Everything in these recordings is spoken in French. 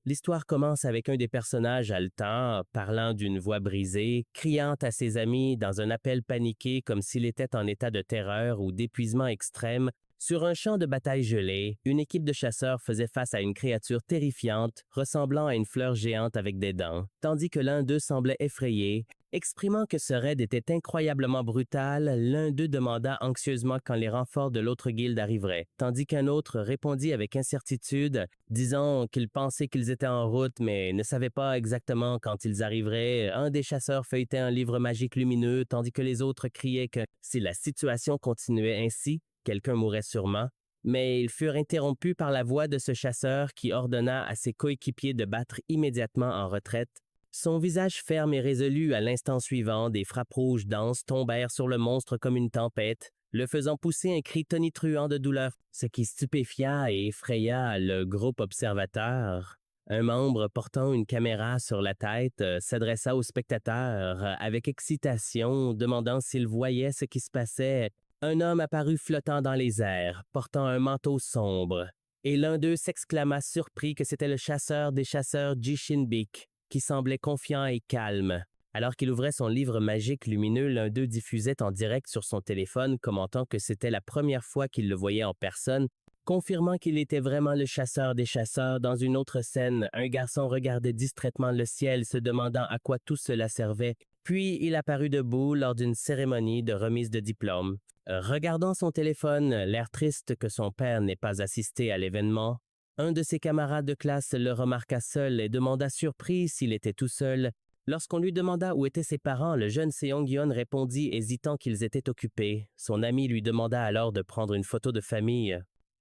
L'histoire commence avec un des personnages haletant, parlant d'une voix brisée, criant à ses amis dans un appel paniqué comme s'il était en état de terreur ou d'épuisement extrême. Sur un champ de bataille gelé, une équipe de chasseurs faisait face à une créature terrifiante, ressemblant à une fleur géante avec des dents, tandis que l'un d'eux semblait effrayé. Exprimant que ce raid était incroyablement brutal, l'un d'eux demanda anxieusement quand les renforts de l'autre guilde arriveraient, tandis qu'un autre répondit avec incertitude, disant qu'il pensait qu'ils étaient en route mais ne savait pas exactement quand ils arriveraient. Un des chasseurs feuilletait un livre magique lumineux, tandis que les autres criaient que si la situation continuait ainsi, quelqu'un mourrait sûrement. Mais ils furent interrompus par la voix de ce chasseur qui ordonna à ses coéquipiers de battre immédiatement en retraite. Son visage ferme et résolu à l'instant suivant, des frappes rouges denses tombèrent sur le monstre comme une tempête, le faisant pousser un cri tonitruant de douleur, ce qui stupéfia et effraya le groupe observateur. Un membre portant une caméra sur la tête s'adressa aux spectateurs avec excitation, demandant s'ils voyaient ce qui se passait. Un homme apparut flottant dans les airs, portant un manteau sombre, et l'un d'eux s'exclama surpris que c'était le chasseur des chasseurs Jishinbik, qui semblait confiant et calme. Alors qu'il ouvrait son livre magique lumineux, l'un d'eux diffusait en direct sur son téléphone, commentant que c'était la première fois qu'il le voyait en personne, confirmant qu'il était vraiment le chasseur des chasseurs. Dans une autre scène, un garçon regardait distraitement le ciel, se demandant à quoi tout cela servait. Puis il apparut debout lors d'une cérémonie de remise de diplôme. Regardant son téléphone, l'air triste que son père n'ait pas assisté à l'événement, un de ses camarades de classe le remarqua seul et demanda surpris s'il était tout seul. Lorsqu'on lui demanda où étaient ses parents, le jeune Seong-yeon répondit hésitant qu'ils étaient occupés. Son ami lui demanda alors de prendre une photo de famille.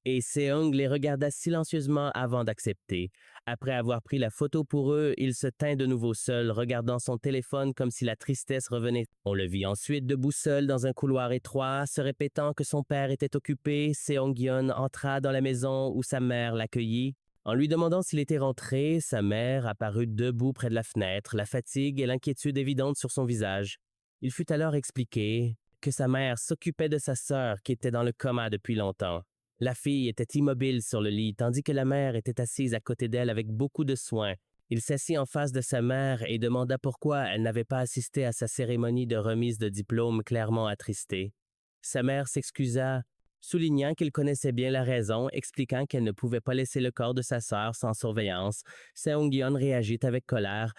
Et Seong les regarda silencieusement avant d'accepter. Après avoir pris la photo pour eux, il se tint de nouveau seul, regardant son téléphone comme si la tristesse revenait. On le vit ensuite debout seul dans un couloir étroit, se répétant que son père était occupé. Seong-yeon entra dans la maison où sa mère l'accueillit. En lui demandant s'il était rentré, sa mère apparut debout près de la fenêtre, la fatigue et l'inquiétude évidente sur son visage. Il fut alors expliqué que sa mère s'occupait de sa sœur qui était dans le coma depuis longtemps. La fille était immobile sur le lit, tandis que la mère était assise à côté d'elle avec beaucoup de soin. Il s'assit en face de sa mère et demanda pourquoi elle n'avait pas assisté à sa cérémonie de remise de diplôme, clairement attristée. Sa mère s'excusa, soulignant qu'il connaissait bien la raison, expliquant qu'elle ne pouvait pas laisser le corps de sa sœur sans surveillance. Seong-yeon réagit avec colère,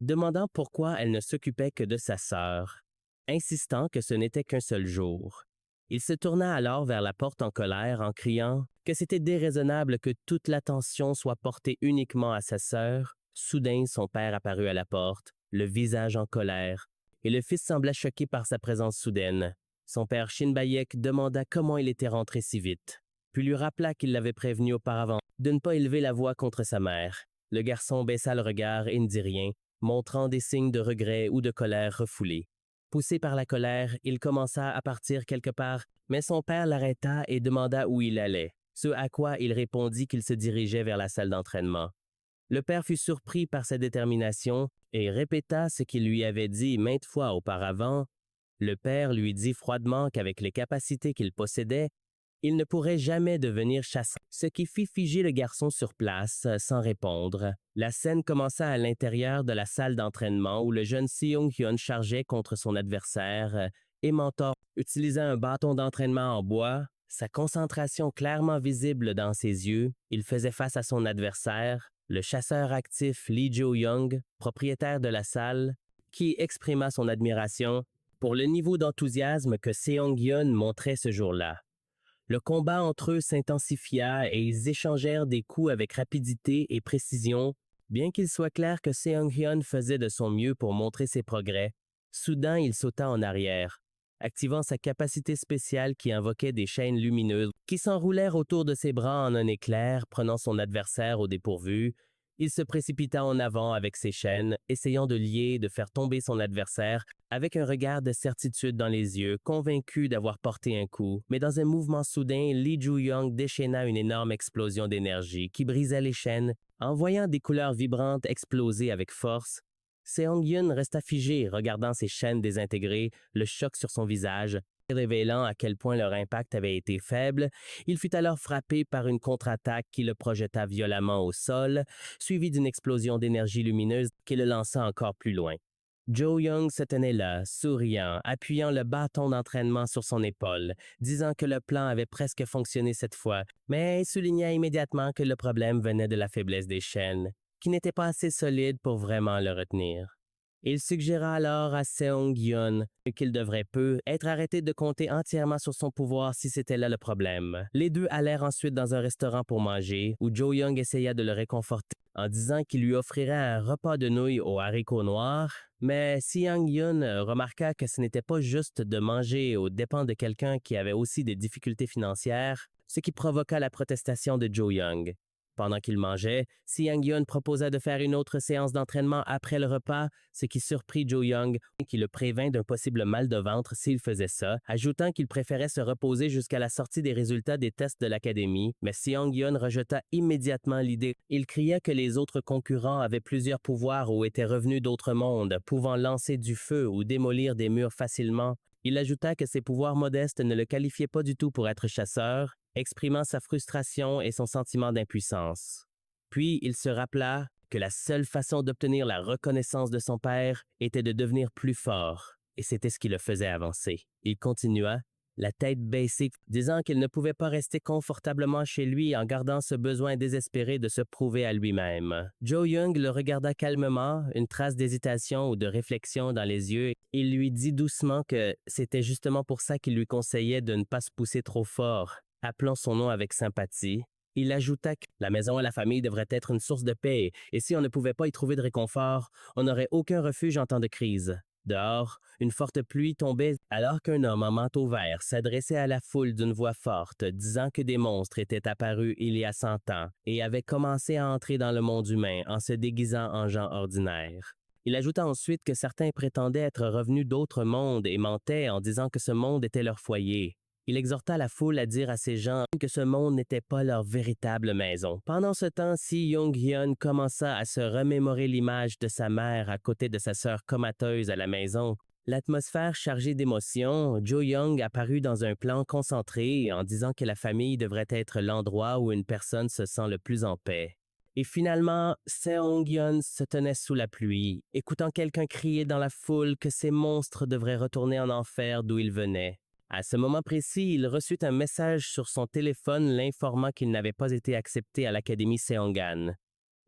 demandant pourquoi elle ne s'occupait que de sa sœur, insistant que ce n'était qu'un seul jour. Il se tourna alors vers la porte en colère en criant que c'était déraisonnable que toute l'attention soit portée uniquement à sa sœur. Soudain, son père apparut à la porte, le visage en colère, et le fils sembla choqué par sa présence soudaine. Son père Shin Bayek demanda comment il était rentré si vite, puis lui rappela qu'il l'avait prévenu auparavant de ne pas élever la voix contre sa mère. Le garçon baissa le regard et ne dit rien, montrant des signes de regret ou de colère refoulés. Poussé par la colère, il commença à partir quelque part, mais son père l'arrêta et demanda où il allait, ce à quoi il répondit qu'il se dirigeait vers la salle d'entraînement. Le père fut surpris par sa détermination et répéta ce qu'il lui avait dit maintes fois auparavant. Le père lui dit froidement qu'avec les capacités qu'il possédait, il ne pourrait jamais devenir chasseur, ce qui fit figer le garçon sur place sans répondre. La scène commença à l'intérieur de la salle d'entraînement où le jeune Seong-yeon chargeait contre son adversaire et mentor, utilisant un bâton d'entraînement en bois, sa concentration clairement visible dans ses yeux. Il faisait face à son adversaire, le chasseur actif Lee Jo-young, propriétaire de la salle, qui exprima son admiration pour le niveau d'enthousiasme que Seong-yeon montrait ce jour-là. Le combat entre eux s'intensifia et ils échangèrent des coups avec rapidité et précision, bien qu'il soit clair que Seong-yeon faisait de son mieux pour montrer ses progrès. Soudain, il sauta en arrière, activant sa capacité spéciale qui invoquait des chaînes lumineuses qui s'enroulèrent autour de ses bras en un éclair, prenant son adversaire au dépourvu. Il se précipita en avant avec ses chaînes, essayant de lier et de faire tomber son adversaire, avec un regard de certitude dans les yeux, convaincu d'avoir porté un coup. Mais dans un mouvement soudain, Lee Jo-young déchaîna une énorme explosion d'énergie qui brisa les chaînes. En voyant des couleurs vibrantes exploser avec force, Seong-yeon resta figé, regardant ses chaînes désintégrées, le choc sur son visage. révélant à quel point leur impact avait été faible, il fut alors frappé par une contre-attaque qui le projeta violemment au sol, suivie d'une explosion d'énergie lumineuse qui le lança encore plus loin. Jo Young se tenait là, souriant, appuyant le bâton d'entraînement sur son épaule, disant que le plan avait presque fonctionné cette fois, mais souligna immédiatement que le problème venait de la faiblesse des chaînes, qui n'étaient pas assez solides pour vraiment le retenir. Il suggéra alors à Seong-Yeon qu'il devrait être arrêté de compter entièrement sur son pouvoir si c'était là le problème. Les deux allèrent ensuite dans un restaurant pour manger, où Jo Young essaya de le réconforter en disant qu'il lui offrirait un repas de nouilles aux haricots noirs, mais Seong-Yeon remarqua que ce n'était pas juste de manger aux dépens de quelqu'un qui avait aussi des difficultés financières, ce qui provoqua la protestation de Jo Young. Pendant qu'il mangeait, Seong-Yeon proposa de faire une autre séance d'entraînement après le repas, ce qui surprit Jo Young, qui le prévint d'un possible mal de ventre s'il faisait ça, ajoutant qu'il préférait se reposer jusqu'à la sortie des résultats des tests de l'académie, mais Seong-Yeon rejeta immédiatement l'idée. Il cria que les autres concurrents avaient plusieurs pouvoirs ou étaient revenus d'autres mondes, pouvant lancer du feu ou démolir des murs facilement. Il ajouta que ses pouvoirs modestes ne le qualifiaient pas du tout pour être chasseur, exprimant sa frustration et son sentiment d'impuissance. Puis il se rappela que la seule façon d'obtenir la reconnaissance de son père était de devenir plus fort, et c'était ce qui le faisait avancer. Il continua, la tête baissée, disant qu'il ne pouvait pas rester confortablement chez lui en gardant ce besoin désespéré de se prouver à lui-même. Jo Young le regarda calmement, une trace d'hésitation ou de réflexion dans les yeux. Il lui dit doucement que c'était justement pour ça qu'il lui conseillait de ne pas se pousser trop fort, appelant son nom avec sympathie. Il ajouta que la maison et la famille devraient être une source de paix, et si on ne pouvait pas y trouver de réconfort, on n'aurait aucun refuge en temps de crise. Dehors, une forte pluie tombait alors qu'un homme en manteau vert s'adressait à la foule d'une voix forte, disant que des monstres étaient apparus il y a 100 ans et avaient commencé à entrer dans le monde humain en se déguisant en gens ordinaires. Il ajouta ensuite que certains prétendaient être revenus d'autres mondes et mentaient en disant que ce monde était leur foyer. Il exhorta la foule à dire à ces gens que ce monde n'était pas leur véritable maison. Pendant ce temps, Seong-Yeon commença à se remémorer l'image de sa mère à côté de sa sœur comateuse à la maison. L'atmosphère chargée d'émotions, Jo Young apparut dans un plan concentré en disant que la famille devrait être l'endroit où une personne se sent le plus en paix. Et finalement, Seong-Yeon se tenait sous la pluie, écoutant quelqu'un crier dans la foule que ces monstres devraient retourner en enfer d'où ils venaient. À ce moment précis, il reçut un message sur son téléphone l'informant qu'il n'avait pas été accepté à l'Académie Seongan.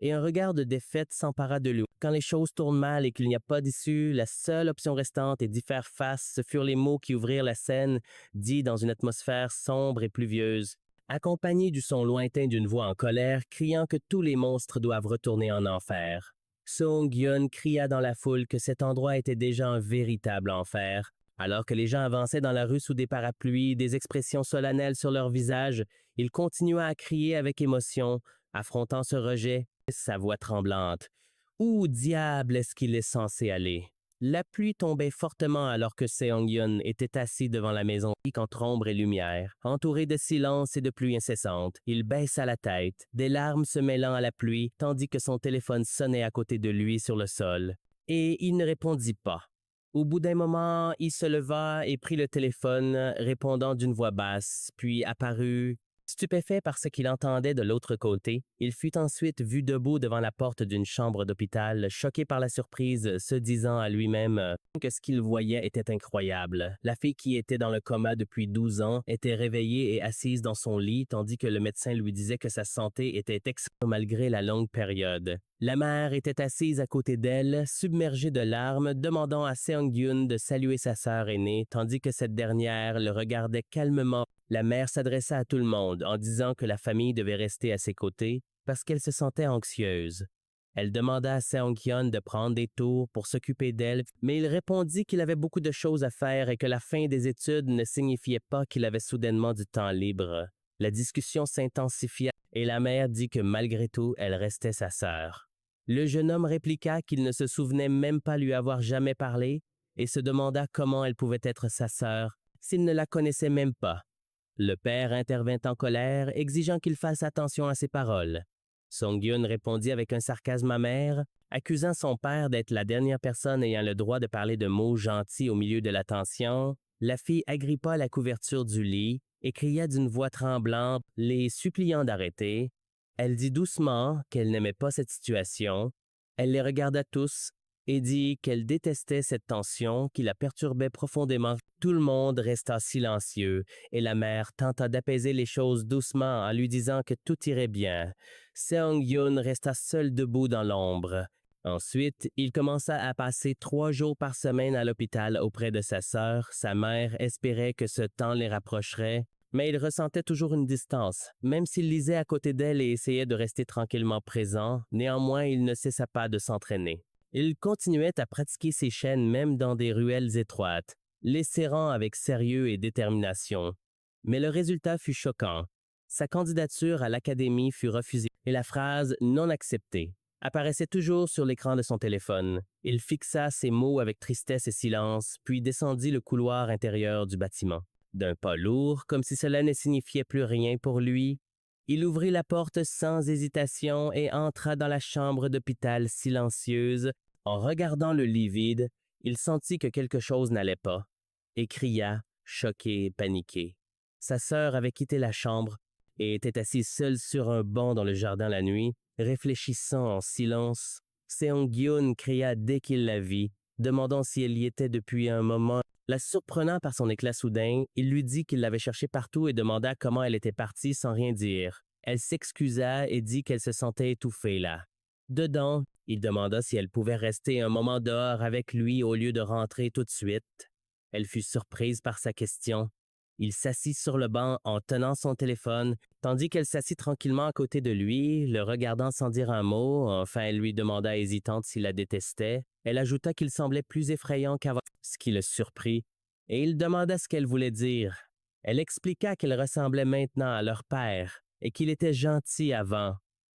Et un regard de défaite s'empara de lui. Quand les choses tournent mal et qu'il n'y a pas d'issue, la seule option restante est d'y faire face. Ce furent les mots qui ouvrirent la scène, dits dans une atmosphère sombre et pluvieuse, accompagnés du son lointain d'une voix en colère criant que tous les monstres doivent retourner en enfer. Seong-Yeon cria dans la foule que cet endroit était déjà un véritable enfer. Alors que les gens avançaient dans la rue sous des parapluies, des expressions solennelles sur leurs visages, il continua à crier avec émotion, affrontant ce rejet, sa voix tremblante. « Où diable est-ce qu'il est censé aller? » La pluie tombait fortement alors que Seong-Yeon était assis devant la maison entre ombre et lumière, entouré de silence et de pluie incessante. Il baissa la tête, des larmes se mêlant à la pluie, tandis que son téléphone sonnait à côté de lui sur le sol. Et il ne répondit pas. Au bout d'un moment, il se leva et prit le téléphone, répondant d'une voix basse, puis apparut. Stupéfait par ce qu'il entendait de l'autre côté, il fut ensuite vu debout devant la porte d'une chambre d'hôpital, choqué par la surprise, se disant à lui-même que ce qu'il voyait était incroyable. La fille qui était dans le coma depuis 12 ans était réveillée et assise dans son lit, tandis que le médecin lui disait que sa santé était excellente malgré la longue période. La mère était assise à côté d'elle, submergée de larmes, demandant à Seong-Yeon de saluer sa sœur aînée, tandis que cette dernière le regardait calmement. La mère s'adressa à tout le monde en disant que la famille devait rester à ses côtés parce qu'elle se sentait anxieuse. Elle demanda à Seong-Yeon de prendre des tours pour s'occuper d'elle, mais il répondit qu'il avait beaucoup de choses à faire et que la fin des études ne signifiait pas qu'il avait soudainement du temps libre. La discussion s'intensifia et la mère dit que malgré tout, elle restait sa sœur. Le jeune homme répliqua qu'il ne se souvenait même pas lui avoir jamais parlé et se demanda comment elle pouvait être sa sœur s'il ne la connaissait même pas. Le père intervint en colère, exigeant qu'il fasse attention à ses paroles. Seong-Yeon répondit avec un sarcasme amer, accusant son père d'être la dernière personne ayant le droit de parler de mots gentils au milieu de la tension. La fille agrippa la couverture du lit et cria d'une voix tremblante, les suppliant d'arrêter. Elle dit doucement qu'elle n'aimait pas cette situation. Elle les regarda tous et dit qu'elle détestait cette tension qui la perturbait profondément. Tout le monde resta silencieux et la mère tenta d'apaiser les choses doucement en lui disant que tout irait bien. Seong-yoon resta seul debout dans l'ombre. Ensuite, il commença à passer 3 jours par semaine à l'hôpital auprès de sa sœur. Sa mère espérait que ce temps les rapprocherait, mais il ressentait toujours une distance. Même s'il lisait à côté d'elle et essayait de rester tranquillement présent, néanmoins il ne cessa pas de s'entraîner. Il continuait à pratiquer ses chaînes même dans des ruelles étroites, les serrant avec sérieux et détermination. Mais le résultat fut choquant. Sa candidature à l'académie fut refusée et la phrase « non acceptée » apparaissait toujours sur l'écran de son téléphone. Il fixa ses mots avec tristesse et silence, puis descendit le couloir intérieur du bâtiment. D'un pas lourd, comme si cela ne signifiait plus rien pour lui, il ouvrit la porte sans hésitation et entra dans la chambre d'hôpital silencieuse. En regardant le lit vide, il sentit que quelque chose n'allait pas et cria, choqué et paniqué. Sa sœur avait quitté la chambre et était assise seule sur un banc dans le jardin la nuit, réfléchissant en silence. Seong-yoon cria dès qu'il la vit, demandant si elle y était depuis un moment. La surprenant par son éclat soudain, il lui dit qu'il l'avait cherchée partout et demanda comment elle était partie sans rien dire. Elle s'excusa et dit qu'elle se sentait étouffée là. Dedans, il demanda si elle pouvait rester un moment dehors avec lui au lieu de rentrer tout de suite. Elle fut surprise par sa question. Il s'assit sur le banc en tenant son téléphone, tandis qu'elle s'assit tranquillement à côté de lui, le regardant sans dire un mot. Enfin, elle lui demanda hésitante s'il la détestait. Elle ajouta qu'il semblait plus effrayant qu'avant, ce qui le surprit, et il demanda ce qu'elle voulait dire. Elle expliqua qu'elle ressemblait maintenant à leur père et qu'il était gentil avant.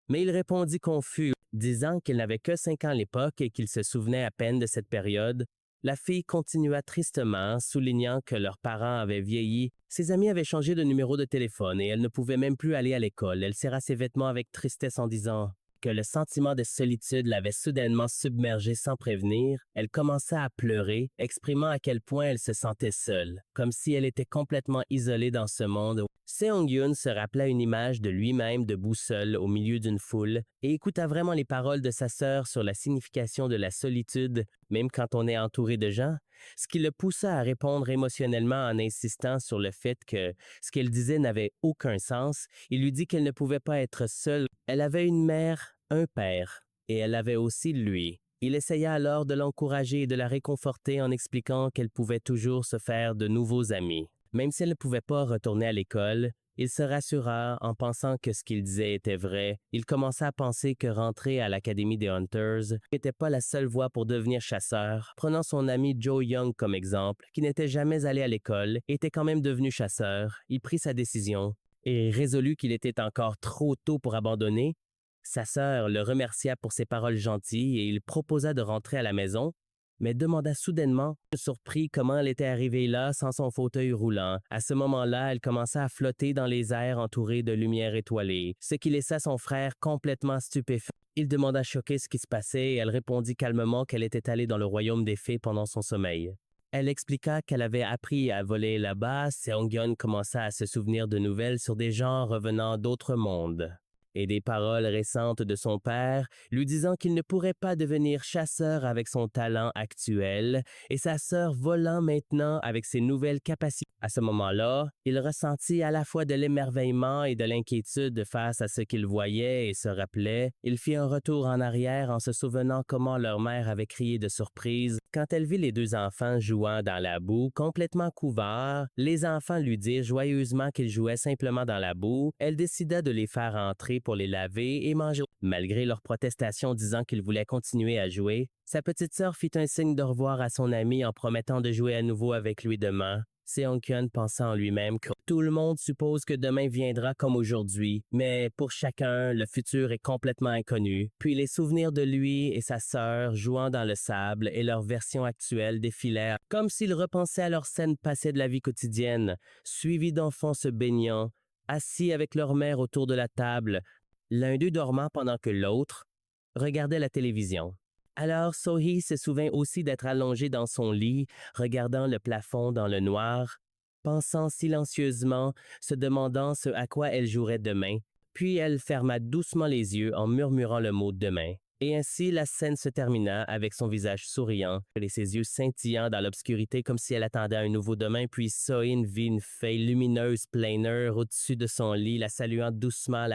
Mais il répondit confus, disant qu'il n'avait que 5 ans à l'époque et qu'il se souvenait à peine de cette période. La fille continua tristement, soulignant que leurs parents avaient vieilli. Ses amis avaient changé de numéro de téléphone et elle ne pouvait même plus aller à l'école. Elle serra ses vêtements avec tristesse en disant que le sentiment de solitude l'avait soudainement submergée sans prévenir. Elle commença à pleurer, exprimant à quel point elle se sentait seule, comme si elle était complètement isolée dans ce monde. Seong-yoon se rappela une image de lui-même debout seul au milieu d'une foule et écouta vraiment les paroles de sa sœur sur la signification de la solitude, même quand on est entouré de gens, ce qui le poussa à répondre émotionnellement en insistant sur le fait que ce qu'elle disait n'avait aucun sens. Il lui dit qu'elle ne pouvait pas être seule. Elle avait une mère, un père, et elle avait aussi lui. Il essaya alors de l'encourager et de la réconforter en expliquant qu'elle pouvait toujours se faire de nouveaux amis. Même si elle ne pouvait pas retourner à l'école, il se rassura en pensant que ce qu'il disait était vrai. Il commença à penser que rentrer à l'Académie des Hunters n'était pas la seule voie pour devenir chasseur. Prenant son ami Joe Young comme exemple, qui n'était jamais allé à l'école, était quand même devenu chasseur, il prit sa décision et résolut qu'il était encore trop tôt pour abandonner. Sa sœur le remercia pour ses paroles gentilles et il proposa de rentrer à la maison, mais demanda soudainement, surpris, comment elle était arrivée là sans son fauteuil roulant. À ce moment-là, elle commença à flotter dans les airs entourée de lumière étoilée, ce qui laissa son frère complètement stupéfait. Il demanda choqué ce qui se passait et elle répondit calmement qu'elle était allée dans le royaume des fées pendant son sommeil. Elle expliqua qu'elle avait appris à voler là-bas. Seong-yoon commença à se souvenir de nouvelles sur des gens revenant d'autres mondes et des paroles récentes de son père lui disant qu'il ne pourrait pas devenir chasseur avec son talent actuel et sa sœur volant maintenant avec ses nouvelles capacités. À ce moment-là, il ressentit à la fois de l'émerveillement et de l'inquiétude face à ce qu'il voyait et se rappelait. Il fit un retour en arrière en se souvenant comment leur mère avait crié de surprise quand elle vit les 2 enfants jouant dans la boue, complètement couverts. Les enfants lui dirent joyeusement qu'ils jouaient simplement dans la boue. Elle décida de les faire entrer pour les laver et manger. Malgré leurs protestations disant qu'ils voulaient continuer à jouer, sa petite sœur fit un signe de revoir à son ami en promettant de jouer à nouveau avec lui demain. Seong-kyun pensa en lui-même que tout le monde suppose que demain viendra comme aujourd'hui, mais pour chacun, le futur est complètement inconnu. Puis les souvenirs de lui et sa sœur jouant dans le sable et leur version actuelle défilèrent, comme s'ils repensaient à leur scène passée de la vie quotidienne, suivis d'enfants se baignant, assis avec leur mère autour de la table, l'un d'eux dormant pendant que l'autre regardait la télévision. Alors So-hee se souvint aussi d'être allongée dans son lit, regardant le plafond dans le noir, pensant silencieusement, se demandant ce à quoi elle jouerait demain, puis elle ferma doucement les yeux en murmurant le mot demain. Et ainsi la scène se termina avec son visage souriant et ses yeux scintillant dans l'obscurité comme si elle attendait un nouveau demain, puis So-in vit une feuille lumineuse planeur au-dessus de son lit, la saluant doucement,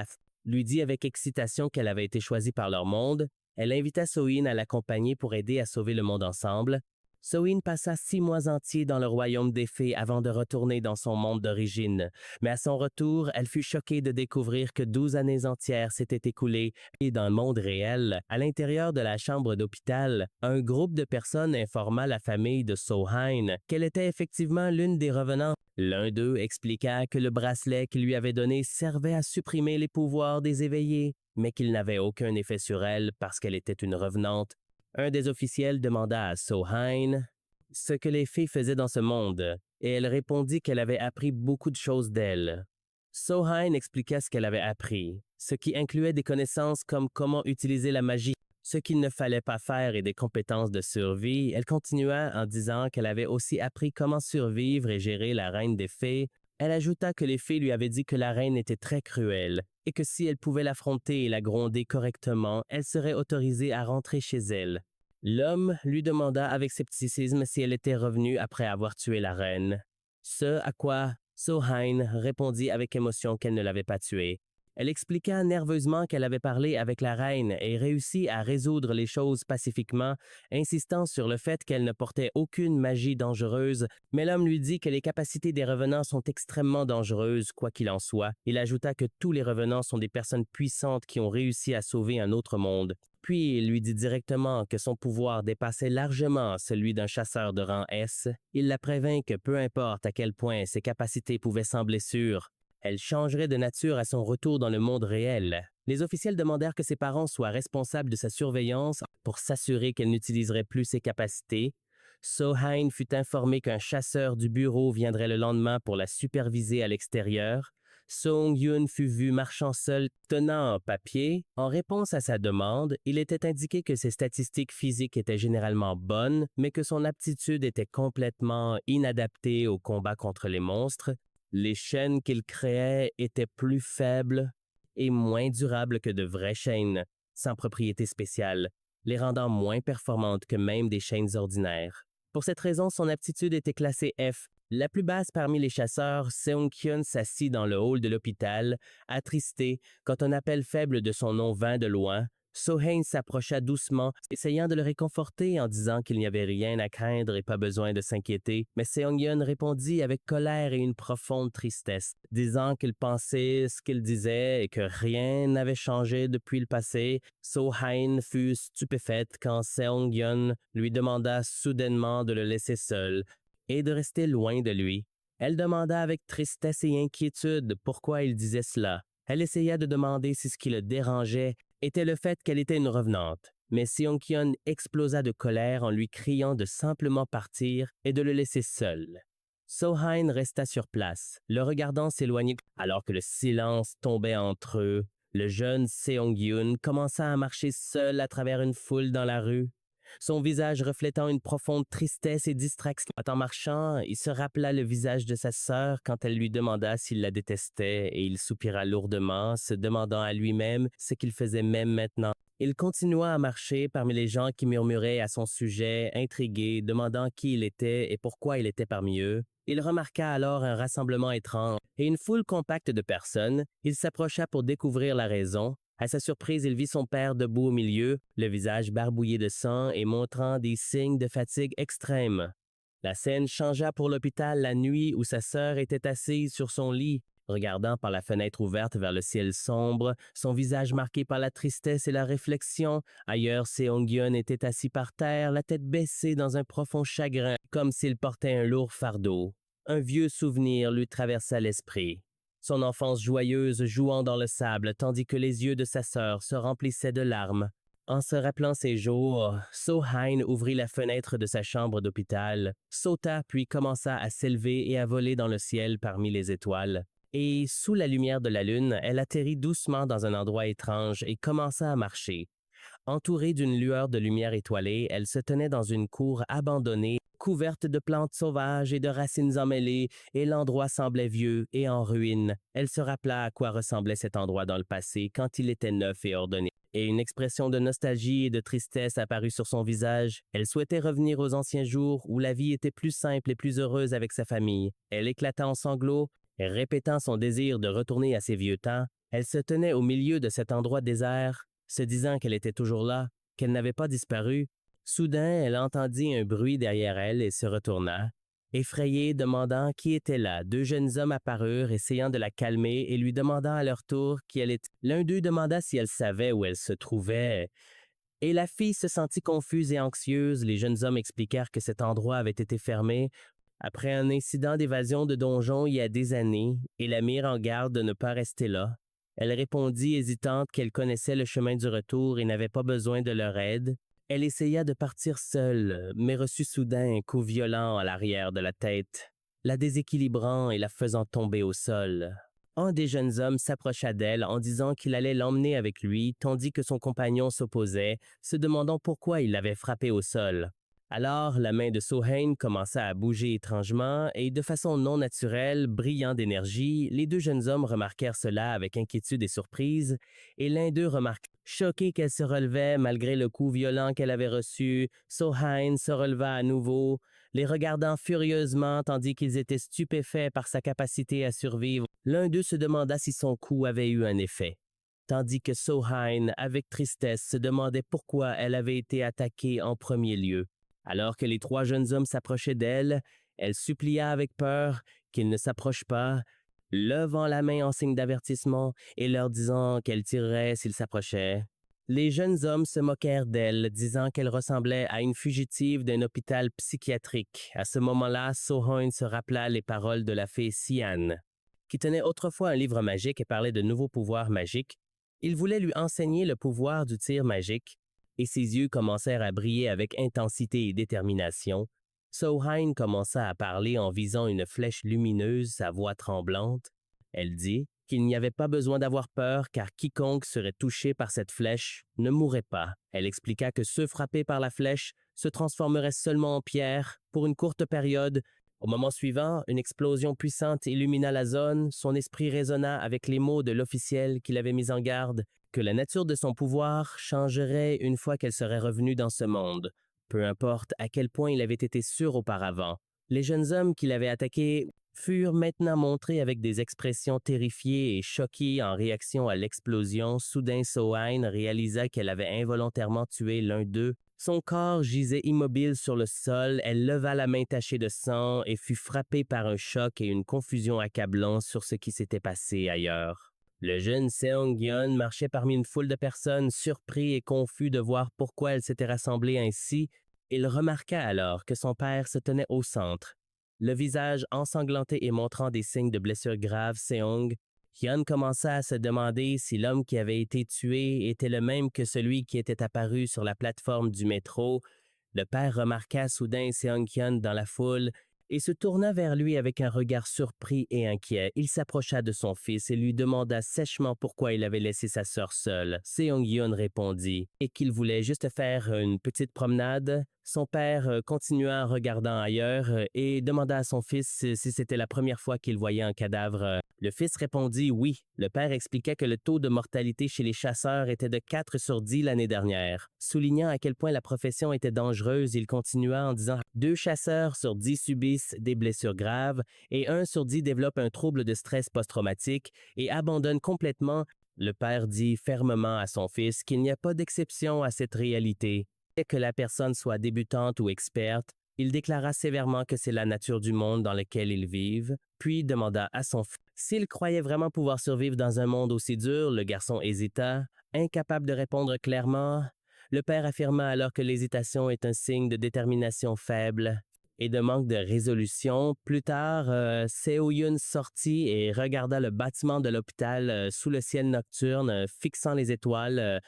lui dit avec excitation qu'elle avait été choisie par leur monde. Elle invita So-in à l'accompagner pour aider à sauver le monde ensemble. So-in passa 6 mois entiers dans le royaume des fées avant de retourner dans son monde d'origine. Mais à son retour, elle fut choquée de découvrir que 12 années entières s'étaient écoulées et dans le monde réel, à l'intérieur de la chambre d'hôpital, un groupe de personnes informa la famille de So-hein qu'elle était effectivement l'une des revenants. L'un d'eux expliqua que le bracelet qu'il lui avait donné servait à supprimer les pouvoirs des éveillés, mais qu'il n'avait aucun effet sur elle parce qu'elle était une revenante. Un des officiels demanda à So-hein ce que les fées faisaient dans ce monde, et elle répondit qu'elle avait appris beaucoup de choses d'elle. So-hein expliqua ce qu'elle avait appris, ce qui incluait des connaissances comme comment utiliser la magie, ce qu'il ne fallait pas faire et des compétences de survie. Elle continua en disant qu'elle avait aussi appris comment survivre et gérer la reine des fées. Elle ajouta que les fées lui avaient dit que la reine était très cruelle et que si elle pouvait l'affronter et la gronder correctement, elle serait autorisée à rentrer chez elle. L'homme lui demanda avec scepticisme si elle était revenue après avoir tué la reine. Ce à quoi So-hein répondit avec émotion qu'elle ne l'avait pas tuée. Elle expliqua nerveusement qu'elle avait parlé avec la reine et réussi à résoudre les choses pacifiquement, insistant sur le fait qu'elle ne portait aucune magie dangereuse, mais l'homme lui dit que les capacités des revenants sont extrêmement dangereuses, quoi qu'il en soit. Il ajouta que tous les revenants sont des personnes puissantes qui ont réussi à sauver un autre monde. Puis il lui dit directement que son pouvoir dépassait largement celui d'un chasseur de rang S. Il la prévint que peu importe à quel point ses capacités pouvaient sembler sûres, elle changerait de nature à son retour dans le monde réel. Les officiels demandèrent que ses parents soient responsables de sa surveillance pour s'assurer qu'elle n'utiliserait plus ses capacités. So-hein fut informé qu'un chasseur du bureau viendrait le lendemain pour la superviser à l'extérieur. Song-yun fut vu marchant seul, tenant un papier. En réponse à sa demande, il était indiqué que ses statistiques physiques étaient généralement bonnes, mais que son aptitude était complètement inadaptée au combat contre les monstres. Les chaînes qu'il créait étaient plus faibles et moins durables que de vraies chaînes, sans propriété spéciale, les rendant moins performantes que même des chaînes ordinaires. Pour cette raison, son aptitude était classée F. La plus basse parmi les chasseurs, Seung-kyun s'assit dans le hall de l'hôpital, attristé, quand un appel faible de son nom vint de loin. So-hein s'approcha doucement, essayant de le réconforter en disant qu'il n'y avait rien à craindre et pas besoin de s'inquiéter, mais Seung-yun répondit avec colère et une profonde tristesse, disant qu'il pensait ce qu'il disait et que rien n'avait changé depuis le passé. So-hein fut stupéfaite quand Seung-yun lui demanda soudainement de le laisser seul et de rester loin de lui. Elle demanda avec tristesse et inquiétude pourquoi il disait cela. Elle essaya de demander si ce qui le dérangeait était le fait qu'elle était une revenante, mais Seung-kyun explosa de colère en lui criant de simplement partir et de le laisser seul. So-hein resta sur place, le regardant s'éloigner alors que le silence tombait entre eux. Le jeune Seung-yun commença à marcher seul à travers une foule dans la rue. Son visage reflétant une profonde tristesse et distraction. En marchant, il se rappela le visage de sa sœur quand elle lui demanda s'il la détestait et il soupira lourdement, se demandant à lui-même ce qu'il faisait même maintenant. Il continua à marcher parmi les gens qui murmuraient à son sujet, intrigués, demandant qui il était et pourquoi il était parmi eux. Il remarqua alors un rassemblement étrange et une foule compacte de personnes. Il s'approcha pour découvrir la raison. À sa surprise, il vit son père debout au milieu, le visage barbouillé de sang et montrant des signes de fatigue extrême. La scène changea pour l'hôpital la nuit où sa sœur était assise sur son lit, regardant par la fenêtre ouverte vers le ciel sombre, son visage marqué par la tristesse et la réflexion. Ailleurs, Seung-yun était assis par terre, la tête baissée dans un profond chagrin, comme s'il portait un lourd fardeau. Un vieux souvenir lui traversa l'esprit. Son enfance joyeuse jouant dans le sable tandis que les yeux de sa sœur se remplissaient de larmes. En se rappelant ces jours, So-hein ouvrit la fenêtre de sa chambre d'hôpital, sauta puis commença à s'élever et à voler dans le ciel parmi les étoiles. Et sous la lumière de la lune, elle atterrit doucement dans un endroit étrange et commença à marcher. Entourée d'une lueur de lumière étoilée, elle se tenait dans une cour abandonnée, couverte de plantes sauvages et de racines emmêlées, et l'endroit semblait vieux et en ruine. Elle se rappela à quoi ressemblait cet endroit dans le passé, quand il était neuf et ordonné. Et une expression de nostalgie et de tristesse apparut sur son visage. Elle souhaitait revenir aux anciens jours où la vie était plus simple et plus heureuse avec sa famille. Elle éclata en sanglots, répétant son désir de retourner à ses vieux temps. Elle se tenait au milieu de cet endroit désert, se disant qu'elle était toujours là, qu'elle n'avait pas disparu. Soudain, elle entendit un bruit derrière elle et se retourna. Effrayée, demandant qui était là, deux jeunes hommes apparurent, essayant de la calmer et lui demandant à leur tour qui elle était. L'un d'eux demanda si elle savait où elle se trouvait, et la fille se sentit confuse et anxieuse. Les jeunes hommes expliquèrent que cet endroit avait été fermé après un incident d'évasion de donjon il y a des années, et la mirent en garde de ne pas rester là. Elle répondit hésitante qu'elle connaissait le chemin du retour et n'avait pas besoin de leur aide. Elle essaya de partir seule, mais reçut soudain un coup violent à l'arrière de la tête, la déséquilibrant et la faisant tomber au sol. Un des jeunes hommes s'approcha d'elle en disant qu'il allait l'emmener avec lui, tandis que son compagnon s'opposait, se demandant pourquoi il l'avait frappé au sol. Alors, la main de Sohain commença à bouger étrangement et, de façon non naturelle, brillant d'énergie, les deux jeunes hommes remarquèrent cela avec inquiétude et surprise, et l'un d'eux remarqua. Choquée qu'elle se relevait malgré le coup violent qu'elle avait reçu, Sohain se releva à nouveau, les regardant furieusement tandis qu'ils étaient stupéfaits par sa capacité à survivre. L'un d'eux se demanda si son coup avait eu un effet, tandis que Sohain, avec tristesse, se demandait pourquoi elle avait été attaquée en premier lieu. Alors que les trois jeunes hommes s'approchaient d'elle, elle supplia avec peur qu'ils ne s'approchent pas, levant la main en signe d'avertissement et leur disant qu'elle tirerait s'ils s'approchaient. Les jeunes hommes se moquèrent d'elle, disant qu'elle ressemblait à une fugitive d'un hôpital psychiatrique. À ce moment-là, Sohain se rappela les paroles de la fée Sian, qui tenait autrefois un livre magique et parlait de nouveaux pouvoirs magiques. Il voulait lui enseigner le pouvoir du tir magique, et ses yeux commencèrent à briller avec intensité et détermination. Sohain commença à parler en visant une flèche lumineuse, sa voix tremblante. Elle dit qu'il n'y avait pas besoin d'avoir peur car quiconque serait touché par cette flèche ne mourrait pas. Elle expliqua que ceux frappés par la flèche se transformeraient seulement en pierre pour une courte période. Au moment suivant, une explosion puissante illumina la zone. Son esprit résonna avec les mots de l'officiel qui l'avait mis en garde, que la nature de son pouvoir changerait une fois qu'elle serait revenue dans ce monde, peu importe à quel point il avait été sûr auparavant. Les jeunes hommes qui l'avaient attaqué furent maintenant montrés avec des expressions terrifiées et choquées en réaction à l'explosion. Soudain, Sohain réalisa qu'elle avait involontairement tué l'un d'eux. Son corps gisait immobile sur le sol, elle leva la main tachée de sang et fut frappée par un choc et une confusion accablante sur ce qui s'était passé ailleurs. Le jeune Seong-yeon marchait parmi une foule de personnes, surpris et confus de voir pourquoi elles s'étaient rassemblées ainsi. Il remarqua alors que son père se tenait au centre. Le visage ensanglanté et montrant des signes de blessures graves, Seong-yeon commença à se demander si l'homme qui avait été tué était le même que celui qui était apparu sur la plateforme du métro. Le père remarqua soudain Seong-yeon dans la foule et se tourna vers lui avec un regard surpris et inquiet. Il s'approcha de son fils et lui demanda sèchement pourquoi il avait laissé sa sœur seule. Seong-yeon répondit et qu'il voulait juste faire une petite promenade. Son père continua en regardant ailleurs et demanda à son fils si c'était la première fois qu'il voyait un cadavre. Le fils répondit oui. Le père expliquait que le taux de mortalité chez les chasseurs était de 4 sur 10 l'année dernière. Soulignant à quel point la profession était dangereuse, il continua en disant « 2 chasseurs sur 10 subissent des blessures graves et 1 sur 10 développe un trouble de stress post-traumatique et abandonne complètement. » Le père dit fermement à son fils qu'il n'y a pas d'exception à cette réalité. Que la personne soit débutante ou experte, il déclara sévèrement que c'est la nature du monde dans lequel ils vivent, puis demanda à son fils s'il croyait vraiment pouvoir survivre dans un monde aussi dur. Le garçon hésita, incapable de répondre clairement. Le père affirma alors que l'hésitation est un signe de détermination faible et de manque de résolution. Plus tard, Seo-Yun sortit et regarda le bâtiment de l'hôpital sous le ciel nocturne, fixant les étoiles.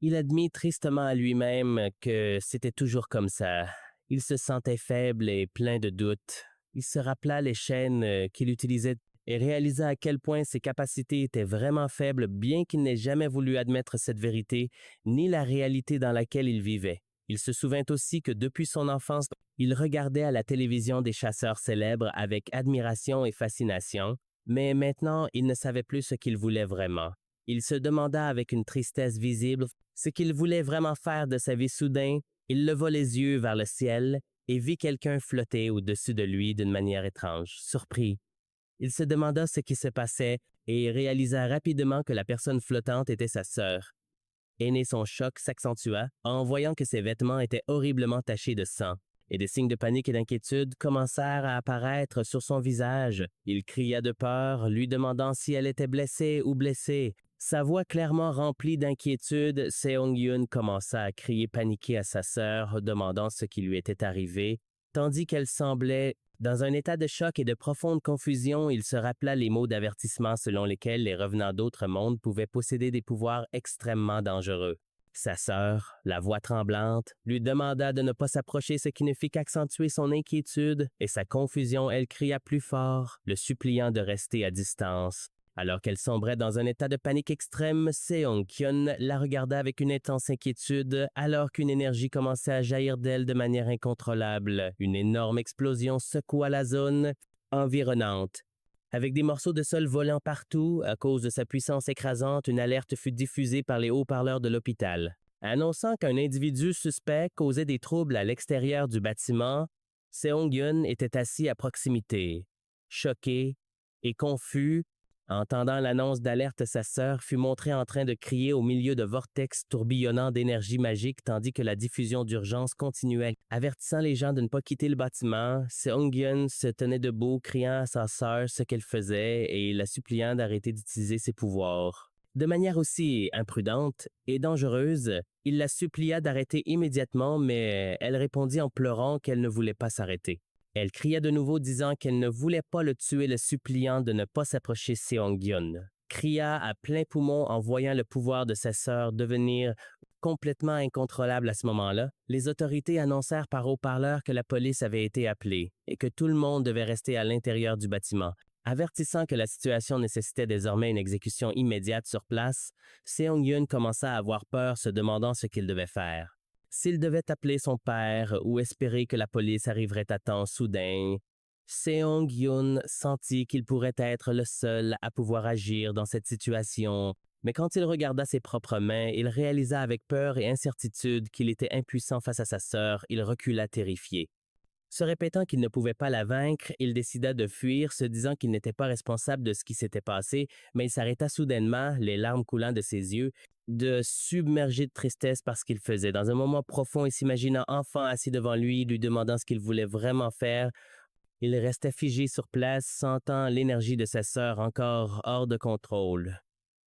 Il admit tristement à lui-même que c'était toujours comme ça. Il se sentait faible et plein de doutes. Il se rappela les chaînes qu'il utilisait et réalisa à quel point ses capacités étaient vraiment faibles, bien qu'il n'ait jamais voulu admettre cette vérité, ni la réalité dans laquelle il vivait. Il se souvint aussi que depuis son enfance, il regardait à la télévision des chasseurs célèbres avec admiration et fascination, mais maintenant il ne savait plus ce qu'il voulait vraiment. Il se demanda avec une tristesse visible ce qu'il voulait vraiment faire de sa vie. Soudain, il leva les yeux vers le ciel et vit quelqu'un flotter au-dessus de lui d'une manière étrange. Surpris, il se demanda ce qui se passait et réalisa rapidement que la personne flottante était sa sœur. Aîné, son choc s'accentua en voyant que ses vêtements étaient horriblement tachés de sang, et des signes de panique et d'inquiétude commencèrent à apparaître sur son visage. Il cria de peur, lui demandant si elle était blessée ou blessée. Sa voix clairement remplie d'inquiétude, Seong-Yoon commença à crier paniqué à sa sœur, demandant ce qui lui était arrivé, tandis qu'elle semblait dans un état de choc et de profonde confusion. Il se rappela les mots d'avertissement selon lesquels les revenants d'autres mondes pouvaient posséder des pouvoirs extrêmement dangereux. Sa sœur, la voix tremblante, lui demanda de ne pas s'approcher, ce qui ne fit qu'accentuer son inquiétude et sa confusion. Elle cria plus fort, le suppliant de rester à distance. Alors qu'elle sombrait dans un état de panique extrême, Seong-Kyun la regarda avec une intense inquiétude alors qu'une énergie commençait à jaillir d'elle de manière incontrôlable. Une énorme explosion secoua la zone environnante. Avec des morceaux de sol volant partout, à cause de sa puissance écrasante, une alerte fut diffusée par les haut-parleurs de l'hôpital. Annonçant qu'un individu suspect causait des troubles à l'extérieur du bâtiment, Seong-Kyun était assis à proximité. Choqué et confus, entendant l'annonce d'alerte, sa sœur fut montrée en train de crier au milieu de vortex tourbillonnants d'énergie magique tandis que la diffusion d'urgence continuait. Avertissant les gens de ne pas quitter le bâtiment, Seong-Kyun se tenait debout, criant à sa sœur ce qu'elle faisait et la suppliant d'arrêter d'utiliser ses pouvoirs. De manière aussi imprudente et dangereuse, il la supplia d'arrêter immédiatement, mais elle répondit en pleurant qu'elle ne voulait pas s'arrêter. Elle cria de nouveau disant qu'elle ne voulait pas le tuer, le suppliant de ne pas s'approcher. Seong-Kyun cria à plein poumon en voyant le pouvoir de sa sœur devenir complètement incontrôlable à ce moment-là. Les autorités annoncèrent par haut-parleur que la police avait été appelée et que tout le monde devait rester à l'intérieur du bâtiment. Avertissant que la situation nécessitait désormais une exécution immédiate sur place, Seong-Kyun commença à avoir peur, se demandant ce qu'il devait faire. S'il devait appeler son père ou espérer que la police arriverait à temps soudain, Seong-Kyun sentit qu'il pourrait être le seul à pouvoir agir dans cette situation. Mais quand il regarda ses propres mains, il réalisa avec peur et incertitude qu'il était impuissant face à sa sœur. Il recula terrifié. Se répétant qu'il ne pouvait pas la vaincre, il décida de fuir, se disant qu'il n'était pas responsable de ce qui s'était passé, mais il s'arrêta soudainement, les larmes coulant de ses yeux, de submergé de tristesse par ce qu'il faisait. Dans un moment profond, il s'imaginant enfant assis devant lui demandant ce qu'il voulait vraiment faire. Il restait figé sur place, sentant l'énergie de sa sœur encore hors de contrôle.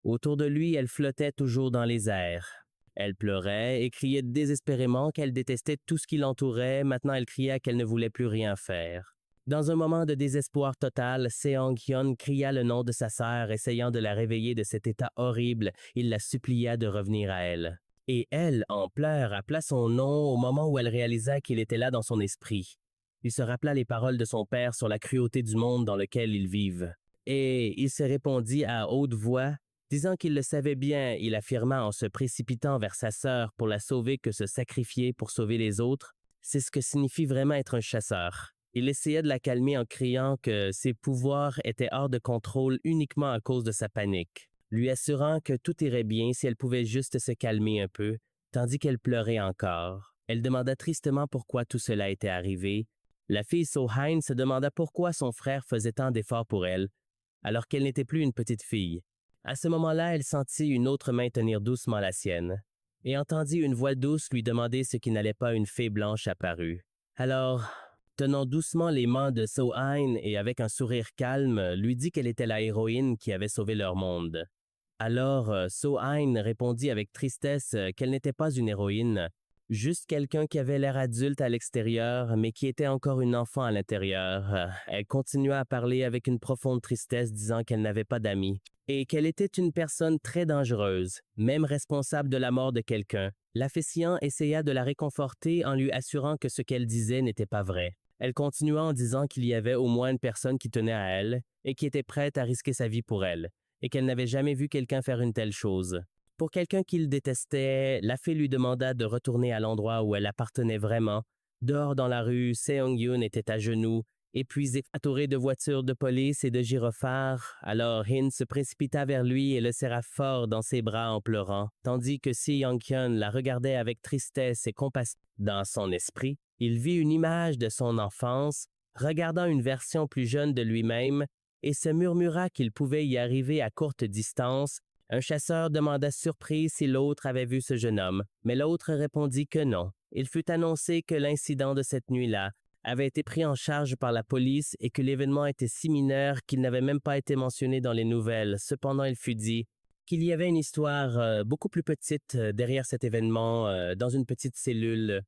Autour de lui, elle flottait toujours dans les airs. Elle pleurait et criait désespérément qu'elle détestait tout ce qui l'entourait. Maintenant, elle criait qu'elle ne voulait plus rien faire. Dans un moment de désespoir total, Seong-Kyun cria le nom de sa sœur, essayant de la réveiller de cet état horrible. Il la supplia de revenir à elle. Et elle, en pleurs, appela son nom au moment où elle réalisa qu'il était là dans son esprit. Il se rappela les paroles de son père sur la cruauté du monde dans lequel ils vivent. Et il se répondit à haute voix, disant qu'il le savait bien. Il affirma en se précipitant vers sa sœur pour la sauver que se sacrifier pour sauver les autres, c'est ce que signifie vraiment être un chasseur. Il essaya de la calmer en criant que ses pouvoirs étaient hors de contrôle uniquement à cause de sa panique, lui assurant que tout irait bien si elle pouvait juste se calmer un peu, tandis qu'elle pleurait encore. Elle demanda tristement pourquoi tout cela était arrivé. La fille So-Hein se demanda pourquoi son frère faisait tant d'efforts pour elle, alors qu'elle n'était plus une petite fille. À ce moment-là, elle sentit une autre main tenir doucement la sienne, et entendit une voix douce lui demander ce qui n'allait pas. Une fée blanche apparut. Alors, tenant doucement les mains de So-Hein et avec un sourire calme, lui dit qu'elle était la héroïne qui avait sauvé leur monde. Alors, So-Hein répondit avec tristesse qu'elle n'était pas une héroïne, juste quelqu'un qui avait l'air adulte à l'extérieur, mais qui était encore une enfant à l'intérieur. Elle continua à parler avec une profonde tristesse, disant qu'elle n'avait pas d'amis et qu'elle était une personne très dangereuse, même responsable de la mort de quelqu'un. L'afficiant essaya de la réconforter en lui assurant que ce qu'elle disait n'était pas vrai. Elle continua en disant qu'il y avait au moins une personne qui tenait à elle et qui était prête à risquer sa vie pour elle, et qu'elle n'avait jamais vu quelqu'un faire une telle chose. Pour quelqu'un qu'il détestait, la fille lui demanda de retourner à l'endroit où elle appartenait vraiment. Dehors dans la rue, Seong-yoon était à genoux, épuisé, entouré de voitures de police et de gyrophares. Alors Hin se précipita vers lui et le serra fort dans ses bras en pleurant, tandis que Si Young-hyun la regardait avec tristesse et compassion. Dans son esprit, il vit une image de son enfance, regardant une version plus jeune de lui-même, et se murmura qu'il pouvait y arriver à courte distance. Un chasseur demanda surpris si l'autre avait vu ce jeune homme, mais l'autre répondit que non. Il fut annoncé que l'incident de cette nuit-là avait été pris en charge par la police et que l'événement était si mineur qu'il n'avait même pas été mentionné dans les nouvelles. Cependant, il fut dit qu'il y avait une histoire beaucoup plus petite derrière cet événement, dans une petite cellule.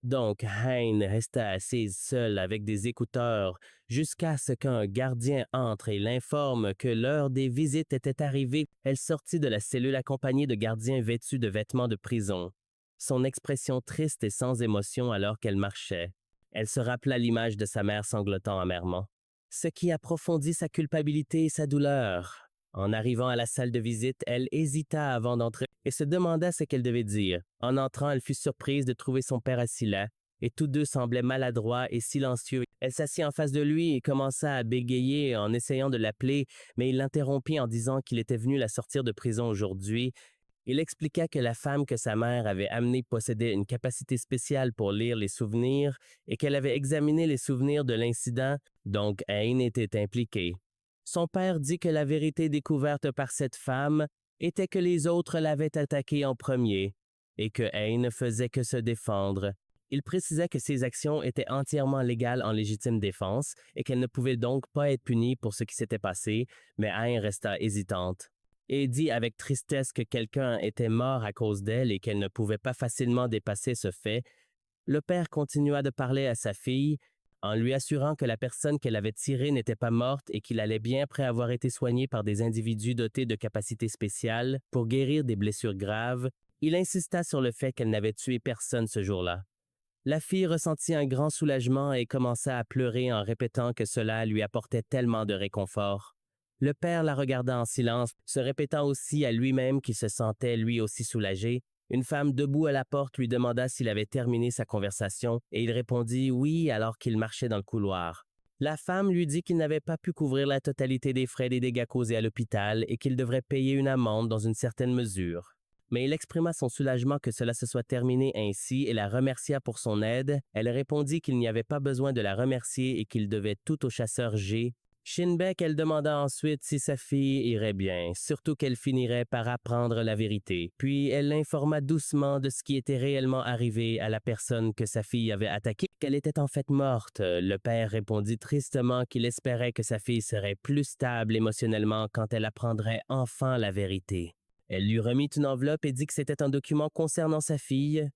Donc, Hein resta assise seule avec des écouteurs jusqu'à ce qu'un gardien entre et l'informe que l'heure des visites était arrivée. Elle sortit de la cellule accompagnée de gardiens vêtus de vêtements de prison. Son expression triste et sans émotion alors qu'elle marchait. Elle se rappela l'image de sa mère sanglotant amèrement, ce qui approfondit sa culpabilité et sa douleur. En arrivant à la salle de visite, elle hésita avant d'entrer et se demanda ce qu'elle devait dire. En entrant, elle fut surprise de trouver son père assis là, et tous deux semblaient maladroits et silencieux. Elle s'assit en face de lui et commença à bégayer en essayant de l'appeler, mais il l'interrompit en disant qu'il était venu la sortir de prison aujourd'hui. Il expliqua que la femme que sa mère avait amenée possédait une capacité spéciale pour lire les souvenirs et qu'elle avait examiné les souvenirs de l'incident, donc Hein était impliquée. Son père dit que la vérité découverte par cette femme était que les autres l'avaient attaquée en premier et que Hein ne faisait que se défendre. Il précisait que ses actions étaient entièrement légales en légitime défense et qu'elle ne pouvait donc pas être punie pour ce qui s'était passé, mais Hein resta hésitante. Et dit avec tristesse que quelqu'un était mort à cause d'elle et qu'elle ne pouvait pas facilement dépasser ce fait. Le père continua de parler à sa fille, en lui assurant que la personne qu'elle avait tirée n'était pas morte et qu'il allait bien après avoir été soigné par des individus dotés de capacités spéciales pour guérir des blessures graves. Il insista sur le fait qu'elle n'avait tué personne ce jour-là. La fille ressentit un grand soulagement et commença à pleurer en répétant que cela lui apportait tellement de réconfort. Le père la regarda en silence, se répétant aussi à lui-même qu'il se sentait lui aussi soulagé. Une femme debout à la porte lui demanda s'il avait terminé sa conversation et il répondit oui alors qu'il marchait dans le couloir. La femme lui dit qu'il n'avait pas pu couvrir la totalité des frais des dégâts causés à l'hôpital et qu'il devrait payer une amende dans une certaine mesure. Mais il exprima son soulagement que cela se soit terminé ainsi et la remercia pour son aide. Elle répondit qu'il n'y avait pas besoin de la remercier et qu'il devait tout au chasseur G. Shinbek, elle demanda ensuite si sa fille irait bien, surtout qu'elle finirait par apprendre la vérité. Puis elle l'informa doucement de ce qui était réellement arrivé à la personne que sa fille avait attaquée, qu'elle était en fait morte. Le père répondit tristement qu'il espérait que sa fille serait plus stable émotionnellement quand elle apprendrait enfin la vérité. Elle lui remit une enveloppe et dit que c'était un document concernant sa fille.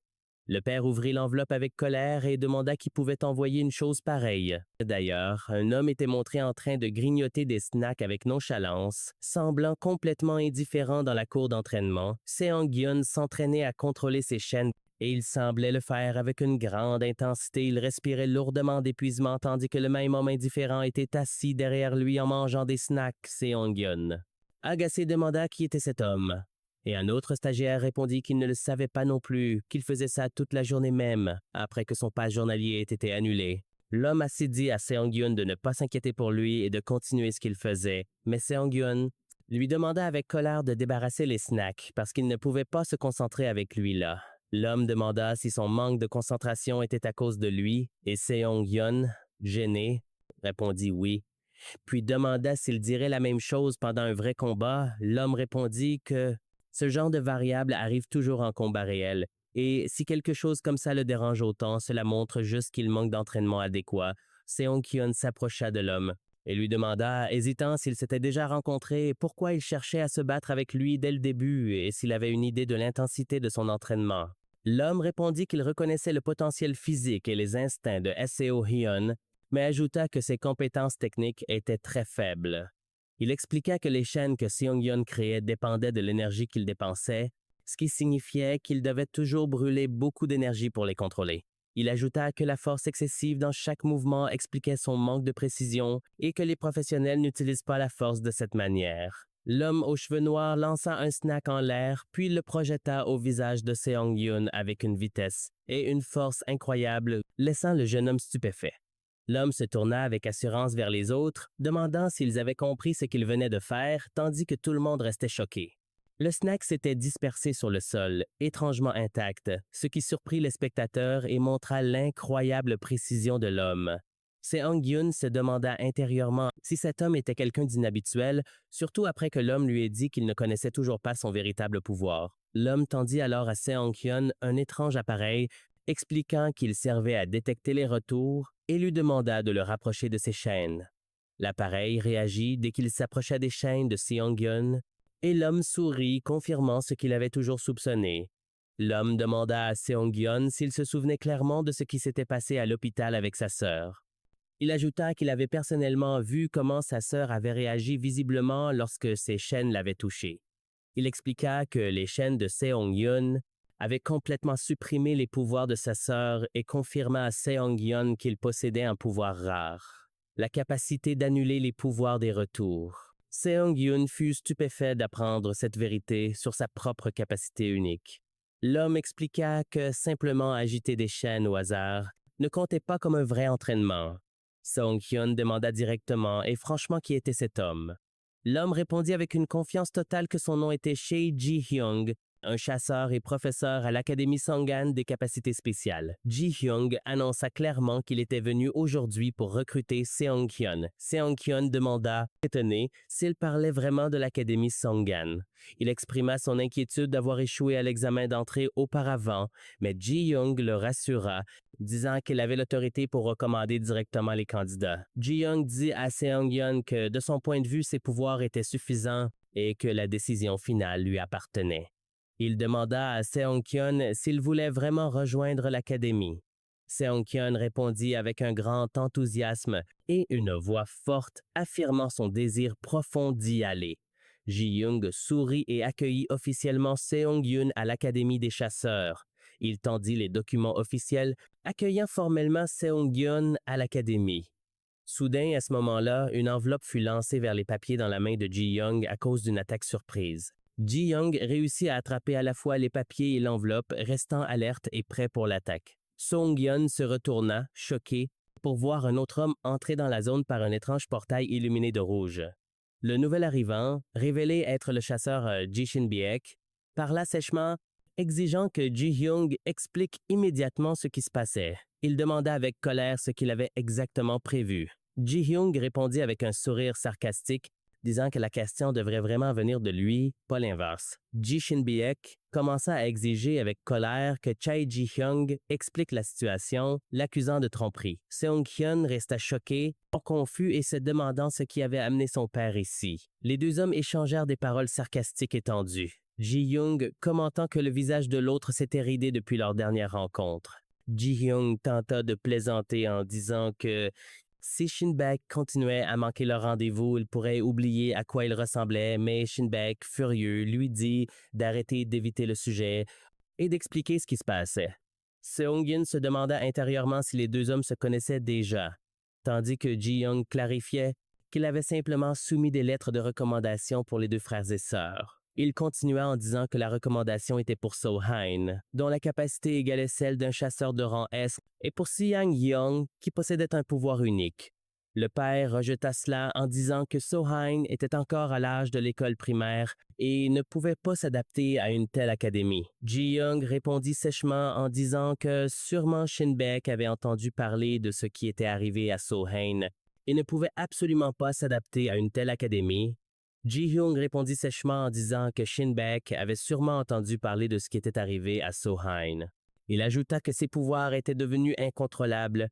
Le père ouvrit l'enveloppe avec colère et demanda qui pouvait envoyer une chose pareille. D'ailleurs, un homme était montré en train de grignoter des snacks avec nonchalance, semblant complètement indifférent dans la cour d'entraînement. Seong-hyun s'entraînait à contrôler ses chaînes et il semblait le faire avec une grande intensité. Il respirait lourdement d'épuisement tandis que le même homme indifférent était assis derrière lui en mangeant des snacks. Seong-hyun agacé demanda qui était cet homme. Et un autre stagiaire répondit qu'il ne le savait pas non plus, qu'il faisait ça toute la journée même, après que son pass journalier ait été annulé. L'homme a dit à Seong-hyun de ne pas s'inquiéter pour lui et de continuer ce qu'il faisait, mais Seong-hyun lui demanda avec colère de débarrasser les snacks parce qu'il ne pouvait pas se concentrer avec lui là. L'homme demanda si son manque de concentration était à cause de lui, et Seong-hyun, gêné, répondit oui. Puis demanda s'il dirait la même chose pendant un vrai combat. L'homme répondit que ce genre de variable arrive toujours en combat réel, et si quelque chose comme ça le dérange autant, cela montre juste qu'il manque d'entraînement adéquat. Seong-hyun s'approcha de l'homme et lui demanda, hésitant s'ils s'étaient déjà rencontrés, pourquoi il cherchait à se battre avec lui dès le début et s'il avait une idée de l'intensité de son entraînement. L'homme répondit qu'il reconnaissait le potentiel physique et les instincts de Seo-hyun, mais ajouta que ses compétences techniques étaient très faibles. Il expliqua que les chaînes que Seong-hyun créait dépendaient de l'énergie qu'il dépensait, ce qui signifiait qu'il devait toujours brûler beaucoup d'énergie pour les contrôler. Il ajouta que la force excessive dans chaque mouvement expliquait son manque de précision et que les professionnels n'utilisent pas la force de cette manière. L'homme aux cheveux noirs lança un snack en l'air, puis le projeta au visage de Seong-Yoon avec une vitesse et une force incroyables, laissant le jeune homme stupéfait. L'homme se tourna avec assurance vers les autres, demandant s'ils avaient compris ce qu'il venait de faire, tandis que tout le monde restait choqué. Le snack s'était dispersé sur le sol, étrangement intact, ce qui surprit les spectateurs et montra l'incroyable précision de l'homme. Seong-Yoon se demanda intérieurement si cet homme était quelqu'un d'inhabituel, surtout après que l'homme lui ait dit qu'il ne connaissait toujours pas son véritable pouvoir. L'homme tendit alors à Seong-Hyun un étrange appareil, expliquant qu'il servait à détecter les retours et lui demanda de le rapprocher de ses chaînes. L'appareil réagit dès qu'il s'approcha des chaînes de Seong-Hyun et l'homme sourit, confirmant ce qu'il avait toujours soupçonné. L'homme demanda à Seong-Hyun s'il se souvenait clairement de ce qui s'était passé à l'hôpital avec sa sœur. Il ajouta qu'il avait personnellement vu comment sa sœur avait réagi visiblement lorsque ses chaînes l'avaient touché. Il expliqua que les chaînes de Seong-Hyun avaient complètement supprimé les pouvoirs de sa sœur et confirma à Seong-Hyun qu'il possédait un pouvoir rare, la capacité d'annuler les pouvoirs des retours. Seong-Hyun fut stupéfait d'apprendre cette vérité sur sa propre capacité unique. L'homme expliqua que simplement agiter des chaînes au hasard ne comptait pas comme un vrai entraînement. Seong-Hyun demanda directement et franchement qui était cet homme. L'homme répondit avec une confiance totale que son nom était Shea Ji-hyung, un chasseur et professeur à l'Académie Songan des capacités spéciales. Ji-hyung annonça clairement qu'il était venu aujourd'hui pour recruter Seong-Hyun. Seong-Hyun demanda, étonné, s'il parlait vraiment de l'Académie Songan. Il exprima son inquiétude d'avoir échoué à l'examen d'entrée auparavant, mais Ji-hyung le rassura, disant qu'il avait l'autorité pour recommander directement les candidats. Ji-hyung dit à Seong-Hyun que, de son point de vue, ses pouvoirs étaient suffisants et que la décision finale lui appartenait. Il demanda à Seong-Hyun s'il voulait vraiment rejoindre l'académie. Seong-Hyun répondit avec un grand enthousiasme et une voix forte affirmant son désir profond d'y aller. Ji-hyung sourit et accueillit officiellement Seong-Hyun à l'Académie des chasseurs. Il tendit les documents officiels, accueillant formellement Seong-Hyun à l'académie. Soudain, à ce moment-là, une enveloppe fut lancée vers les papiers dans la main de Ji-hyung à cause d'une attaque surprise. Ji-hyung réussit à attraper à la fois les papiers et l'enveloppe, restant alerte et prêt pour l'attaque. Seong-Hyun se retourna, choqué, pour voir un autre homme entrer dans la zone par un étrange portail illuminé de rouge. Le nouvel arrivant, révélé être le chasseur Ji Shin-biek, parla sèchement, exigeant que Ji-hyung explique immédiatement ce qui se passait. Il demanda avec colère ce qu'il avait exactement prévu. Ji-hyung répondit avec un sourire sarcastique, disant que la question devrait vraiment venir de lui, pas l'inverse. Ji Shin-biek commença à exiger avec colère que Chae Ji-hyung explique la situation, l'accusant de tromperie. Seong-Hyun resta choqué, confus et se demandant ce qui avait amené son père ici. Les deux hommes échangèrent des paroles sarcastiques et tendues. Ji-hyung commentant que le visage de l'autre s'était ridé depuis leur dernière rencontre. Ji-hyung tenta de plaisanter en disant que si Shin-biek continuait à manquer leur rendez-vous, il pourrait oublier à quoi il ressemblait, mais Shin-biek, furieux, lui dit d'arrêter d'éviter le sujet et d'expliquer ce qui se passait. Seong-Hyun se demanda intérieurement si les deux hommes se connaissaient déjà, tandis que Ji-hyung clarifiait qu'il avait simplement soumis des lettres de recommandation pour les deux frères et sœurs. Il continua en disant que la recommandation était pour So-hain, dont la capacité égalait celle d'un chasseur de rang S, et pour Si-Yang-yeong, qui possédait un pouvoir unique. Le père rejeta cela en disant que So-hain était encore à l'âge de l'école primaire et ne pouvait pas s'adapter à une telle académie. Ji-hyung répondit sèchement en disant que sûrement Shin-biek avait entendu parler de ce qui était arrivé à So-hain et ne pouvait absolument pas s'adapter à une telle académie. Ji-hyung répondit sèchement en disant que Shin-biek avait sûrement entendu parler de ce qui était arrivé à So-hain. Il ajouta que ses pouvoirs étaient devenus incontrôlables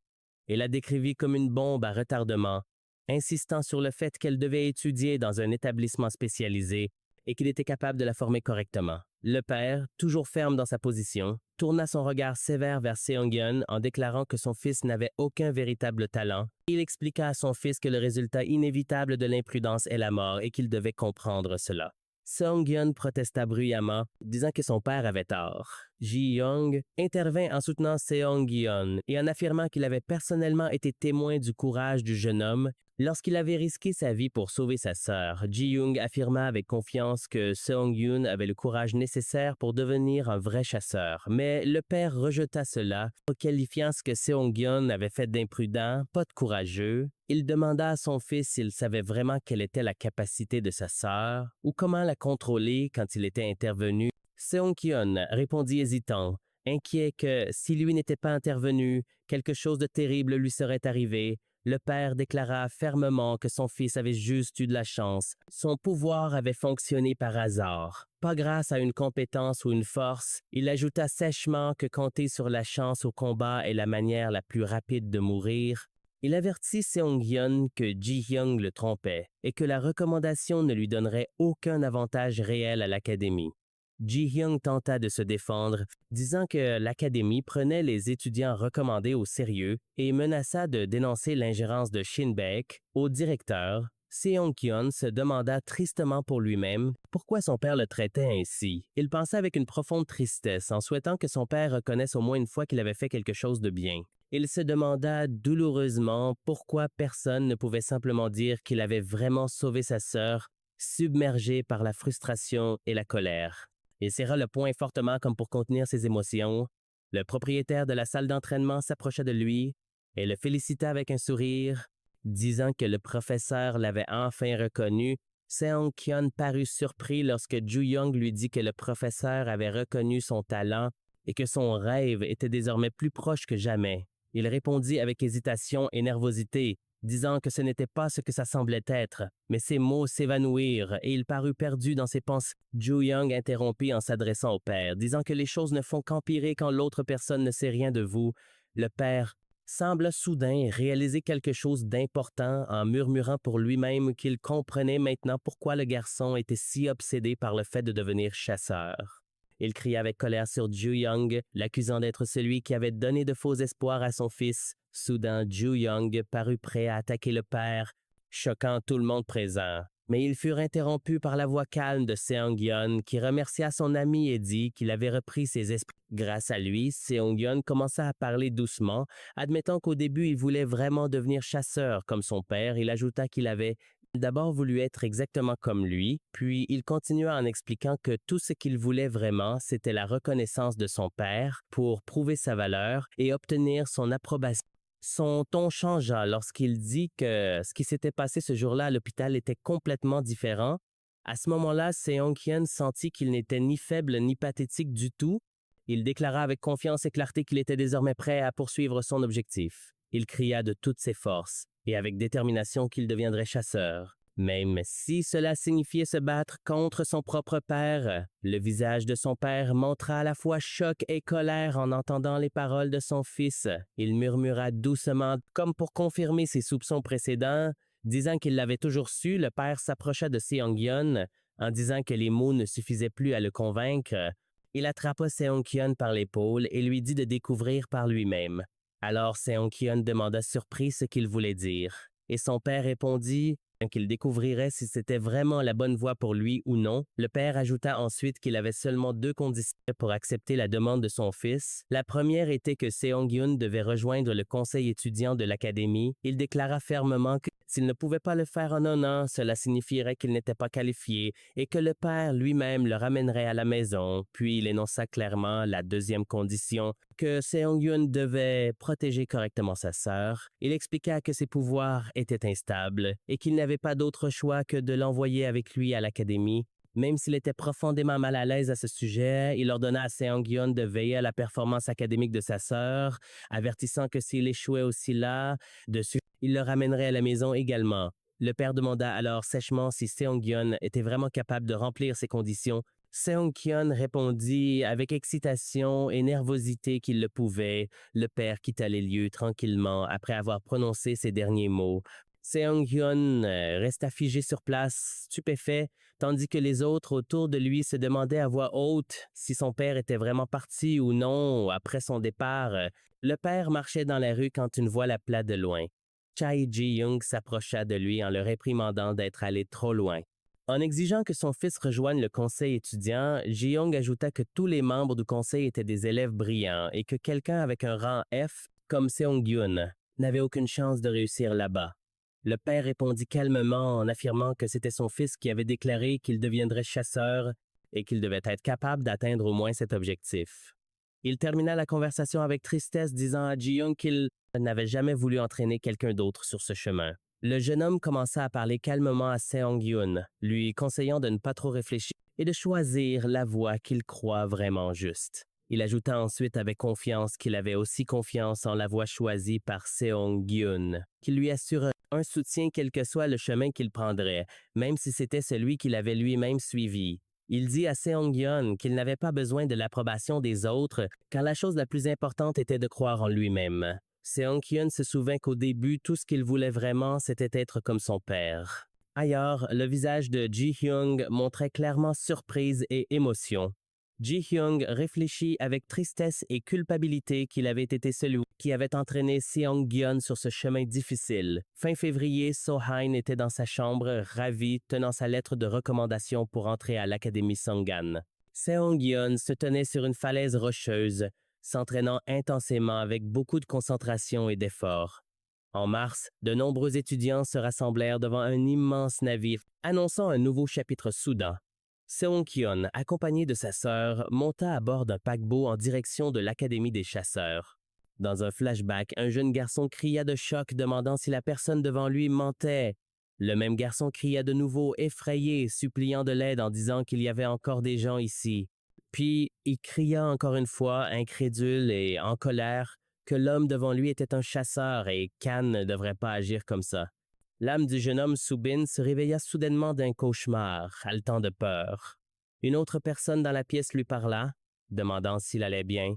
et la décrivit comme une bombe à retardement, insistant sur le fait qu'elle devait étudier dans un établissement spécialisé et qu'il était capable de la former correctement. Le père, toujours ferme dans sa position, tourna son regard sévère vers Seong-Hyun en déclarant que son fils n'avait aucun véritable talent. Il expliqua à son fils que le résultat inévitable de l'imprudence est la mort et qu'il devait comprendre cela. Seong-Hyun protesta bruyamment, disant que son père avait tort. Ji-young, intervint en soutenant Seong-yeon et en affirmant qu'il avait personnellement été témoin du courage du jeune homme. Lorsqu'il avait risqué sa vie pour sauver sa sœur, Ji-young affirma avec confiance que Seong-yeon avait le courage nécessaire pour devenir un vrai chasseur. Mais le père rejeta cela, qualifiant ce que Seong-yeon avait fait d'imprudent, pas de courageux. Il demanda à son fils s'il savait vraiment quelle était la capacité de sa sœur ou comment la contrôler quand il était intervenu. Seong-yeon répondit hésitant, inquiet que, si lui n'était pas intervenu, quelque chose de terrible lui serait arrivé. Le père déclara fermement que son fils avait juste eu de la chance. Son pouvoir avait fonctionné par hasard, pas grâce à une compétence ou une force. Il ajouta sèchement que compter sur la chance au combat est la manière la plus rapide de mourir. Il avertit Seong-yeon que Ji-hyung le trompait et que la recommandation ne lui donnerait aucun avantage réel à l'académie. Ji-hyung tenta de se défendre, disant que l'académie prenait les étudiants recommandés au sérieux et menaça de dénoncer l'ingérence de Shin Baek au directeur. Seong-yeon se demanda tristement pour lui-même pourquoi son père le traitait ainsi. Il pensa avec une profonde tristesse en souhaitant que son père reconnaisse au moins une fois qu'il avait fait quelque chose de bien. Il se demanda douloureusement pourquoi personne ne pouvait simplement dire qu'il avait vraiment sauvé sa sœur, submergé par la frustration et la colère. Il serra le poing fortement comme pour contenir ses émotions. Le propriétaire de la salle d'entraînement s'approcha de lui et le félicita avec un sourire, disant que le professeur l'avait enfin reconnu. Seong-yeon parut surpris lorsque Ju-young lui dit que le professeur avait reconnu son talent et que son rêve était désormais plus proche que jamais. Il répondit avec hésitation et nervosité, disant que ce n'était pas ce que ça semblait être, mais ses mots s'évanouirent et il parut perdu dans ses pensées. Ju-young interrompit en s'adressant au père, disant que les choses ne font qu'empirer quand l'autre personne ne sait rien de vous. Le père sembla soudain réaliser quelque chose d'important en murmurant pour lui-même qu'il comprenait maintenant pourquoi le garçon était si obsédé par le fait de devenir chasseur. Il cria avec colère sur Ju-young, l'accusant d'être celui qui avait donné de faux espoirs à son fils. Soudain, Ju-young parut prêt à attaquer le père, choquant tout le monde présent. Mais ils furent interrompus par la voix calme de Seong-yeon qui remercia son ami et dit qu'il avait repris ses esprits. Grâce à lui, Seong-yeon commença à parler doucement, admettant qu'au début il voulait vraiment devenir chasseur comme son père. Il ajouta qu'il avait d'abord voulu être exactement comme lui, puis il continua en expliquant que tout ce qu'il voulait vraiment, c'était la reconnaissance de son père pour prouver sa valeur et obtenir son approbation. Son ton changea lorsqu'il dit que ce qui s'était passé ce jour-là à l'hôpital était complètement différent. À ce moment-là, Seong-yeon sentit qu'il n'était ni faible ni pathétique du tout. Il déclara avec confiance et clarté qu'il était désormais prêt à poursuivre son objectif. Il cria de toutes ses forces et avec détermination qu'il deviendrait chasseur. Même si cela signifiait se battre contre son propre père, le visage de son père montra à la fois choc et colère en entendant les paroles de son fils. Il murmura doucement, comme pour confirmer ses soupçons précédents, disant qu'il l'avait toujours su. Le père s'approcha de Seong-yeon en disant que les mots ne suffisaient plus à le convaincre. Il attrapa Seong-yeon par l'épaule et lui dit de découvrir par lui-même. Alors Seong-yeon demanda surpris ce qu'il voulait dire, et son père répondit qu'il découvrirait si c'était vraiment la bonne voie pour lui ou non. Le père ajouta ensuite qu'il avait seulement 2 conditions pour accepter la demande de son fils. La première était que Seong-yeon devait rejoindre le conseil étudiant de l'académie. Il déclara fermement que s'il ne pouvait pas le faire en un an, cela signifierait qu'il n'était pas qualifié et que le père lui-même le ramènerait à la maison. Puis il énonça clairement la deuxième condition, que Seong-yeon devait protéger correctement sa sœur. Il expliqua que ses pouvoirs étaient instables et qu'il n'avait pas d'autre choix que de l'envoyer avec lui à l'académie. Même s'il était profondément mal à l'aise à ce sujet, il ordonna à Seong-yeon de veiller à la performance académique de sa sœur, avertissant que s'il échouait aussi là, il le ramènerait à la maison également. Le père demanda alors sèchement si Seong-yeon était vraiment capable de remplir ces conditions. Seong-yeon répondit avec excitation et nervosité qu'il le pouvait. Le père quitta les lieux tranquillement après avoir prononcé ces derniers mots. Seong-yeon resta figé sur place, stupéfait, tandis que les autres autour de lui se demandaient à voix haute si son père était vraiment parti ou non après son départ. Le père marchait dans la rue quand une voix l'appela de loin. Chae Ji-young s'approcha de lui en le réprimandant d'être allé trop loin. En exigeant que son fils rejoigne le conseil étudiant, Ji-young ajouta que tous les membres du conseil étaient des élèves brillants et que quelqu'un avec un rang F, comme Seong-gyun, n'avait aucune chance de réussir là-bas. Le père répondit calmement en affirmant que c'était son fils qui avait déclaré qu'il deviendrait chasseur et qu'il devait être capable d'atteindre au moins cet objectif. Il termina la conversation avec tristesse, disant à Ji-young qu'il n'avait jamais voulu entraîner quelqu'un d'autre sur ce chemin. Le jeune homme commença à parler calmement à Seong-gyun, lui conseillant de ne pas trop réfléchir et de choisir la voie qu'il croit vraiment juste. Il ajouta ensuite avec confiance qu'il avait aussi confiance en la voie choisie par Seong-gyun, qui lui assurerait un soutien quel que soit le chemin qu'il prendrait, même si c'était celui qu'il avait lui-même suivi. Il dit à Seong-gyun qu'il n'avait pas besoin de l'approbation des autres, car la chose la plus importante était de croire en lui-même. Seong-gyun se souvint qu'au début, tout ce qu'il voulait vraiment, c'était être comme son père. Ailleurs, le visage de Ji-hyung montrait clairement surprise et émotion. Ji-hyung réfléchit avec tristesse et culpabilité qu'il avait été celui qui avait entraîné Seong-gyun sur ce chemin difficile. Fin février, So-hain était dans sa chambre, ravi, tenant sa lettre de recommandation pour entrer à l'Académie Songan. Seong-gyun se tenait sur une falaise rocheuse, s'entraînant intensément avec beaucoup de concentration et d'effort. En mars, de nombreux étudiants se rassemblèrent devant un immense navire, annonçant un nouveau chapitre soudain. Seong-gyun, accompagné de sa sœur, monta à bord d'un paquebot en direction de l'Académie des chasseurs. Dans un flashback, un jeune garçon cria de choc demandant si la personne devant lui mentait. Le même garçon cria de nouveau, effrayé, suppliant de l'aide en disant qu'il y avait encore des gens ici. Puis, il cria encore une fois, incrédule et en colère, que l'homme devant lui était un chasseur et qu'Anne ne devrait pas agir comme ça. L'âme du jeune homme Subin se réveilla soudainement d'un cauchemar, haletant de peur. Une autre personne dans la pièce lui parla, demandant s'il allait bien.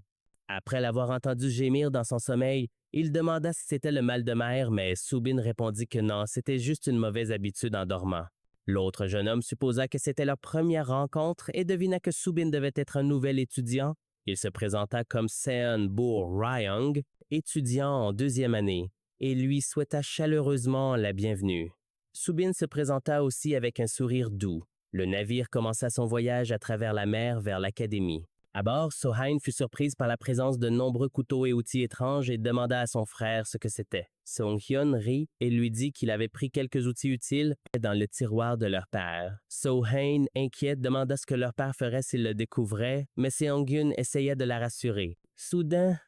Après l'avoir entendu gémir dans son sommeil, il demanda si c'était le mal de mer, mais Subin répondit que non, c'était juste une mauvaise habitude en dormant. L'autre jeune homme supposa que c'était leur première rencontre et devina que Subin devait être un nouvel étudiant. Il se présenta comme Seon-bo Ryung, étudiant en 2e année, et lui souhaita chaleureusement la bienvenue. Subin se présenta aussi avec un sourire doux. Le navire commença son voyage à travers la mer vers l'académie. À bord, So-hain fut surprise par la présence de nombreux couteaux et outils étranges et demanda à son frère ce que c'était. Seong-hyun rit et lui dit qu'il avait pris quelques outils utiles dans le tiroir de leur père. So-hain, inquiète, demanda ce que leur père ferait s'il le découvrait, mais Seong-gyun essaya de la rassurer. Soudain,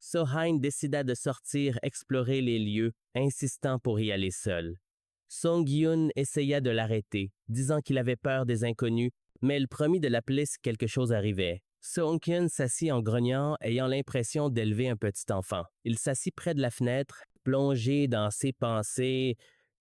So-hain décida de sortir explorer les lieux, insistant pour y aller seul. Seong-gyun essaya de l'arrêter, disant qu'il avait peur des inconnus, mais elle promit de l'appeler si quelque chose arrivait. Seong-gyun s'assit en grognant, ayant l'impression d'élever un petit enfant. Il s'assit près de la fenêtre, plongé dans ses pensées,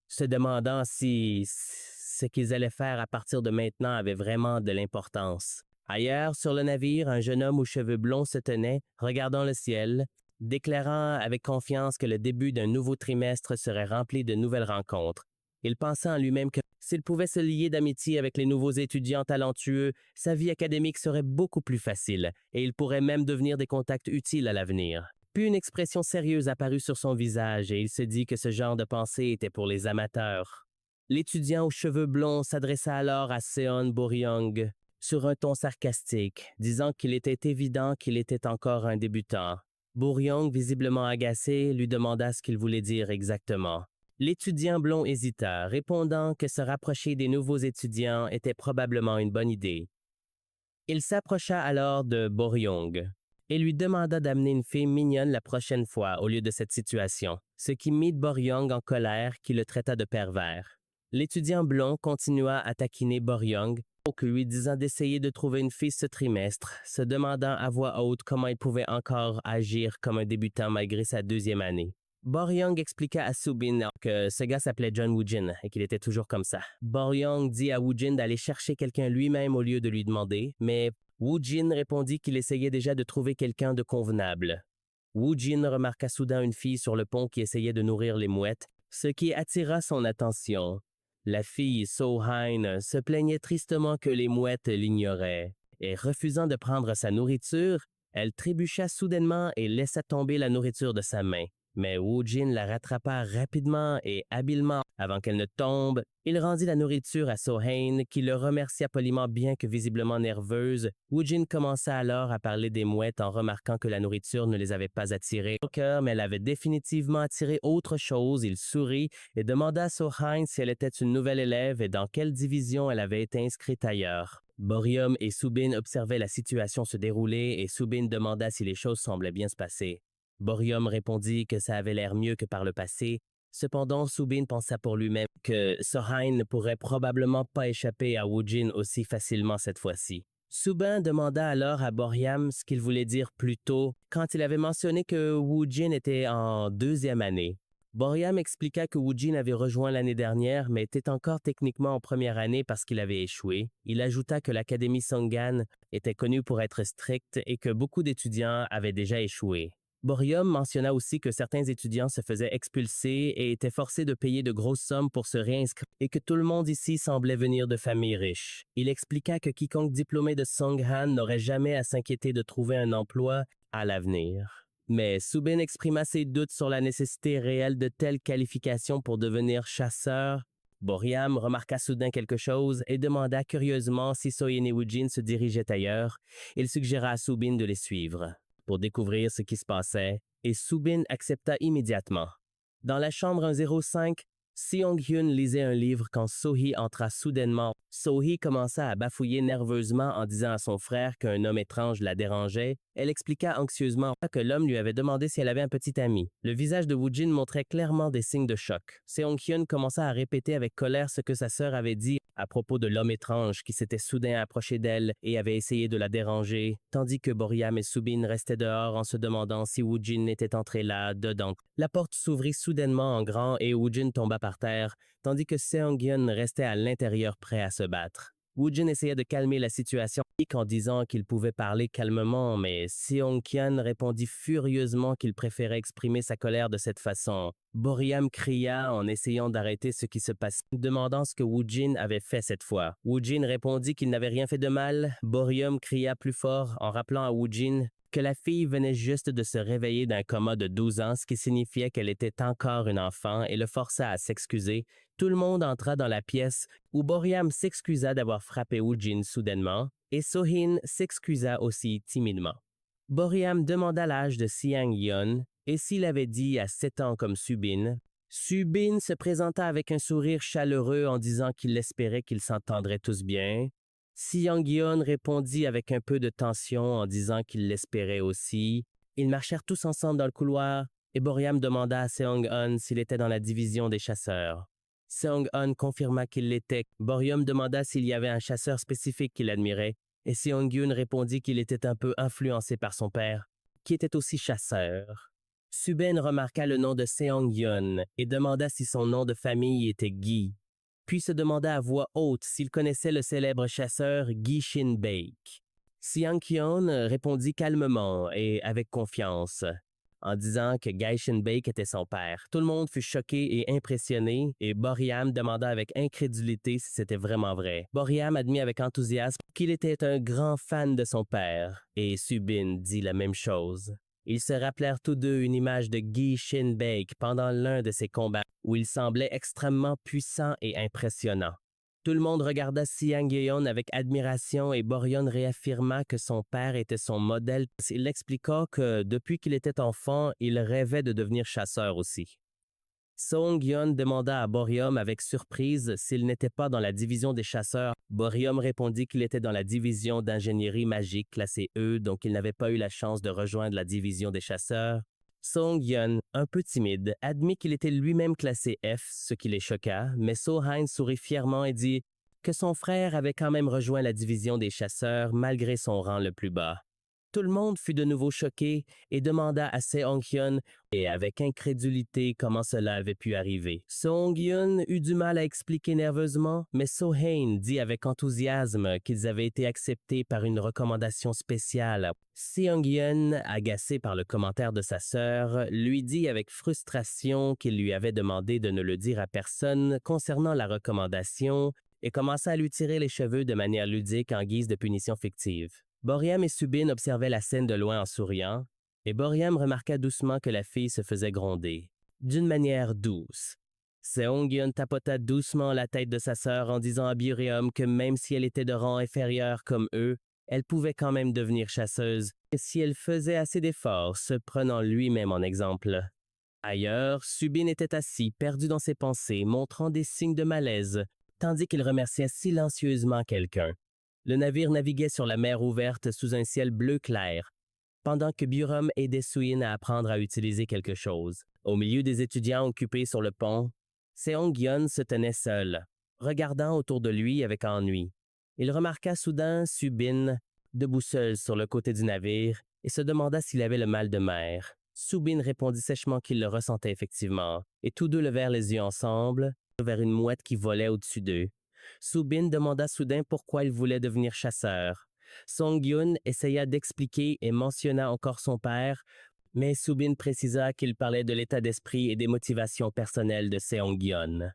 se demandant si ce qu'ils allaient faire à partir de maintenant avait vraiment de l'importance. Ailleurs, sur le navire, un jeune homme aux cheveux blonds se tenait, regardant le ciel, déclarant avec confiance que le début d'un nouveau trimestre serait rempli de nouvelles rencontres. Il pensa en lui-même que s'il pouvait se lier d'amitié avec les nouveaux étudiants talentueux, sa vie académique serait beaucoup plus facile et il pourrait même devenir des contacts utiles à l'avenir. Puis une expression sérieuse apparut sur son visage et il se dit que ce genre de pensée était pour les amateurs. L'étudiant aux cheveux blonds s'adressa alors à Seon Bo-ryung sur un ton sarcastique, disant qu'il était évident qu'il était encore un débutant. Bo-ryung, visiblement agacé, lui demanda ce qu'il voulait dire exactement. L'étudiant blond hésita, répondant que se rapprocher des nouveaux étudiants était probablement une bonne idée. Il s'approcha alors de Bo-ryung et lui demanda d'amener une fille mignonne la prochaine fois au lieu de cette situation, ce qui mit Bo-ryung en colère qui le traita de pervers. L'étudiant blond continua à taquiner Bo-ryung, lui disant d'essayer de trouver une fille ce trimestre, se demandant à voix haute comment il pouvait encore agir comme un débutant malgré sa 2e année. Bo-ryung expliqua à Subin que ce gars s'appelait John Woo-jin et qu'il était toujours comme ça. Bo-ryung dit à Woo-jin d'aller chercher quelqu'un lui-même au lieu de lui demander, mais Woo-jin répondit qu'il essayait déjà de trouver quelqu'un de convenable. Woo-jin remarqua soudain une fille sur le pont qui essayait de nourrir les mouettes, ce qui attira son attention. La fille, So-hain, se plaignait tristement que les mouettes l'ignoraient, et refusant de prendre sa nourriture, elle trébucha soudainement et laissa tomber la nourriture de sa main. Mais Woo-jin la rattrapa rapidement et habilement avant qu'elle ne tombe. Il rendit la nourriture à So-hain, qui le remercia poliment bien que visiblement nerveuse. Woo-jin commença alors à parler des mouettes en remarquant que la nourriture ne les avait pas attirées au cœur, mais elle avait définitivement attiré autre chose. Il sourit et demanda à So-hain si elle était une nouvelle élève et dans quelle division elle avait été inscrite ailleurs. Boryum et Subin observaient la situation se dérouler et Subin demanda si les choses semblaient bien se passer. Boryum répondit que ça avait l'air mieux que par le passé. Cependant, Subin pensa pour lui-même que So-hain ne pourrait probablement pas échapper à Woo-jin aussi facilement cette fois-ci. Subin demanda alors à Boryam ce qu'il voulait dire plus tôt quand il avait mentionné que Woo-jin était en 2e année. Boryam expliqua que Woo-jin avait rejoint l'année dernière mais était encore techniquement en 1re année parce qu'il avait échoué. Il ajouta que l'Académie Songan était connue pour être stricte et que beaucoup d'étudiants avaient déjà échoué. Boryum mentionna aussi que certains étudiants se faisaient expulser et étaient forcés de payer de grosses sommes pour se réinscrire et que tout le monde ici semblait venir de familles riches. Il expliqua que quiconque diplômé de Songhan n'aurait jamais à s'inquiéter de trouver un emploi à l'avenir. Mais Subin exprima ses doutes sur la nécessité réelle de telles qualifications pour devenir chasseur. Boryam remarqua soudain quelque chose et demanda curieusement si So-hain et Woo-jin se dirigeaient ailleurs. Il suggéra à Subin de les suivre pour découvrir ce qui se passait, et Subin accepta immédiatement. Dans la chambre 105, Seong-hyun lisait un livre quand So-hee entra soudainement. So-hee commença à bafouiller nerveusement en disant à son frère qu'un homme étrange la dérangeait. Elle expliqua anxieusement que l'homme lui avait demandé si elle avait un petit ami. Le visage de Woo-jin montrait clairement des signes de choc. Seong-hyun commença à répéter avec colère ce que sa sœur avait dit à propos de l'homme étrange qui s'était soudain approché d'elle et avait essayé de la déranger, tandis que Boryam et Subin restaient dehors en se demandant si Woo-jin était entré là, dedans. La porte s'ouvrit soudainement en grand et Woo-jin tomba par terre, tandis que Seong-hyun restait à l'intérieur prêt à se battre. Woo-jin essayait de calmer la situation en disant qu'il pouvait parler calmement, mais Seong-hyun répondit furieusement qu'il préférait exprimer sa colère de cette façon. Boryam cria en essayant d'arrêter ce qui se passait, demandant ce que Woo-jin avait fait cette fois. Woo-jin répondit qu'il n'avait rien fait de mal. Boryam cria plus fort en rappelant à Woo-jin que la fille venait juste de se réveiller d'un coma de 12 ans, ce qui signifiait qu'elle était encore une enfant, et le força à s'excuser. Tout le monde entra dans la pièce où Boryam s'excusa d'avoir frappé Woo-jin soudainement, et So-hain s'excusa aussi timidement. Boryam demanda l'âge de Seong-hyun et s'il avait dit à 7 ans comme Subin. Subin se présenta avec un sourire chaleureux en disant qu'il espérait qu'ils s'entendraient tous bien. Seong-hyun répondit avec un peu de tension en disant qu'il l'espérait aussi. Ils marchèrent tous ensemble dans le couloir et Boryam demanda à Seong-hyun s'il était dans la division des chasseurs. Seong-hyun confirma qu'il l'était. Boryam demanda s'il y avait un chasseur spécifique qu'il admirait et Seong-hyun répondit qu'il était un peu influencé par son père, qui était aussi chasseur. Subin remarqua le nom de Seong-hyun et demanda si son nom de famille était Gi, puis se demanda à voix haute s'il connaissait le célèbre chasseur Gi Shin-baek. Seong-hyun répondit calmement et avec confiance, en disant que Gi Shin-baek était son père. Tout le monde fut choqué et impressionné, et Boryam demanda avec incrédulité si c'était vraiment vrai. Boryam admit avec enthousiasme qu'il était un grand fan de son père, et Subin dit la même chose. Ils se rappelèrent tous deux une image de Gi Shin-baek pendant l'un de ses combats, où il semblait extrêmement puissant et impressionnant. Tout le monde regarda Seong-hyun avec admiration et Boryam réaffirma que son père était son modèle. Il expliqua que depuis qu'il était enfant, il rêvait de devenir chasseur aussi. Seong-hyun demanda à Boryam avec surprise s'il n'était pas dans la division des chasseurs. Boryam répondit qu'il était dans la division d'ingénierie magique classée E, donc il n'avait pas eu la chance de rejoindre la division des chasseurs. Seong-hyun, un peu timide, admit qu'il était lui-même classé F, ce qui les choqua, mais So-hain sourit fièrement et dit que son frère avait quand même rejoint la division des chasseurs malgré son rang le plus bas. Tout le monde fut de nouveau choqué et demanda à Seong-hyun et avec incrédulité comment cela avait pu arriver. Seong-hyun eut du mal à expliquer nerveusement, mais So-hain dit avec enthousiasme qu'ils avaient été acceptés par une recommandation spéciale. Seong-hyun, agacé par le commentaire de sa sœur, lui dit avec frustration qu'il lui avait demandé de ne le dire à personne concernant la recommandation et commença à lui tirer les cheveux de manière ludique en guise de punition fictive. Boryam et Subin observaient la scène de loin en souriant. Et Boriam remarqua doucement que la fille se faisait gronder, d'une manière douce. Seong-Yeon tapota doucement la tête de sa sœur en disant à Burium que même si elle était de rang inférieur comme eux, elle pouvait quand même devenir chasseuse si elle faisait assez d'efforts, se prenant lui-même en exemple. Ailleurs, Subin était assis, perdu dans ses pensées, montrant des signes de malaise, tandis qu'il remerciait silencieusement quelqu'un. Le navire naviguait sur la mer ouverte sous un ciel bleu clair, pendant que Burium aidait Suyin à apprendre à utiliser quelque chose. Au milieu des étudiants occupés sur le pont, Seong-Yeon se tenait seul, regardant autour de lui avec ennui. Il remarqua soudain Subin, debout seul sur le côté du navire, et se demanda s'il avait le mal de mer. Subin répondit sèchement qu'il le ressentait effectivement, et tous deux levèrent les yeux ensemble vers une mouette qui volait au-dessus d'eux. Subin demanda soudain pourquoi il voulait devenir chasseur. Song-Yoon essaya d'expliquer et mentionna encore son père, mais Subin précisa qu'il parlait de l'état d'esprit et des motivations personnelles de Seong-Yeon.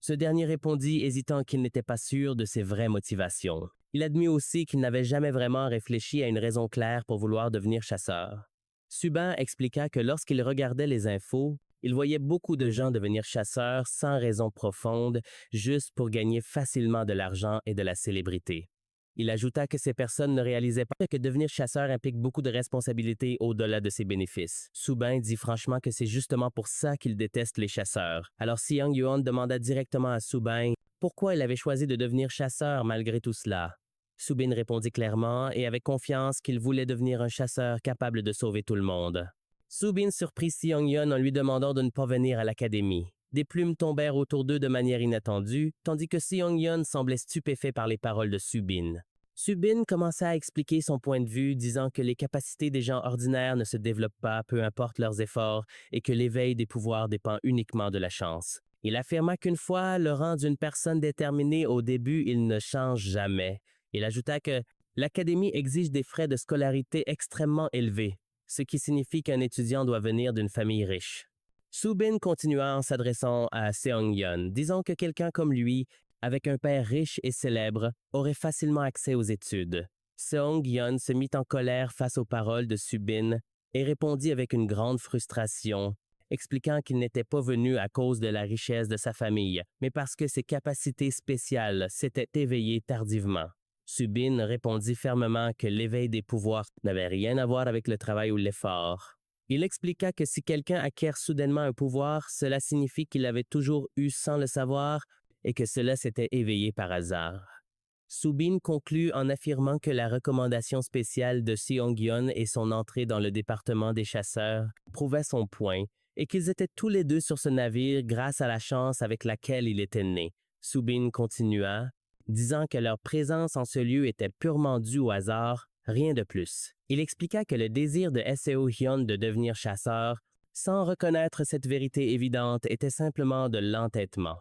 Ce dernier répondit, hésitant qu'il n'était pas sûr de ses vraies motivations. Il admit aussi qu'il n'avait jamais vraiment réfléchi à une raison claire pour vouloir devenir chasseur. Subin expliqua que lorsqu'il regardait les infos, il voyait beaucoup de gens devenir chasseurs sans raison profonde, juste pour gagner facilement de l'argent et de la célébrité. Il ajouta que ces personnes ne réalisaient pas que devenir chasseur implique beaucoup de responsabilités au-delà de ses bénéfices. Subin dit franchement que c'est justement pour ça qu'il déteste les chasseurs. Alors Seong-Yeon demanda directement à Subin pourquoi il avait choisi de devenir chasseur malgré tout cela. Subin répondit clairement et avec confiance qu'il voulait devenir un chasseur capable de sauver tout le monde. Subin surprit Seong-Yeon en lui demandant de ne pas venir à l'académie. Des plumes tombèrent autour d'eux de manière inattendue, tandis que Seong-Yeon semblait stupéfait par les paroles de Subin. Subin commença à expliquer son point de vue, disant que les capacités des gens ordinaires ne se développent pas, peu importe leurs efforts, et que l'éveil des pouvoirs dépend uniquement de la chance. Il affirma qu'une fois le rang d'une personne déterminée au début, il ne change jamais. Il ajouta que l'académie exige des frais de scolarité extrêmement élevés, ce qui signifie qu'un étudiant doit venir d'une famille riche. Subin continua en s'adressant à Seong-Yeon, disant que quelqu'un comme lui, avec un père riche et célèbre, aurait facilement accès aux études. Seong-Yeon se mit en colère face aux paroles de Subin et répondit avec une grande frustration, expliquant qu'il n'était pas venu à cause de la richesse de sa famille, mais parce que ses capacités spéciales s'étaient éveillées tardivement. Subin répondit fermement que l'éveil des pouvoirs n'avait rien à voir avec le travail ou l'effort. Il expliqua que si quelqu'un acquiert soudainement un pouvoir, cela signifie qu'il l'avait toujours eu sans le savoir et que cela s'était éveillé par hasard. Subin conclut en affirmant que la recommandation spéciale de Seong-Yeon et son entrée dans le département des chasseurs prouvaient son point et qu'ils étaient tous les deux sur ce navire grâce à la chance avec laquelle il était né. Subin continua, disant que leur présence en ce lieu était purement due au hasard, rien de plus. Il expliqua que le désir de Seo-Hyun de devenir chasseur, sans reconnaître cette vérité évidente, était simplement de l'entêtement.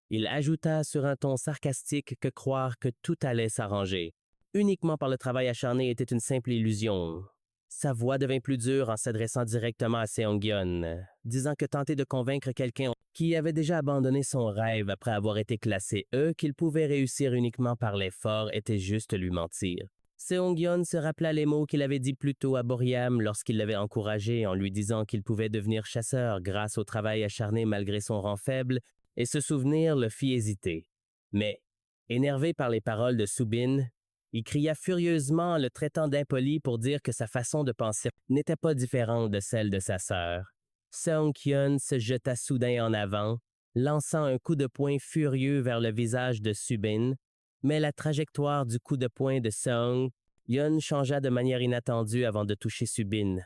Il ajouta sur un ton sarcastique que croire que tout allait s'arranger, uniquement par le travail acharné, était une simple illusion. Sa voix devint plus dure en s'adressant directement à Seong-Yeon, disant que tenter de convaincre quelqu'un qui avait déjà abandonné son rêve après avoir été classé E qu'il pouvait réussir uniquement par l'effort était juste lui mentir. Seong-Yeon se rappela les mots qu'il avait dit plus tôt à Boriam lorsqu'il l'avait encouragé en lui disant qu'il pouvait devenir chasseur grâce au travail acharné malgré son rang faible, et ce souvenir le fit hésiter. Mais, énervé par les paroles de Subin, il cria furieusement en le traitant d'impoli pour dire que sa façon de penser n'était pas différente de celle de sa sœur. Seong-Yeon se jeta soudain en avant, lançant un coup de poing furieux vers le visage de Subin, mais la trajectoire du coup de poing de Seong-Yeon changea de manière inattendue avant de toucher Subin,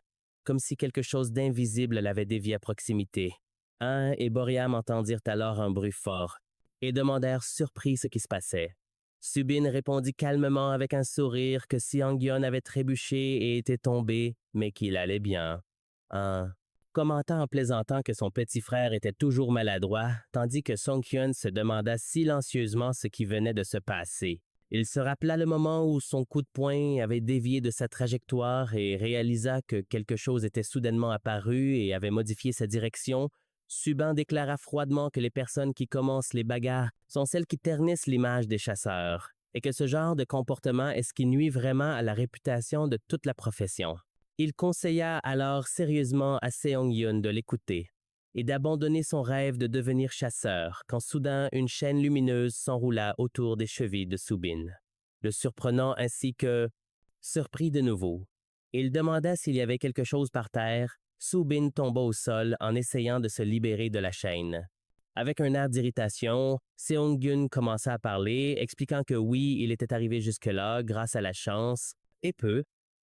comme si quelque chose d'invisible l'avait dévié à proximité. Han et Boriam entendirent alors un bruit fort et demandèrent surpris ce qui se passait. Subin répondit calmement avec un sourire que Seong-Yeon avait trébuché et était tombé, mais qu'il allait bien. Han commenta en plaisantant que son petit frère était toujours maladroit, tandis que Song-Hyun se demanda silencieusement ce qui venait de se passer. Il se rappela le moment où son coup de poing avait dévié de sa trajectoire et réalisa que quelque chose était soudainement apparu et avait modifié sa direction. Subin déclara froidement que les personnes qui commencent les bagarres sont celles qui ternissent l'image des chasseurs, et que ce genre de comportement est ce qui nuit vraiment à la réputation de toute la profession. Il conseilla alors sérieusement à Seong-Yun de l'écouter et d'abandonner son rêve de devenir chasseur quand soudain une chaîne lumineuse s'enroula autour des chevilles de Soo-bin, le surprenant ainsi que, surpris de nouveau. Il demanda s'il y avait quelque chose par terre. Soo-bin tomba au sol en essayant de se libérer de la chaîne. Avec un air d'irritation, Seong-Yun commença à parler, expliquant que oui, il était arrivé jusque-là grâce à la chance, et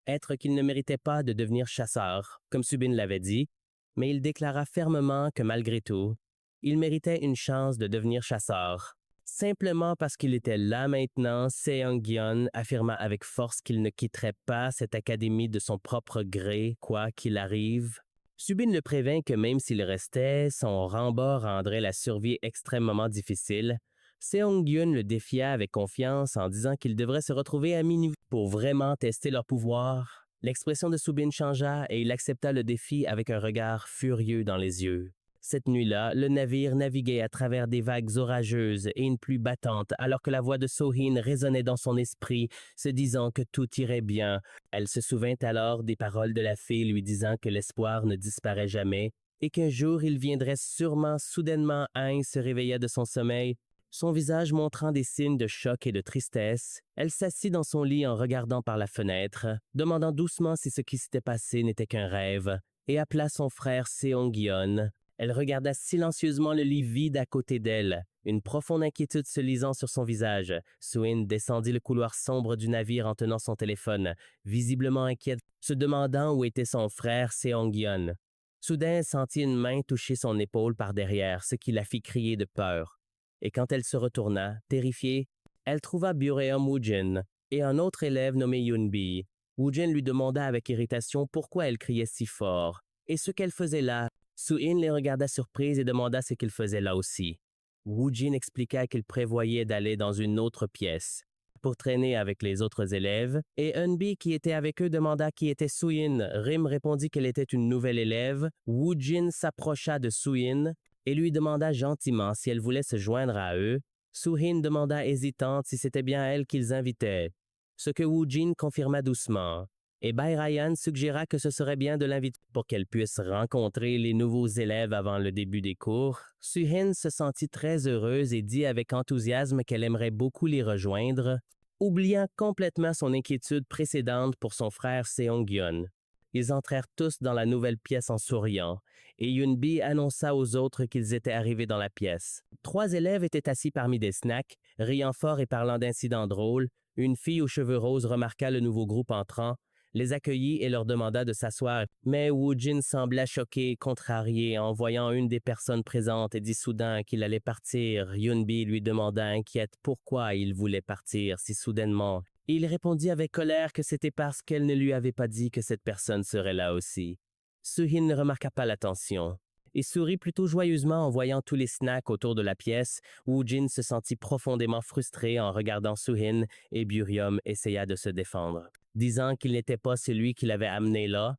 être qu'il ne méritait pas de devenir chasseur, comme Soo-bin l'avait dit, mais il déclara fermement que malgré tout, il méritait une chance de devenir chasseur. Simplement parce qu'il était là maintenant, Seong-Yeon affirma avec force qu'il ne quitterait pas cette académie de son propre gré, quoi qu'il arrive. Soo-bin le prévint que même s'il restait, son rembarre rendrait la survie extrêmement difficile. Seong-Yeon le défia avec confiance en disant qu'il devrait se retrouver à minuit pour vraiment tester leur pouvoir. L'expression de Soo-bin changea et il accepta le défi avec un regard furieux dans les yeux. Cette nuit-là, le navire naviguait à travers des vagues orageuses et une pluie battante alors que la voix de So-hin résonnait dans son esprit, se disant que tout irait bien. Elle se souvint alors des paroles de la fée lui disant que l'espoir ne disparaît jamais et qu'un jour il viendrait sûrement. Soudainement, Aang se réveilla de son sommeil, son visage montrant des signes de choc et de tristesse. Elle s'assit dans son lit en regardant par la fenêtre, demandant doucement si ce qui s'était passé n'était qu'un rêve, et appela son frère Seong-Yeon. Elle regarda silencieusement le lit vide à côté d'elle, une profonde inquiétude se lisant sur son visage. Soo-in descendit le couloir sombre du navire en tenant son téléphone, visiblement inquiète, se demandant où était son frère Seong-Yeon. Soudain, elle sentit une main toucher son épaule par derrière, ce qui la fit crier de peur. Et quand elle se retourna, terrifiée, elle trouva Bureum Woojin et un autre élève nommé Yoonbi. Woojin lui demanda avec irritation pourquoi elle criait si fort et ce qu'elle faisait là. Soo-in les regarda surprise et demanda ce qu'il faisait là aussi. Woojin expliqua qu'il prévoyait d'aller dans une autre pièce pour traîner avec les autres élèves, et Eunbi qui était avec eux demanda qui était Soo-in. Rim répondit qu'elle était une nouvelle élève. Woojin s'approcha de Soo-in et lui demanda gentiment si elle voulait se joindre à eux. Soo-in demanda hésitante si c'était bien elle qu'ils invitaient, ce que Woojin confirma doucement. Et Bai Ryan suggéra que ce serait bien de l'inviter pour qu'elle puisse rencontrer les nouveaux élèves avant le début des cours. Soo-in se sentit très heureuse et dit avec enthousiasme qu'elle aimerait beaucoup les rejoindre, oubliant complètement son inquiétude précédente pour son frère Seong-Yeon. Ils entrèrent tous dans la nouvelle pièce en souriant, et Yoonbi annonça aux autres qu'ils étaient arrivés dans la pièce. 3 élèves étaient assis parmi des snacks, riant fort et parlant d'incidents drôles. Une fille aux cheveux roses remarqua le nouveau groupe entrant, les accueillit et leur demanda de s'asseoir. Mais Woojin sembla choqué et contrarié en voyant une des personnes présentes et dit soudain qu'il allait partir. Yoonbi lui demanda inquiète pourquoi il voulait partir si soudainement. Il répondit avec colère que c'était parce qu'elle ne lui avait pas dit que cette personne serait là aussi. Soo-in ne remarqua pas l'attention et sourit plutôt joyeusement en voyant tous les snacks autour de la pièce. Woojin se sentit profondément frustré en regardant Soo-in et Bureum essaya de se défendre, disant qu'il n'était pas celui qui l'avait amené là.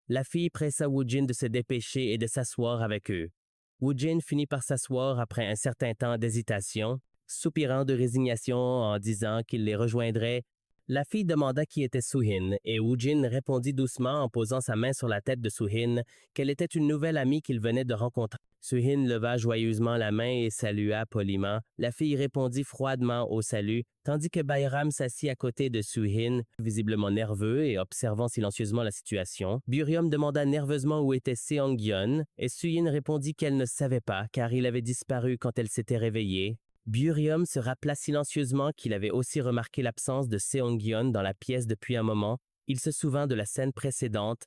La fille pressa Woojin de se dépêcher et de s'asseoir avec eux. Woojin finit par s'asseoir après un certain temps d'hésitation, soupirant de résignation en disant qu'il les rejoindrait. La fille demanda qui était Soo-in et Woojin répondit doucement en posant sa main sur la tête de Soo-in qu'elle était une nouvelle amie qu'il venait de rencontrer. Soo-in leva joyeusement la main et salua poliment. La fille répondit froidement au salut, tandis que Bayram s'assit à côté de Soo-in, visiblement nerveux et observant silencieusement la situation. Bureum demanda nerveusement où était Seong-Yeon et Soo-in répondit qu'elle ne savait pas car il avait disparu quand elle s'était réveillée. Bureum se rappela silencieusement qu'il avait aussi remarqué l'absence de Seong-Yeon dans la pièce depuis un moment. Il se souvint de la scène précédente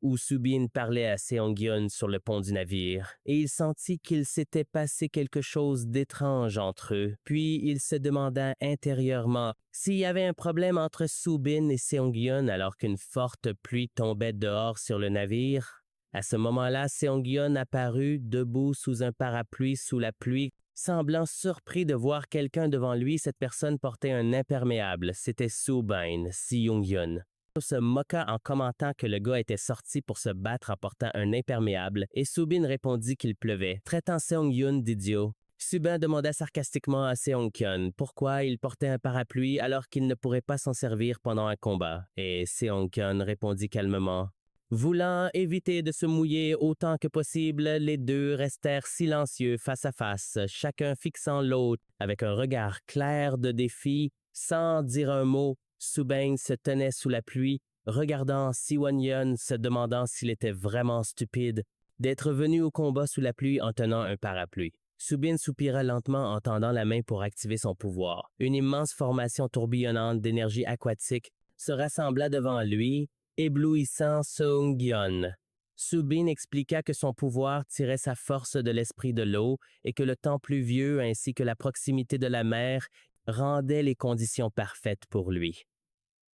où Soo-bin parlait à Seong-Yeon sur le pont du navire, et il sentit qu'il s'était passé quelque chose d'étrange entre eux. Puis il se demanda intérieurement s'il y avait un problème entre Soo-bin et Seong-Yeon alors qu'une forte pluie tombait dehors sur le navire. À ce moment-là, Seong-Yeon apparut debout sous un parapluie sous la pluie, semblant surpris de voir quelqu'un devant lui. Cette personne portait un imperméable. C'était Soo-bin, Si-Young-Yeon. Se moqua en commentant que le gars était sorti pour se battre en portant un imperméable et Soo-bin répondit qu'il pleuvait, traitant Seong-Yeon d'idiot. Soo-bin demanda sarcastiquement à Seong-Yeon pourquoi il portait un parapluie alors qu'il ne pourrait pas s'en servir pendant un combat, et Seong-Yeon répondit calmement Voulant éviter de se mouiller autant que possible, les deux restèrent silencieux face à face, chacun fixant l'autre avec un regard clair de défi. Sans dire un mot, Subin se tenait sous la pluie, regardant Siwon-Yeon, se demandant s'il était vraiment stupide d'être venu au combat sous la pluie en tenant un parapluie. Subin soupira lentement en tendant la main pour activer son pouvoir. Une immense formation tourbillonnante d'énergie aquatique se rassembla devant lui, éblouissant Seung-Gyeon. Subin expliqua que son pouvoir tirait sa force de l'esprit de l'eau et que le temps pluvieux ainsi que la proximité de la mer rendaient les conditions parfaites pour lui.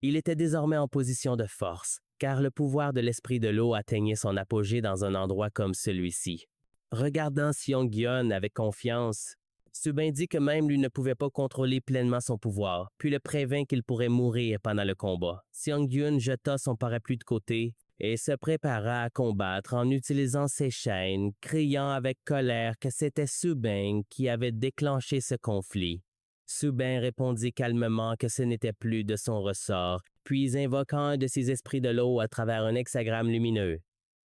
Il était désormais en position de force, car le pouvoir de l'esprit de l'eau atteignait son apogée dans un endroit comme celui-ci. Regardant Seung-Gyeon avec confiance, Subin dit que même lui ne pouvait pas contrôler pleinement son pouvoir, puis le prévint qu'il pourrait mourir pendant le combat. Seung-Gyeon jeta son parapluie de côté et se prépara à combattre en utilisant ses chaînes, criant avec colère que c'était Subin qui avait déclenché ce conflit. Subin répondit calmement que ce n'était plus de son ressort, puis invoquant un de ses esprits de l'eau à travers un hexagramme lumineux.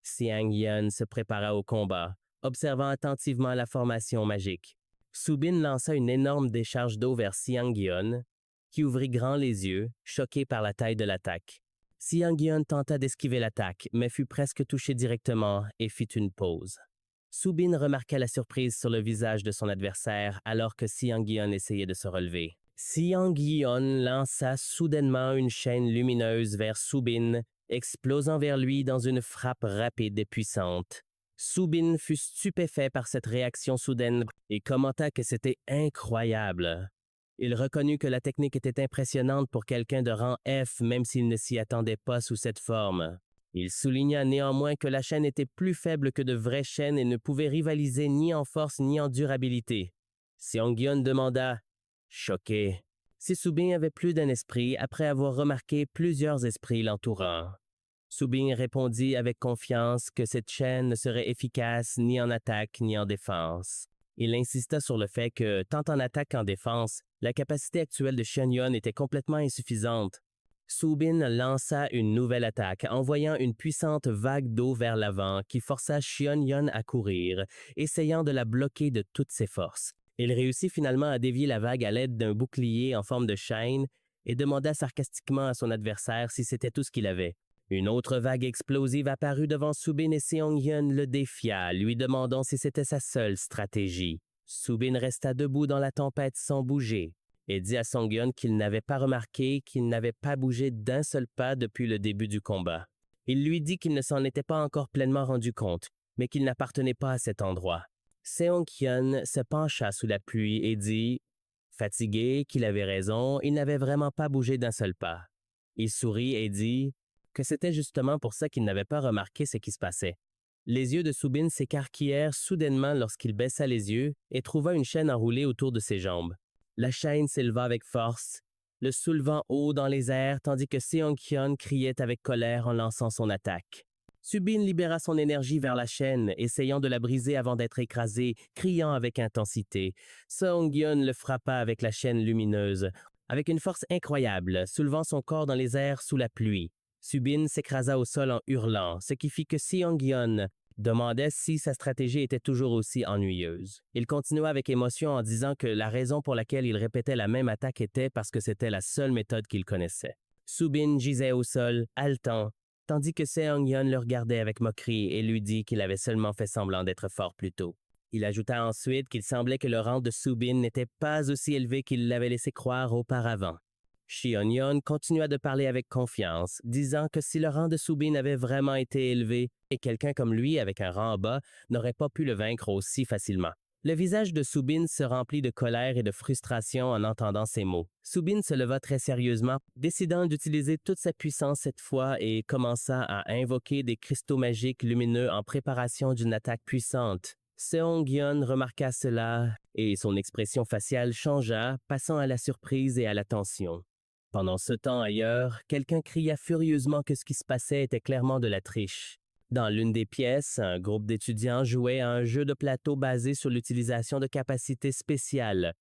Seung-Gyeon se prépara au combat, observant attentivement la formation magique. Subin lança une énorme décharge d'eau vers Seung-Gyeon, qui ouvrit grand les yeux, choqué par la taille de l'attaque. Seung-Gyeon tenta d'esquiver l'attaque, mais fut presque touché directement et fit une pause. Subin remarqua la surprise sur le visage de son adversaire alors que Seung-Gyeon essayait de se relever. Seung-Gyeon lança soudainement une chaîne lumineuse vers Subin, explosant vers lui dans une frappe rapide et puissante. Subin fut stupéfait par cette réaction soudaine et commenta que c'était incroyable. Il reconnut que la technique était impressionnante pour quelqu'un de rang F même s'il ne s'y attendait pas sous cette forme. Il souligna néanmoins que la chaîne était plus faible que de vraies chaînes et ne pouvait rivaliser ni en force ni en durabilité. Seung-Gyeon demanda, choqué, si Subin avait plus d'un esprit après avoir remarqué plusieurs esprits l'entourant. Subin répondit avec confiance que cette chaîne ne serait efficace ni en attaque ni en défense. Il insista sur le fait que, tant en attaque qu'en défense, la capacité actuelle de Seung-Gyeon était complètement insuffisante. Subin lança une nouvelle attaque, envoyant une puissante vague d'eau vers l'avant qui força Seung-Gyeon à courir, essayant de la bloquer de toutes ses forces. Il réussit finalement à dévier la vague à l'aide d'un bouclier en forme de chaîne et demanda sarcastiquement à son adversaire si c'était tout ce qu'il avait. Une autre vague explosive apparut devant Subin et Seung-Gyeon le défia, lui demandant si c'était sa seule stratégie. Subin resta debout dans la tempête sans bouger et dit à Seung-Gyeon qu'il n'avait pas remarqué qu'il n'avait pas bougé d'un seul pas depuis le début du combat. Il lui dit qu'il ne s'en était pas encore pleinement rendu compte, mais qu'il n'appartenait pas à cet endroit. Seung-Gyeon se pencha sous la pluie et dit, fatigué, qu'il avait raison, il n'avait vraiment pas bougé d'un seul pas. Il sourit et dit que c'était justement pour ça qu'il n'avait pas remarqué ce qui se passait. Les yeux de Subin s'écarquillèrent soudainement lorsqu'il baissa les yeux et trouva une chaîne enroulée autour de ses jambes. La chaîne s'éleva avec force, le soulevant haut dans les airs tandis que Seung-Gyeon criait avec colère en lançant son attaque. Subin libéra son énergie vers la chaîne, essayant de la briser avant d'être écrasé, criant avec intensité. Seung-Gyeon le frappa avec la chaîne lumineuse, avec une force incroyable, soulevant son corps dans les airs sous la pluie. Subin s'écrasa au sol en hurlant, ce qui fit que Seung-Gyeon demandait si sa stratégie était toujours aussi ennuyeuse. Il continua avec émotion en disant que la raison pour laquelle il répétait la même attaque était parce que c'était la seule méthode qu'il connaissait. Subin gisait au sol, haletant, tandis que Seung-Gyeon le regardait avec moquerie et lui dit qu'il avait seulement fait semblant d'être fort plus tôt. Il ajouta ensuite qu'il semblait que le rang de Subin n'était pas aussi élevé qu'il l'avait laissé croire auparavant. Seung-Gyeon continua de parler avec confiance, disant que si le rang de Subin avait vraiment été élevé, et quelqu'un comme lui avec un rang bas n'aurait pas pu le vaincre aussi facilement. Le visage de Subin se remplit de colère et de frustration en entendant ces mots. Subin se leva très sérieusement, décidant d'utiliser toute sa puissance cette fois et commença à invoquer des cristaux magiques lumineux en préparation d'une attaque puissante. Seung-Gyeon remarqua cela et son expression faciale changea, passant à la surprise et à la tension. Pendant ce temps ailleurs, quelqu'un cria furieusement que ce qui se passait était clairement de la triche. Dans l'une des pièces, un groupe d'étudiants jouait à un jeu de plateau basé sur l'utilisation de capacités spéciales,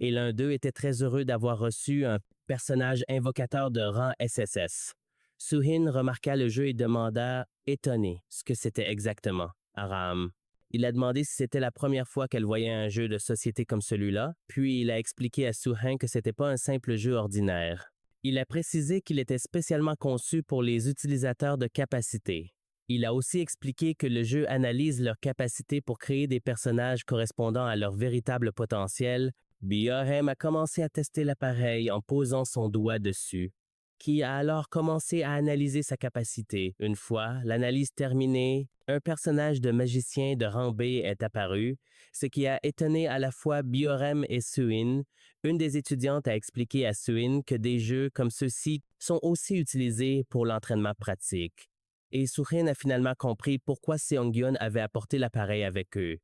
et l'un d'eux était très heureux d'avoir reçu un personnage invocateur de rang SSS. Suhin remarqua le jeu et demanda, étonné, ce que c'était exactement. Aram. Il a demandé si c'était la première fois qu'elle voyait un jeu de société comme celui-là, puis il a expliqué à Suhin que c'était pas un simple jeu ordinaire. Il a précisé qu'il était spécialement conçu pour les utilisateurs de capacité. Il a aussi expliqué que le jeu analyse leur capacité pour créer des personnages correspondant à leur véritable potentiel. Biohem a commencé à tester l'appareil en posant son doigt dessus, qui a alors commencé à analyser sa capacité. Une fois l'analyse terminée, un personnage de magicien de rang B est apparu, ce qui a étonné à la fois Biorem et Suin. Une des étudiantes a expliqué à Suin que des jeux comme ceux-ci sont aussi utilisés pour l'entraînement pratique. Et Suin a finalement compris pourquoi Seongyeon avait apporté l'appareil avec eux.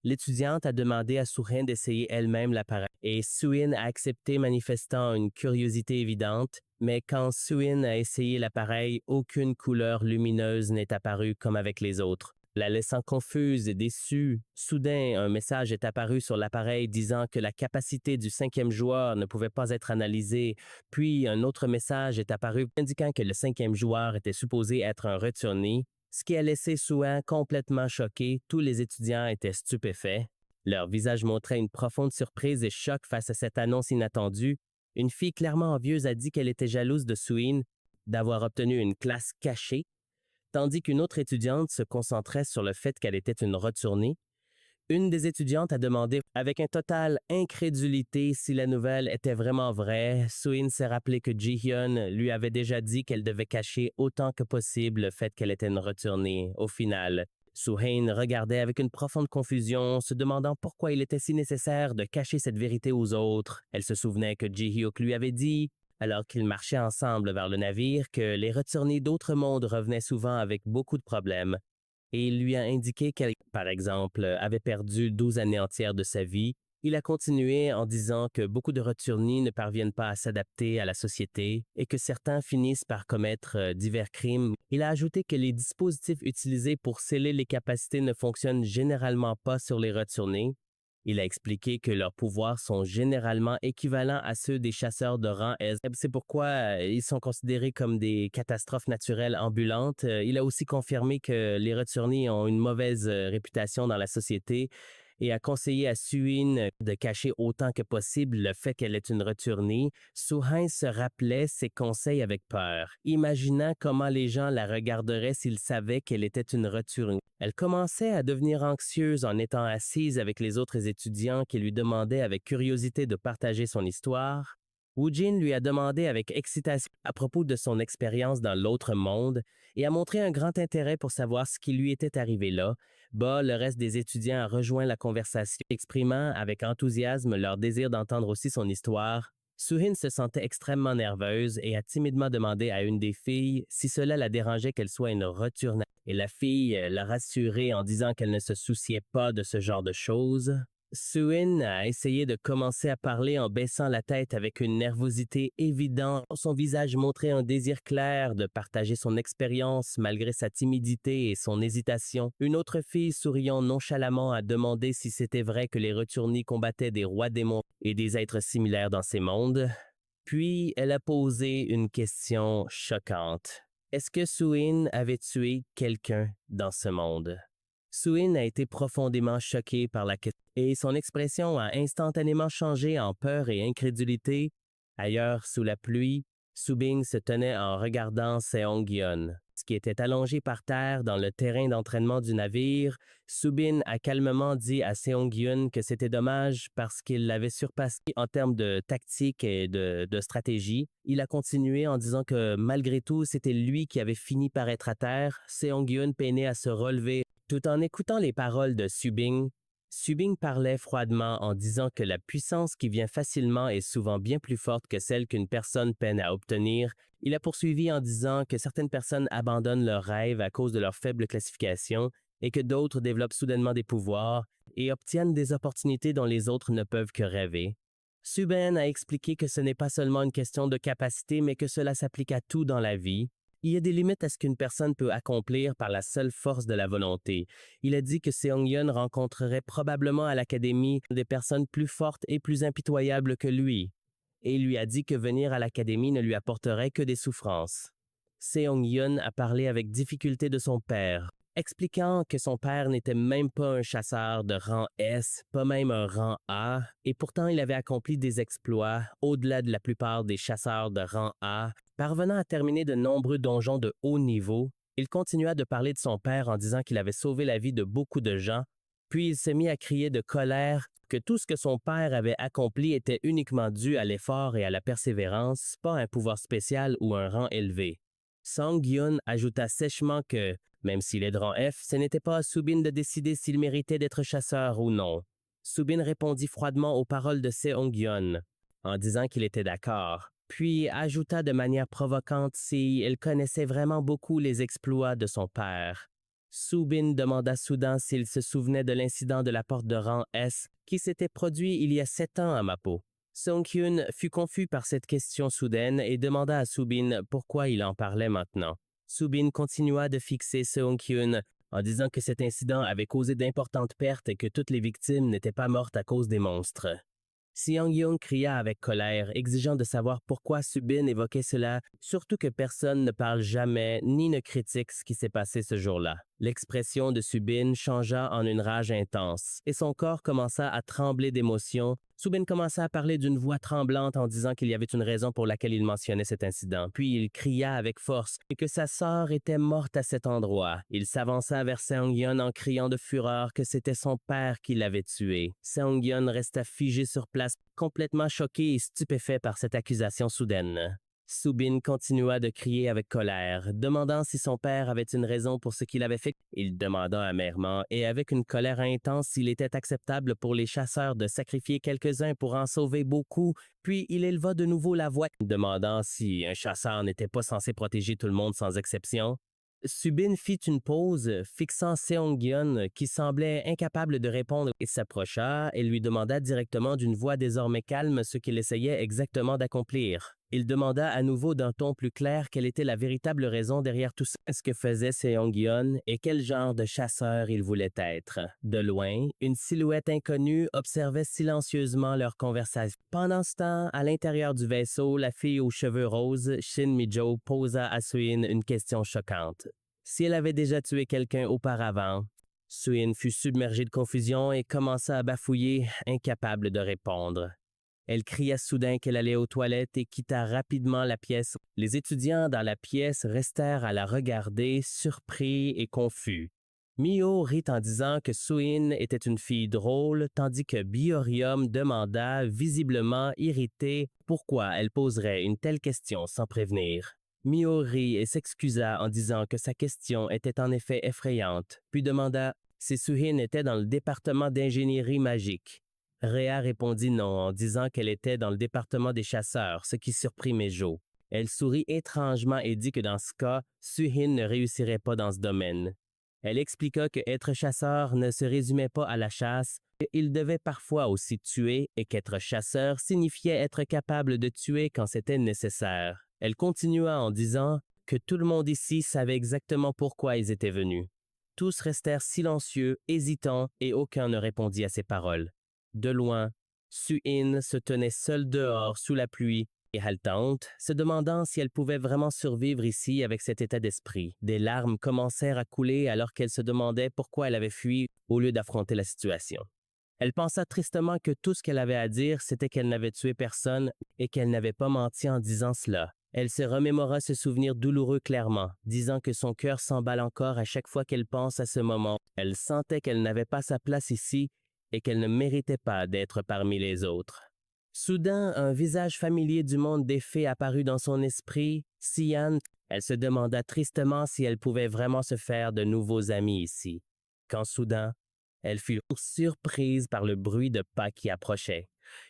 L'étudiante a demandé à Suin d'essayer elle-même l'appareil et Suin a accepté manifestant une curiosité évidente, mais quand Suin a essayé l'appareil, aucune couleur lumineuse n'est apparue comme avec les autres. La laissant confuse et déçue, soudain un message est apparu sur l'appareil disant que la capacité du 5e joueur ne pouvait pas être analysée, puis un autre message est apparu indiquant que le 5e joueur était supposé être un retourné, ce qui a laissé Suin complètement choqué. Tous les étudiants étaient stupéfaits. Leur visage montrait une profonde surprise et choc face à cette annonce inattendue. Une fille clairement envieuse a dit qu'elle était jalouse de Suin d'avoir obtenu une classe cachée, tandis qu'une autre étudiante se concentrait sur le fait qu'elle était une retournée. Une des étudiantes a demandé avec un total incrédulité si la nouvelle était vraiment vraie. Suin s'est rappelé que Ji-hyun lui avait déjà dit qu'elle devait cacher autant que possible le fait qu'elle était une retournée. Au final, Suin regardait avec une profonde confusion, se demandant pourquoi il était si nécessaire de cacher cette vérité aux autres. Elle se souvenait que Ji-hyuk lui avait dit, alors qu'ils marchaient ensemble vers le navire, que les retournés d'autres mondes revenaient souvent avec beaucoup de problèmes. Et il lui a indiqué qu'elle, par exemple, avait perdu 12 années entières de sa vie. Il a continué en disant que beaucoup de retournés ne parviennent pas à s'adapter à la société et que certains finissent par commettre divers crimes. Il a ajouté que les dispositifs utilisés pour sceller les capacités ne fonctionnent généralement pas sur les retournés. Il a expliqué que leurs pouvoirs sont généralement équivalents à ceux des chasseurs de rang S. C'est pourquoi ils sont considérés comme des catastrophes naturelles ambulantes. Il a aussi confirmé que les retournés ont une mauvaise réputation dans la société et a conseillé à Suin de cacher autant que possible le fait qu'elle est une retournée. Suin se rappelait ses conseils avec peur, imaginant comment les gens la regarderaient s'ils savaient qu'elle était une retournée. Elle commençait à devenir anxieuse en étant assise avec les autres étudiants qui lui demandaient avec curiosité de partager son histoire. Woojin lui a demandé avec excitation à propos de son expérience dans l'autre monde et a montré un grand intérêt pour savoir ce qui lui était arrivé là. Le reste des étudiants a rejoint la conversation, exprimant avec enthousiasme leur désir d'entendre aussi son histoire. Suhin se sentait extrêmement nerveuse et a timidement demandé à une des filles si cela la dérangeait qu'elle soit une retournée. Et la fille l'a rassurée en disant qu'elle ne se souciait pas de ce genre de choses. Suin a essayé de commencer à parler en baissant la tête avec une nervosité évidente. Son visage montrait un désir clair de partager son expérience malgré sa timidité et son hésitation. Une autre fille souriant nonchalamment a demandé si c'était vrai que les retournés combattaient des rois démons et des êtres similaires dans ces mondes. Puis elle a posé une question choquante. Est-ce que Suin avait tué quelqu'un dans ce monde? Suin a été profondément choqué par la question et son expression a instantanément changé en peur et incrédulité. Ailleurs, sous la pluie, Subing se tenait en regardant Seongyeon, qui était allongé par terre dans le terrain d'entraînement du navire. Subin a calmement dit à Seongyeon que c'était dommage parce qu'il l'avait surpassé en termes de tactique et de stratégie. Il a continué en disant que malgré tout, c'était lui qui avait fini par être à terre. Seongyeon peinait à se relever. Tout en écoutant les paroles de Subing, Subing parlait froidement en disant que la puissance qui vient facilement est souvent bien plus forte que celle qu'une personne peine à obtenir. Il a poursuivi en disant que certaines personnes abandonnent leurs rêves à cause de leur faible classification et que d'autres développent soudainement des pouvoirs et obtiennent des opportunités dont les autres ne peuvent que rêver. Subin a expliqué que ce n'est pas seulement une question de capacité, mais que cela s'applique à tout dans la vie. Il y a des limites à ce qu'une personne peut accomplir par la seule force de la volonté. Il a dit que Seongyeon rencontrerait probablement à l'académie des personnes plus fortes et plus impitoyables que lui. Et il lui a dit que venir à l'académie ne lui apporterait que des souffrances. Seong-yeon a parlé avec difficulté de son père, expliquant que son père n'était même pas un chasseur de rang S, pas même un rang A, et pourtant il avait accompli des exploits au-delà de la plupart des chasseurs de rang A, parvenant à terminer de nombreux donjons de haut niveau. Il continua de parler de son père en disant qu'il avait sauvé la vie de beaucoup de gens, puis il s'est mis à crier de colère que tout ce que son père avait accompli était uniquement dû à l'effort et à la persévérance, pas à un pouvoir spécial ou un rang élevé. Song-yeon ajouta sèchement que, même s'il est de rang F, ce n'était pas à Subin de décider s'il méritait d'être chasseur ou non. Subin répondit froidement aux paroles de Seong-yeon, en disant qu'il était d'accord, puis ajouta de manière provocante s'il connaissait vraiment beaucoup les exploits de son père. Subin demanda soudain s'il se souvenait de l'incident de la porte de rang S qui s'était produit il y a 7 ans à Mapo. Song-kyun fut confus par cette question soudaine et demanda à Subin pourquoi il en parlait maintenant. Subin continua de fixer Song-kyun en disant que cet incident avait causé d'importantes pertes et que toutes les victimes n'étaient pas mortes à cause des monstres. Seong-yeon cria avec colère, exigeant de savoir pourquoi Subin évoquait cela, surtout que personne ne parle jamais ni ne critique ce qui s'est passé ce jour-là. L'expression de Subin changea en une rage intense, et son corps commença à trembler d'émotion. Subin commença à parler d'une voix tremblante en disant qu'il y avait une raison pour laquelle il mentionnait cet incident. Puis il cria avec force que sa sœur était morte à cet endroit. Il s'avança vers Seong-yeon en criant de fureur que c'était son père qui l'avait tué. Seong-yeon resta figé sur place, complètement choqué et stupéfait par cette accusation soudaine. Subin continua de crier avec colère, demandant si son père avait une raison pour ce qu'il avait fait. Il demanda amèrement et avec une colère intense s'il était acceptable pour les chasseurs de sacrifier quelques-uns pour en sauver beaucoup, puis il éleva de nouveau la voix, demandant si un chasseur n'était pas censé protéger tout le monde sans exception. Subin fit une pause, fixant Seong-yeon, qui semblait incapable de répondre, et s'approcha et lui demanda directement d'une voix désormais calme ce qu'il essayait exactement d'accomplir. Il demanda à nouveau d'un ton plus clair quelle était la véritable raison derrière tout ce que faisait Seong-yeon et quel genre de chasseur il voulait être. De loin, une silhouette inconnue observait silencieusement leur conversation. Pendant ce temps, à l'intérieur du vaisseau, la fille aux cheveux roses, Shin Mi-jo, posa à Suin une question choquante. Si elle avait déjà tué quelqu'un auparavant, Suin fut submergée de confusion et commença à bafouiller, incapable de répondre. Elle cria soudain qu'elle allait aux toilettes et quitta rapidement la pièce. Les étudiants dans la pièce restèrent à la regarder, surpris et confus. Mio rit en disant que Suin était une fille drôle, tandis que Byoryeom demanda, visiblement irrité, pourquoi elle poserait une telle question sans prévenir. Mio rit et s'excusa en disant que sa question était en effet effrayante, puis demanda si Suin était dans le département d'ingénierie magique. Rhea répondit non en disant qu'elle était dans le département des chasseurs, ce qui surprit Mejo. Elle sourit étrangement et dit que dans ce cas, Suin ne réussirait pas dans ce domaine. Elle expliqua que être chasseur ne se résumait pas à la chasse, qu'il devait parfois aussi tuer et qu'être chasseur signifiait être capable de tuer quand c'était nécessaire. Elle continua en disant que tout le monde ici savait exactement pourquoi ils étaient venus. Tous restèrent silencieux, hésitants et aucun ne répondit à ses paroles. De loin, Suin se tenait seule dehors sous la pluie et haletante, se demandant si elle pouvait vraiment survivre ici avec cet état d'esprit. Des larmes commencèrent à couler alors qu'elle se demandait pourquoi elle avait fui au lieu d'affronter la situation. Elle pensa tristement que tout ce qu'elle avait à dire, c'était qu'elle n'avait tué personne et qu'elle n'avait pas menti en disant cela. Elle se remémora ce souvenir douloureux clairement, disant que son cœur s'emballe encore à chaque fois qu'elle pense à ce moment. Elle sentait qu'elle n'avait pas sa place ici et qu'elle ne méritait pas d'être parmi les autres. Soudain, un visage familier du monde des fées apparut dans son esprit, Sian. Elle se demanda tristement si elle pouvait vraiment se faire de nouveaux amis ici. Quand soudain, elle fut surprise par le bruit de pas qui approchaient.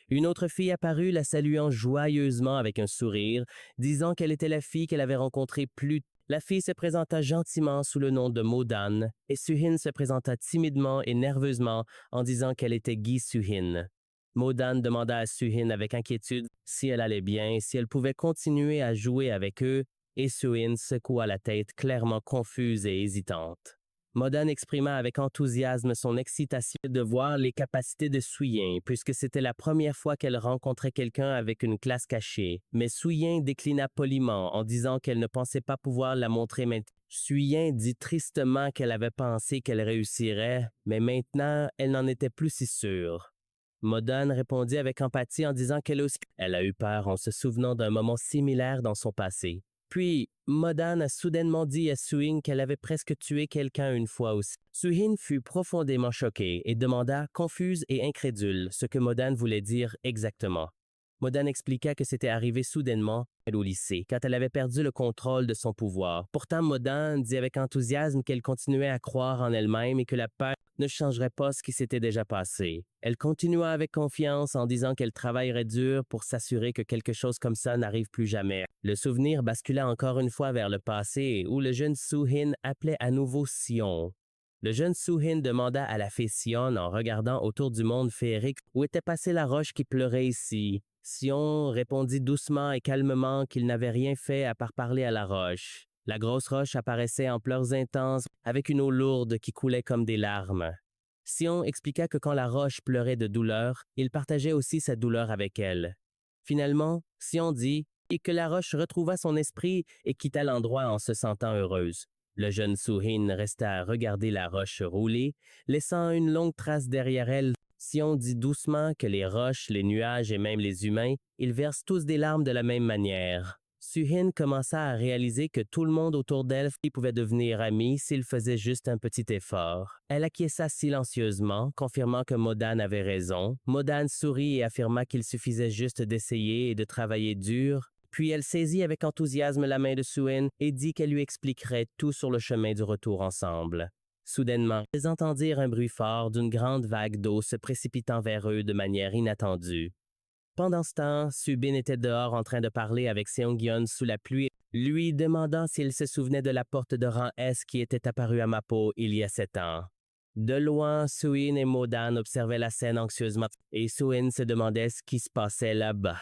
Une autre fille apparut, la saluant joyeusement avec un sourire, disant qu'elle était la fille qu'elle avait rencontrée plus tôt. La fille se présenta gentiment sous le nom de Modan, et Suhin se présenta timidement et nerveusement en disant qu'elle était Gi Suhin. Modan demanda à Suhin avec inquiétude si elle allait bien et si elle pouvait continuer à jouer avec eux, et Suhin secoua la tête clairement confuse et hésitante. Modan exprima avec enthousiasme son excitation de voir les capacités de Suyin, puisque c'était la première fois qu'elle rencontrait quelqu'un avec une classe cachée. Mais Suyin déclina poliment en disant qu'elle ne pensait pas pouvoir la montrer maintenant. Suyin dit tristement qu'elle avait pensé qu'elle réussirait, mais maintenant, elle n'en était plus si sûre. Modan répondit avec empathie en disant qu'elle aussi, elle a eu peur en se souvenant d'un moment similaire dans son passé. Puis, Modan a soudainement dit à Suyin qu'elle avait presque tué quelqu'un une fois aussi. Suyin fut profondément choquée et demanda, confuse et incrédule, ce que Modan voulait dire exactement. Modan expliqua que c'était arrivé soudainement au lycée, quand elle avait perdu le contrôle de son pouvoir. Pourtant, Modan dit avec enthousiasme qu'elle continuait à croire en elle-même et que la peur ne changerait pas ce qui s'était déjà passé. Elle continua avec confiance en disant qu'elle travaillerait dur pour s'assurer que quelque chose comme ça n'arrive plus jamais. Le souvenir bascula encore une fois vers le passé où le jeune Suhin appelait à nouveau Sion. Le jeune Suhin demanda à la fée Sion en regardant autour du monde féerique où était passée la roche qui pleurait ici. Sion répondit doucement et calmement qu'il n'avait rien fait à part parler à la roche. La grosse roche apparaissait en pleurs intenses avec une eau lourde qui coulait comme des larmes. Sion expliqua que quand la roche pleurait de douleur, il partageait aussi sa douleur avec elle. Finalement, Sion dit que la roche retrouva son esprit et quitta l'endroit en se sentant heureuse. Le jeune Suhin resta à regarder la roche rouler, laissant une longue trace derrière elle. Sion dit doucement que les roches, les nuages et même les humains, ils versent tous des larmes de la même manière. Suhin commença à réaliser que tout le monde autour d'elle pouvait devenir ami s'il faisait juste un petit effort. Elle acquiesça silencieusement, confirmant que Modan avait raison. Modan sourit et affirma qu'il suffisait juste d'essayer et de travailler dur. Puis elle saisit avec enthousiasme la main de Suhin et dit qu'elle lui expliquerait tout sur le chemin du retour ensemble. Soudainement, ils entendirent un bruit fort d'une grande vague d'eau se précipitant vers eux de manière inattendue. Pendant ce temps, Subin était dehors en train de parler avec Seongyeon sous la pluie, lui demandant s'il se souvenait de la porte de rang S qui était apparue à Mapo il y a 7 ans. De loin, Suin et Modan observaient la scène anxieusement et Suin se demandait ce qui se passait là-bas.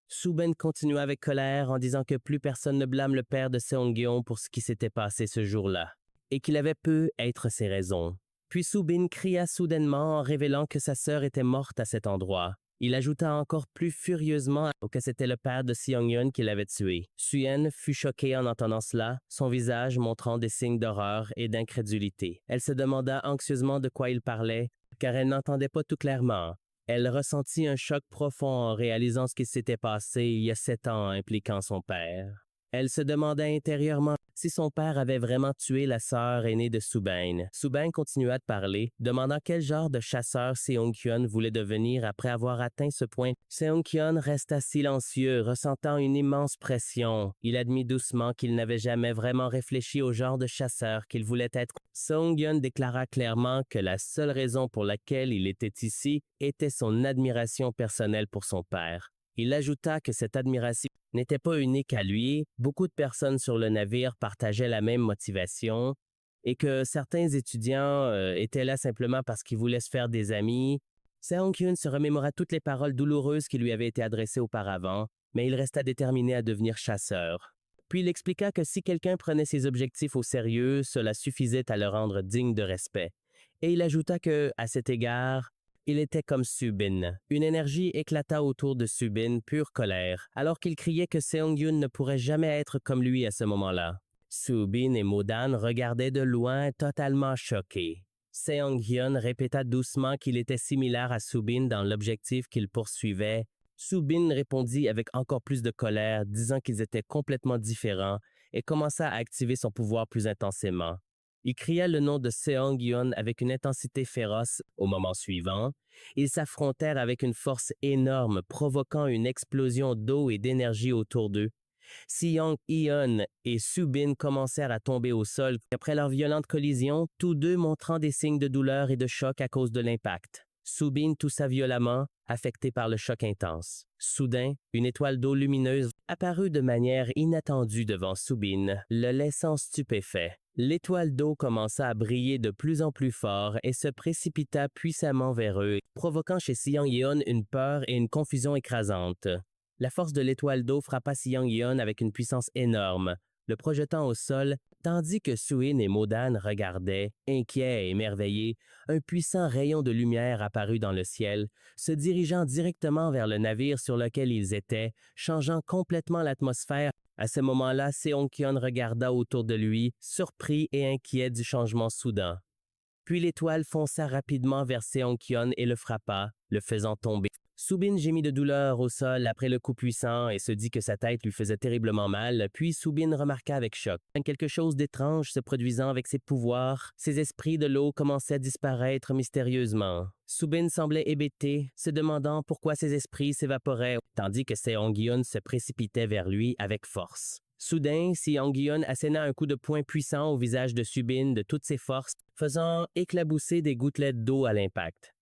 Subin continua avec colère en disant que plus personne ne blâme le père de Seongyeon pour ce qui s'était passé ce jour-là, et qu'il avait pu être ses raisons. Puis Subin cria soudainement en révélant que sa sœur était morte à cet endroit. Il ajouta encore plus furieusement que c'était le père de Seongyeon qui l'avait tué. Suyen fut choquée en entendant cela, son visage montrant des signes d'horreur et d'incrédulité. Elle se demanda anxieusement de quoi il parlait, car elle n'entendait pas tout clairement. Elle ressentit un choc profond en réalisant ce qui s'était passé il y a 7 ans impliquant son père. Elle se demanda intérieurement si son père avait vraiment tué la sœur aînée de Subin. Subin continua de parler, demandant quel genre de chasseur Seongkyun voulait devenir après avoir atteint ce point. Seongkyun resta silencieux, ressentant une immense pression. Il admit doucement qu'il n'avait jamais vraiment réfléchi au genre de chasseur qu'il voulait être. Seongkyun déclara clairement que la seule raison pour laquelle il était ici était son admiration personnelle pour son père. Il ajouta que cette admiration n'était pas unique à lui, beaucoup de personnes sur le navire partageaient la même motivation et que certains étudiants étaient là simplement parce qu'ils voulaient se faire des amis. Seongkyun se remémora toutes les paroles douloureuses qui lui avaient été adressées auparavant, mais il resta déterminé à devenir chasseur. Puis il expliqua que si quelqu'un prenait ses objectifs au sérieux, cela suffisait à le rendre digne de respect. Et il ajouta que, à cet égard, il était comme Subin. Une énergie éclata autour de Subin, pure colère, alors qu'il criait que Seongkyun ne pourrait jamais être comme lui à ce moment-là. Subin et Modan regardaient de loin, totalement choqués. Seongkyun répéta doucement qu'il était similaire à Subin dans l'objectif qu'il poursuivait. Subin répondit avec encore plus de colère, disant qu'ils étaient complètement différents et commença à activer son pouvoir plus intensément. Il cria le nom de Seongyeon avec une intensité féroce. Au moment suivant, ils s'affrontèrent avec une force énorme, provoquant une explosion d'eau et d'énergie autour d'eux. Seongyeon et Subin commencèrent à tomber au sol. Après leur violente collision, tous deux montrant des signes de douleur et de choc à cause de l'impact. Subin toussa violemment, affecté par le choc intense. Soudain, une étoile d'eau lumineuse apparut de manière inattendue devant Subin, le laissant stupéfait. L'étoile d'eau commença à briller de plus en plus fort et se précipita puissamment vers eux, provoquant chez Seongyeon une peur et une confusion écrasantes. La force de l'étoile d'eau frappa Seongyeon avec une puissance énorme, le projetant au sol, tandis que Suin et Modan regardaient, inquiets et émerveillés. Un puissant rayon de lumière apparut dans le ciel, se dirigeant directement vers le navire sur lequel ils étaient, changeant complètement l'atmosphère. À ce moment-là, Seong-kyun regarda autour de lui, surpris et inquiet du changement soudain. Puis l'étoile fonça rapidement vers Seong-kyun et le frappa, le faisant tomber. Subin gémit de douleur au sol après le coup puissant et se dit que sa tête lui faisait terriblement mal, puis Subin remarqua avec choc quelque chose d'étrange se produisant avec ses pouvoirs. Ses esprits de l'eau commençaient à disparaître mystérieusement. Subin semblait hébété, se demandant pourquoi ses esprits s'évaporaient, tandis que Seong-kyun se précipitait vers lui avec force. Soudain, Seong-kyun asséna un coup de poing puissant au visage de Subin de toutes ses forces, faisant éclabousser des gouttelettes d'eau à l'impact.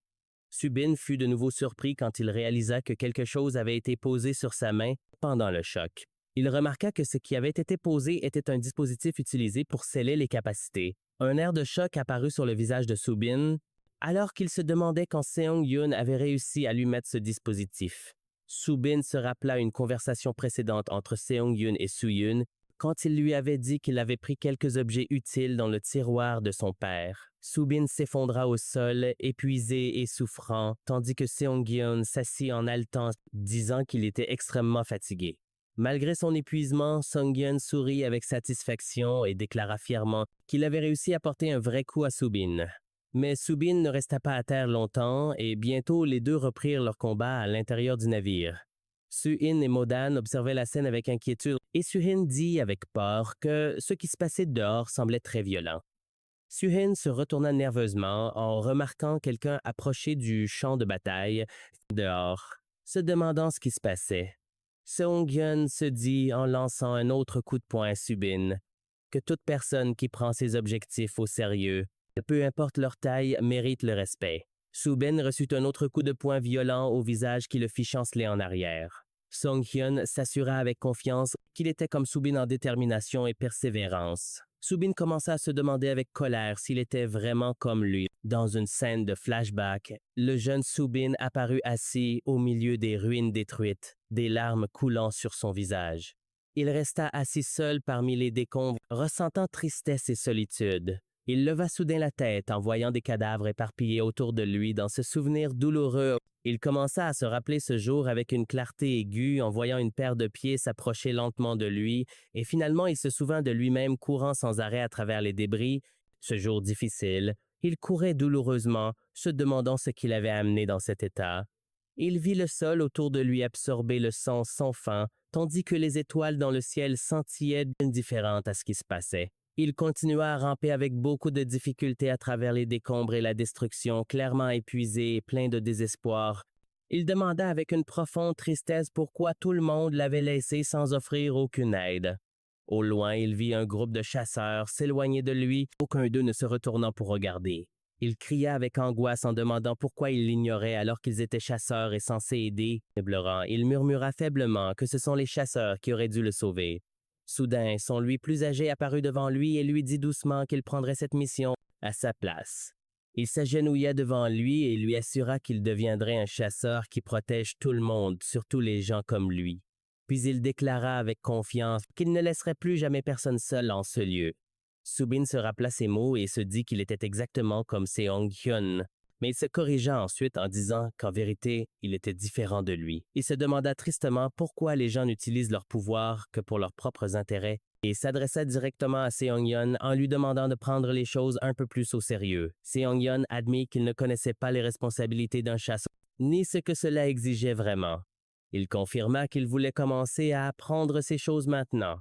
Subin fut de nouveau surpris quand il réalisa que quelque chose avait été posé sur sa main pendant le choc. Il remarqua que ce qui avait été posé était un dispositif utilisé pour sceller les capacités. Un air de choc apparut sur le visage de Subin, alors qu'il se demandait quand Seong-kyun avait réussi à lui mettre ce dispositif. Subin se rappela une conversation précédente entre Seong-kyun et Soo-yun, quand il lui avait dit qu'il avait pris quelques objets utiles dans le tiroir de son père. Subin s'effondra au sol, épuisé et souffrant, tandis que Seong-kyun s'assit en haletant, disant qu'il était extrêmement fatigué. Malgré son épuisement, Seong-kyun sourit avec satisfaction et déclara fièrement qu'il avait réussi à porter un vrai coup à Subin. Mais Subin ne resta pas à terre longtemps et bientôt les deux reprirent leur combat à l'intérieur du navire. Suin et Modan observaient la scène avec inquiétude et Suin dit avec peur que ce qui se passait dehors semblait très violent. Suin se retourna nerveusement en remarquant quelqu'un approcher du champ de bataille dehors, se demandant ce qui se passait. Seong-kyun se dit en lançant un autre coup de poing à Subin que toute personne qui prend ses objectifs au sérieux, peu importe leur taille, mérite le respect. Subin reçut un autre coup de poing violent au visage qui le fit chanceler en arrière. Seong-kyun s'assura avec confiance qu'il était comme Subin en détermination et persévérance. Subin commença à se demander avec colère s'il était vraiment comme lui. Dans une scène de flashback, le jeune Subin apparut assis au milieu des ruines détruites, des larmes coulant sur son visage. Il resta assis seul parmi les décombres, ressentant tristesse et solitude. Il leva soudain la tête en voyant des cadavres éparpillés autour de lui dans ce souvenir douloureux. Il commença à se rappeler ce jour avec une clarté aiguë en voyant une paire de pieds s'approcher lentement de lui et finalement il se souvint de lui-même courant sans arrêt à travers les débris. Ce jour difficile, il courait douloureusement, se demandant ce qui l'avait amené dans cet état. Il vit le sol autour de lui absorber le sang sans fin, tandis que les étoiles dans le ciel scintillaient indifférentes à ce qui se passait. Il continua à ramper avec beaucoup de difficultés à travers les décombres et la destruction, clairement épuisé et plein de désespoir. Il demanda avec une profonde tristesse pourquoi tout le monde l'avait laissé sans offrir aucune aide. Au loin, il vit un groupe de chasseurs s'éloigner de lui, aucun d'eux ne se retournant pour regarder. Il cria avec angoisse en demandant pourquoi il l'ignorait alors qu'ils étaient chasseurs et censés aider. Pleurant, il murmura faiblement que ce sont les chasseurs qui auraient dû le sauver. Soudain, son lui plus âgé apparut devant lui et lui dit doucement qu'il prendrait cette mission à sa place. Il s'agenouilla devant lui et lui assura qu'il deviendrait un chasseur qui protège tout le monde, surtout les gens comme lui. Puis il déclara avec confiance qu'il ne laisserait plus jamais personne seul en ce lieu. Subin se rappela ces mots et se dit qu'il était exactement comme Seong-kyun, mais il se corrigea ensuite en disant qu'en vérité, il était différent de lui. Il se demanda tristement pourquoi les gens n'utilisent leur pouvoir que pour leurs propres intérêts et s'adressa directement à Seong-kyun en lui demandant de prendre les choses un peu plus au sérieux. Seong-kyun admit qu'il ne connaissait pas les responsabilités d'un chasseur, ni ce que cela exigeait vraiment. Il confirma qu'il voulait commencer à apprendre ces choses maintenant.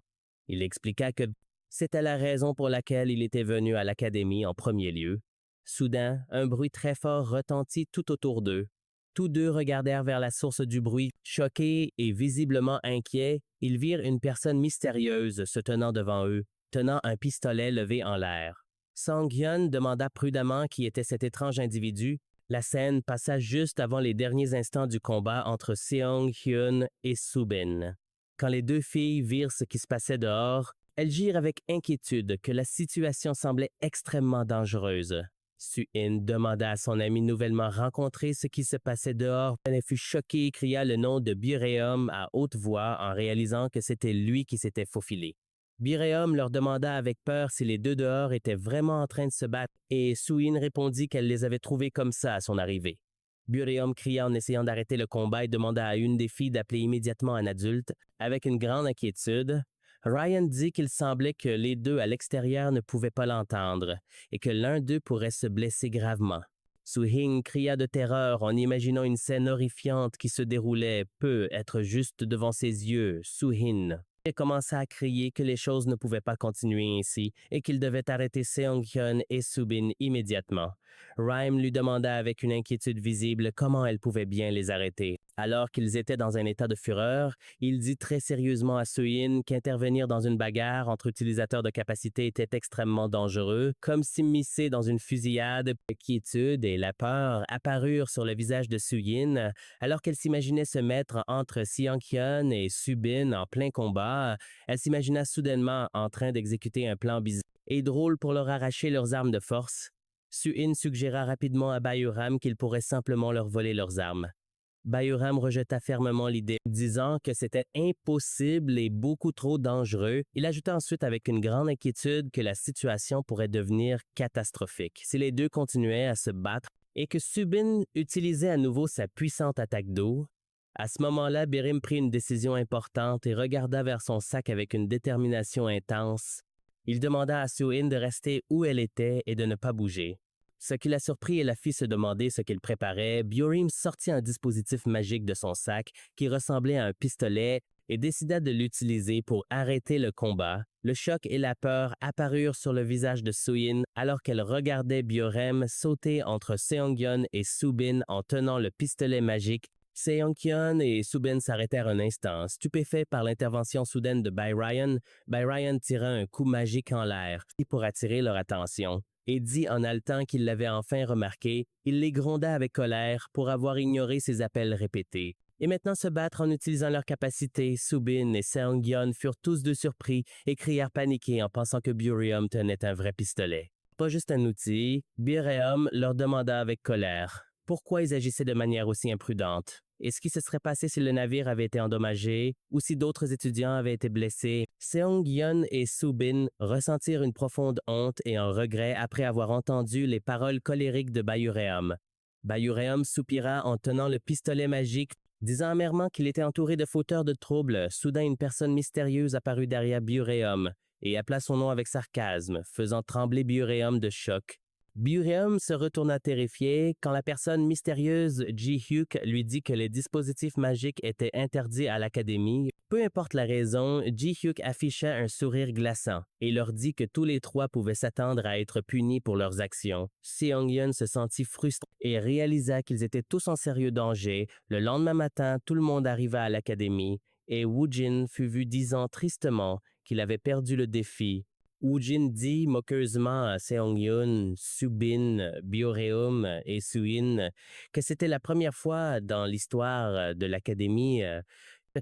Il expliqua que c'était la raison pour laquelle il était venu à l'académie en premier lieu. Soudain, un bruit très fort retentit tout autour d'eux. Tous deux regardèrent vers la source du bruit. Choqués et visiblement inquiets, ils virent une personne mystérieuse se tenant devant eux, tenant un pistolet levé en l'air. Seong-kyun demanda prudemment qui était cet étrange individu. La scène passa juste avant les derniers instants du combat entre Seong-kyun et Subin. Quand les deux filles virent ce qui se passait dehors, elles dirent avec inquiétude que la situation semblait extrêmement dangereuse. Suin demanda à son ami nouvellement rencontré ce qui se passait dehors. Elle fut choquée et cria le nom de Bureum à haute voix en réalisant que c'était lui qui s'était faufilé. Biréum leur demanda avec peur si les deux dehors étaient vraiment en train de se battre et Suin répondit qu'elle les avait trouvés comme ça à son arrivée. Biréum cria en essayant d'arrêter le combat et demanda à une des filles d'appeler immédiatement un adulte. Avec une grande inquiétude, Ryan dit qu'il semblait que les deux à l'extérieur ne pouvaient pas l'entendre et que l'un d'eux pourrait se blesser gravement. Su-hing cria de terreur en imaginant une scène horrifiante qui se déroulait peu être juste devant ses yeux. Su-hin commença à crier que les choses ne pouvaient pas continuer ainsi et qu'il devait arrêter Seong-hyun et Subin immédiatement. Rhyme lui demanda avec une inquiétude visible comment elle pouvait bien les arrêter. Alors qu'ils étaient dans un état de fureur, il dit très sérieusement à Soo-in qu'intervenir dans une bagarre entre utilisateurs de capacité était extrêmement dangereux, comme s'immiscer dans une fusillade. L'inquiétude et la peur apparurent sur le visage de Soo-in alors qu'elle s'imaginait se mettre entre Seong-hyun et Subin en plein combat. Elle s'imagina soudainement en train d'exécuter un plan bizarre et drôle pour leur arracher leurs armes de force. Soo-in suggéra rapidement à Bayuram qu'il pourrait simplement leur voler leurs armes. Bayuram rejeta fermement l'idée, disant que c'était impossible et beaucoup trop dangereux. Il ajouta ensuite avec une grande inquiétude que la situation pourrait devenir catastrophique si les deux continuaient à se battre et que Subin utilisait à nouveau sa puissante attaque d'eau. À ce moment-là, Birim prit une décision importante et regarda vers son sac avec une détermination intense. Il demanda à Soo-in de rester où elle était et de ne pas bouger. Ce qui la surprit et la fit se demander ce qu'il préparait, Biorim sortit un dispositif magique de son sac qui ressemblait à un pistolet et décida de l'utiliser pour arrêter le combat. Le choc et la peur apparurent sur le visage de Soo-in alors qu'elle regardait Biorem sauter entre Seong-hyun et Subin en tenant le pistolet magique. Seong-hyun et Subin s'arrêtèrent un instant, stupéfaits par l'intervention soudaine de Bai Ryan. Bai Ryan tira un coup magique en l'air pour attirer leur attention et dit en haletant qu'il l'avait enfin remarqué. Il les gronda avec colère pour avoir ignoré ses appels répétés. Et maintenant se battre en utilisant leurs capacités, Subin et Seong-hyun furent tous deux surpris et crièrent paniqués en pensant que Burium tenait un vrai pistolet. Pas juste un outil, Burium leur demanda avec colère pourquoi ils agissaient de manière aussi imprudente. Et ce qui se serait passé si le navire avait été endommagé ou si d'autres étudiants avaient été blessés. Seong-hyun et Subin ressentirent une profonde honte et un regret après avoir entendu les paroles colériques de Bayureum. Bayureum soupira en tenant le pistolet magique, disant amèrement qu'il était entouré de fauteurs de troubles. Soudain, une personne mystérieuse apparut derrière Bayureum et appela son nom avec sarcasme, faisant trembler Bayureum de choc. Burium se retourna terrifié quand la personne mystérieuse Ji-hyuk lui dit que les dispositifs magiques étaient interdits à l'Académie. Peu importe la raison, Ji-hyuk afficha un sourire glaçant et leur dit que tous les trois pouvaient s'attendre à être punis pour leurs actions. Seong-hyun se sentit frustré et réalisa qu'ils étaient tous en sérieux danger. Le lendemain matin, tout le monde arriva à l'Académie et Woo-jin fut vu disant tristement qu'il avait perdu le défi. Woo-jin dit moqueusement à Seong-hyun, Subin, Bioreum et Soo-in que c'était la première fois dans l'histoire de l'Académie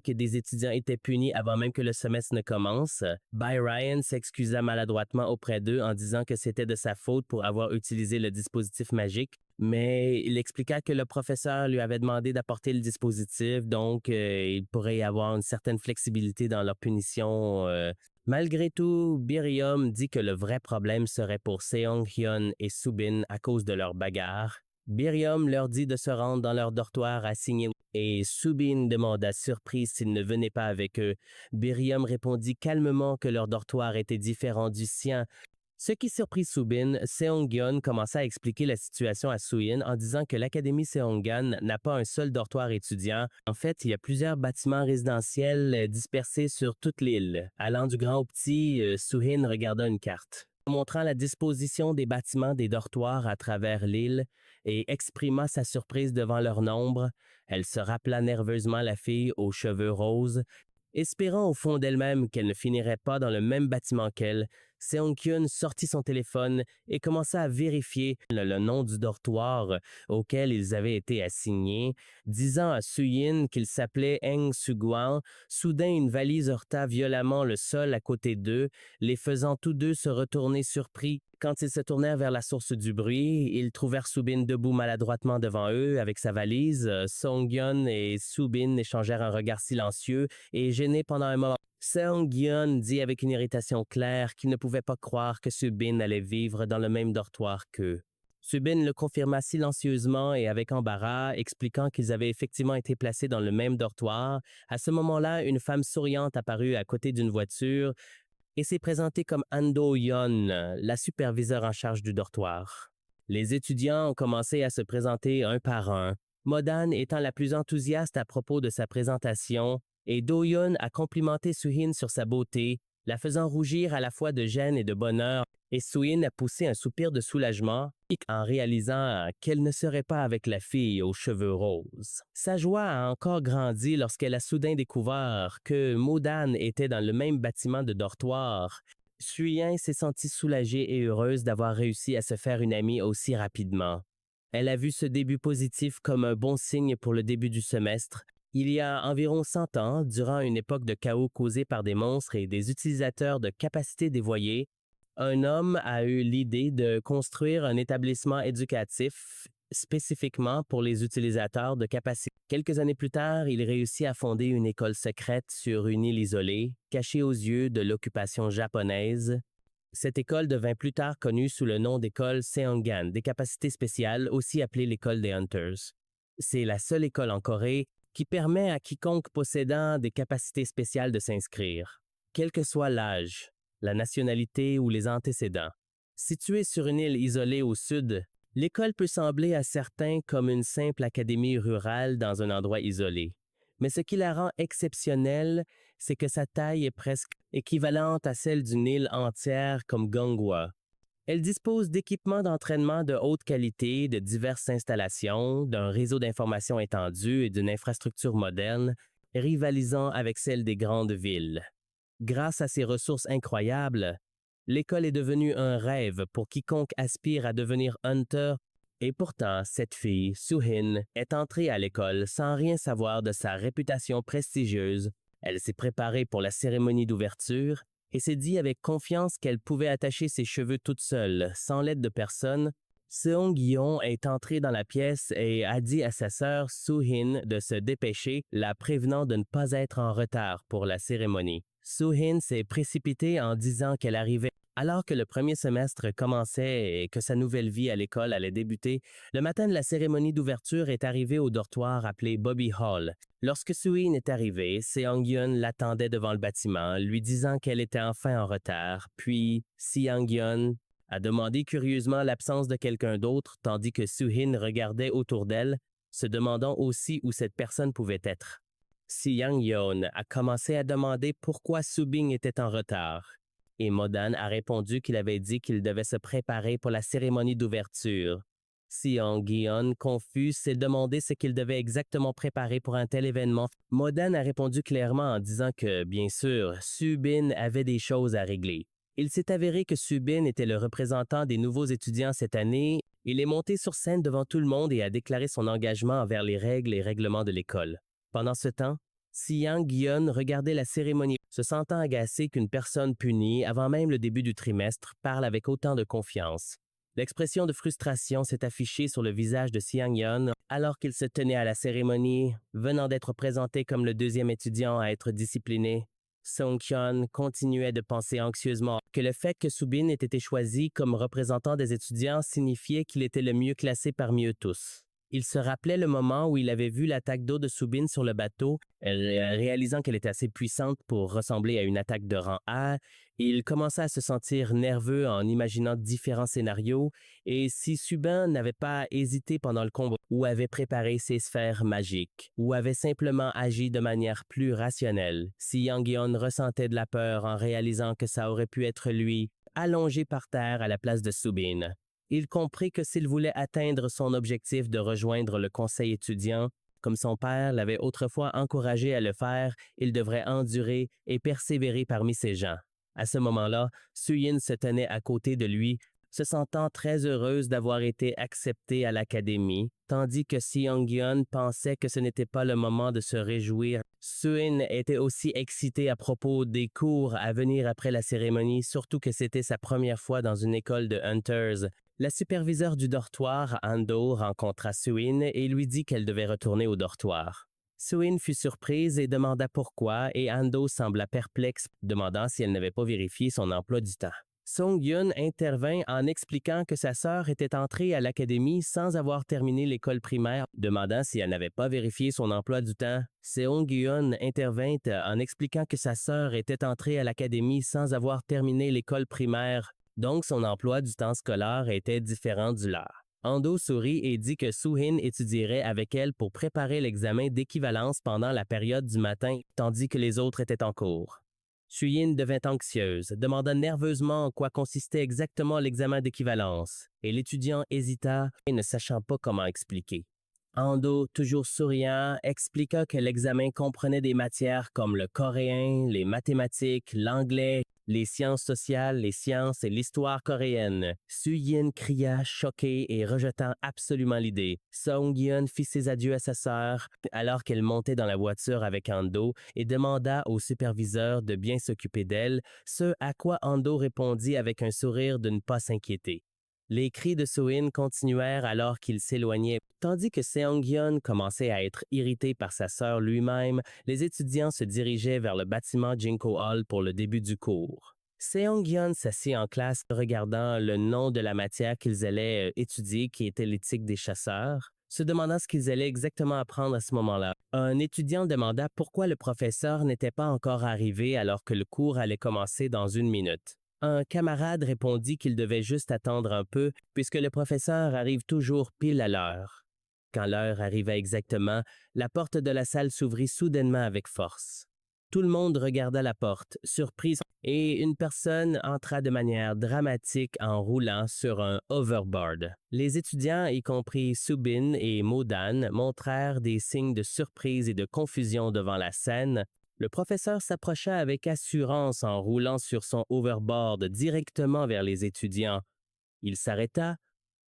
que des étudiants étaient punis avant même que le semestre ne commence. Bai Ryan s'excusa maladroitement auprès d'eux en disant que c'était de sa faute pour avoir utilisé le dispositif magique, mais il expliqua que le professeur lui avait demandé d'apporter le dispositif, donc il pourrait y avoir une certaine flexibilité dans leur punition. Malgré tout, Birium dit que le vrai problème serait pour Seong-hyun et Subin à cause de leur bagarre. Birium leur dit de se rendre dans leur dortoir assigné et Subin demanda surprise s'ils ne venaient pas avec eux. Birium répondit calmement que leur dortoir était différent du sien. Ce qui surprit Subin, Seong-hyun commença à expliquer la situation à Soo-in en disant que l'Académie Seonggan n'a pas un seul dortoir étudiant. En fait, il y a plusieurs bâtiments résidentiels dispersés sur toute l'île. Allant du grand au petit, Soo-in regarda une carte, montrant la disposition des bâtiments des dortoirs à travers l'île et exprima sa surprise devant leur nombre. Elle se rappela nerveusement la fille aux cheveux roses, espérant au fond d'elle-même qu'elle ne finirait pas dans le même bâtiment qu'elle. Seong-hyun sortit son téléphone et commença à vérifier le nom du dortoir auquel ils avaient été assignés, disant à Soo-in qu'il s'appelait Eng Soo-gwan. Soudain, une valise heurta violemment le sol à côté d'eux, les faisant tous deux se retourner surpris. Quand ils se tournèrent vers la source du bruit, ils trouvèrent Subin debout maladroitement devant eux avec sa valise. Seong-hyun et Subin échangèrent un regard silencieux et gênés pendant un moment. Seong-gyeon dit avec une irritation claire qu'il ne pouvait pas croire que Subin allait vivre dans le même dortoir qu'eux. Subin le confirma silencieusement et avec embarras, expliquant qu'ils avaient effectivement été placés dans le même dortoir. À ce moment-là, une femme souriante apparut à côté d'une voiture et s'est présentée comme Han Do-yeon, la superviseure en charge du dortoir. Les étudiants ont commencé à se présenter un par un, Modan étant la plus enthousiaste à propos de sa présentation, et Do-yeon a complimenté Suhin sur sa beauté, la faisant rougir à la fois de gêne et de bonheur, et Suhin a poussé un soupir de soulagement en réalisant qu'elle ne serait pas avec la fille aux cheveux roses. Sa joie a encore grandi lorsqu'elle a soudain découvert que Modan était dans le même bâtiment de dortoir. Suyin s'est sentie soulagée et heureuse d'avoir réussi à se faire une amie aussi rapidement. Elle a vu ce début positif comme un bon signe pour le début du semestre. Il y a environ 100 ans, durant une époque de chaos causée par des monstres et des utilisateurs de capacités dévoyées, un homme a eu l'idée de construire un établissement éducatif spécifiquement pour les utilisateurs de capacités. Quelques années plus tard, il réussit à fonder une école secrète sur une île isolée, cachée aux yeux de l'occupation japonaise. Cette école devint plus tard connue sous le nom d'école Seongan, des capacités spéciales, aussi appelée l'école des Hunters. C'est la seule école en Corée qui permet à quiconque possédant des capacités spéciales de s'inscrire, quel que soit l'âge, la nationalité ou les antécédents. Située sur une île isolée au sud, l'école peut sembler à certains comme une simple académie rurale dans un endroit isolé. Mais ce qui la rend exceptionnelle, c'est que sa taille est presque équivalente à celle d'une île entière comme Gangwon. Elle dispose d'équipements d'entraînement de haute qualité, de diverses installations, d'un réseau d'information étendu et d'une infrastructure moderne, rivalisant avec celle des grandes villes. Grâce à ses ressources incroyables, l'école est devenue un rêve pour quiconque aspire à devenir hunter. Et pourtant, cette fille, Suhin, est entrée à l'école sans rien savoir de sa réputation prestigieuse. Elle s'est préparée pour la cérémonie d'ouverture et s'est dit avec confiance qu'elle pouvait attacher ses cheveux toute seule, sans l'aide de personne. Seong-gyeon est entré dans la pièce et a dit à sa sœur Suhin de se dépêcher, la prévenant de ne pas être en retard pour la cérémonie. Suhin s'est précipitée en disant qu'elle arrivait. Alors que le premier semestre commençait et que sa nouvelle vie à l'école allait débuter, le matin de la cérémonie d'ouverture est arrivée au dortoir appelé Bobby Hall. Lorsque Suhin est arrivée, Seong-gyeon l'attendait devant le bâtiment, lui disant qu'elle était enfin en retard. Puis, Seong-gyeon a demandé curieusement l'absence de quelqu'un d'autre, tandis que Suhin regardait autour d'elle, se demandant aussi où cette personne pouvait être. Seong-gyeon a commencé à demander pourquoi Subin était en retard. Et Modan a répondu qu'il avait dit qu'il devait se préparer pour la cérémonie d'ouverture. Seong-gyeon, confus, s'est demandé ce qu'il devait exactement préparer pour un tel événement. Modan a répondu clairement en disant que, bien sûr, Subin avait des choses à régler. Il s'est avéré que Subin était le représentant des nouveaux étudiants cette année. Il est monté sur scène devant tout le monde et a déclaré son engagement envers les règles et règlements de l'école. Pendant ce temps, Seong-gyeon regardait la cérémonie, se sentant agacé qu'une personne punie, avant même le début du trimestre, parle avec autant de confiance. L'expression de frustration s'est affichée sur le visage de Seong-gyeon alors qu'il se tenait à la cérémonie, venant d'être présenté comme le deuxième étudiant à être discipliné. Seong-gyeon continuait de penser anxieusement que le fait que Subin ait été choisi comme représentant des étudiants signifiait qu'il était le mieux classé parmi eux tous. Il se rappelait le moment où il avait vu l'attaque d'eau de Subin sur le bateau, réalisant qu'elle était assez puissante pour ressembler à une attaque de rang A, et il commença à se sentir nerveux en imaginant différents scénarios, et si Subin n'avait pas hésité pendant le combat, ou avait préparé ses sphères magiques, ou avait simplement agi de manière plus rationnelle, si Seong-gyeon ressentait de la peur en réalisant que ça aurait pu être lui, allongé par terre à la place de Subin. Il comprit que s'il voulait atteindre son objectif de rejoindre le conseil étudiant, comme son père l'avait autrefois encouragé à le faire, il devrait endurer et persévérer parmi ces gens. À ce moment-là, Suyin se tenait à côté de lui, se sentant très heureuse d'avoir été acceptée à l'académie, tandis que Seong-gyeon pensait que ce n'était pas le moment de se réjouir. Suyin était aussi excité à propos des cours à venir après la cérémonie, surtout que c'était sa première fois dans une école de Hunters. La superviseure du dortoir, Ando, rencontra Suyin et lui dit qu'elle devait retourner au dortoir. Suin fut surprise et demanda pourquoi et Ando sembla perplexe, demandant si elle n'avait pas vérifié son emploi du temps. Song-Yun intervint en expliquant que sa sœur était entrée à l'académie sans avoir terminé l'école primaire, demandant si elle n'avait pas vérifié son emploi du temps. Seong-Yun intervint en expliquant que sa sœur était entrée à l'académie sans avoir terminé l'école primaire, donc son emploi du temps scolaire était différent du leur. Ando sourit et dit que Soo-hin étudierait avec elle pour préparer l'examen d'équivalence pendant la période du matin, tandis que les autres étaient en cours. Suyin devint anxieuse, demanda nerveusement en quoi consistait exactement l'examen d'équivalence, et l'étudiant hésita, ne sachant pas comment expliquer. Ando, toujours souriant, expliqua que l'examen comprenait des matières comme le coréen, les mathématiques, l'anglais, les sciences sociales, les sciences et l'histoire coréenne. Suyin cria, choqué et rejetant absolument l'idée. Song-Yeon fit ses adieux à sa sœur alors qu'elle montait dans la voiture avec Ando et demanda au superviseur de bien s'occuper d'elle, ce à quoi Ando répondit avec un sourire de ne pas s'inquiéter. Les cris de Soo-in continuèrent alors qu'il s'éloignait. Tandis que Seong-Yeon commençait à être irrité par sa sœur lui-même, les étudiants se dirigeaient vers le bâtiment Jinko Hall pour le début du cours. Seong-Yeon s'assit en classe regardant le nom de la matière qu'ils allaient étudier qui était l'éthique des chasseurs, se demandant ce qu'ils allaient exactement apprendre à ce moment-là. Un étudiant demanda pourquoi le professeur n'était pas encore arrivé alors que le cours allait commencer dans 1 minute. Un camarade répondit qu'il devait juste attendre un peu puisque le professeur arrive toujours pile à l'heure. Quand l'heure arriva exactement, la porte de la salle s'ouvrit soudainement avec force. Tout le monde regarda la porte, surprise, et une personne entra de manière dramatique en roulant sur un overboard. Les étudiants, y compris Subin et Modan, montrèrent des signes de surprise et de confusion devant la scène. Le professeur s'approcha avec assurance en roulant sur son overboard directement vers les étudiants. Il s'arrêta,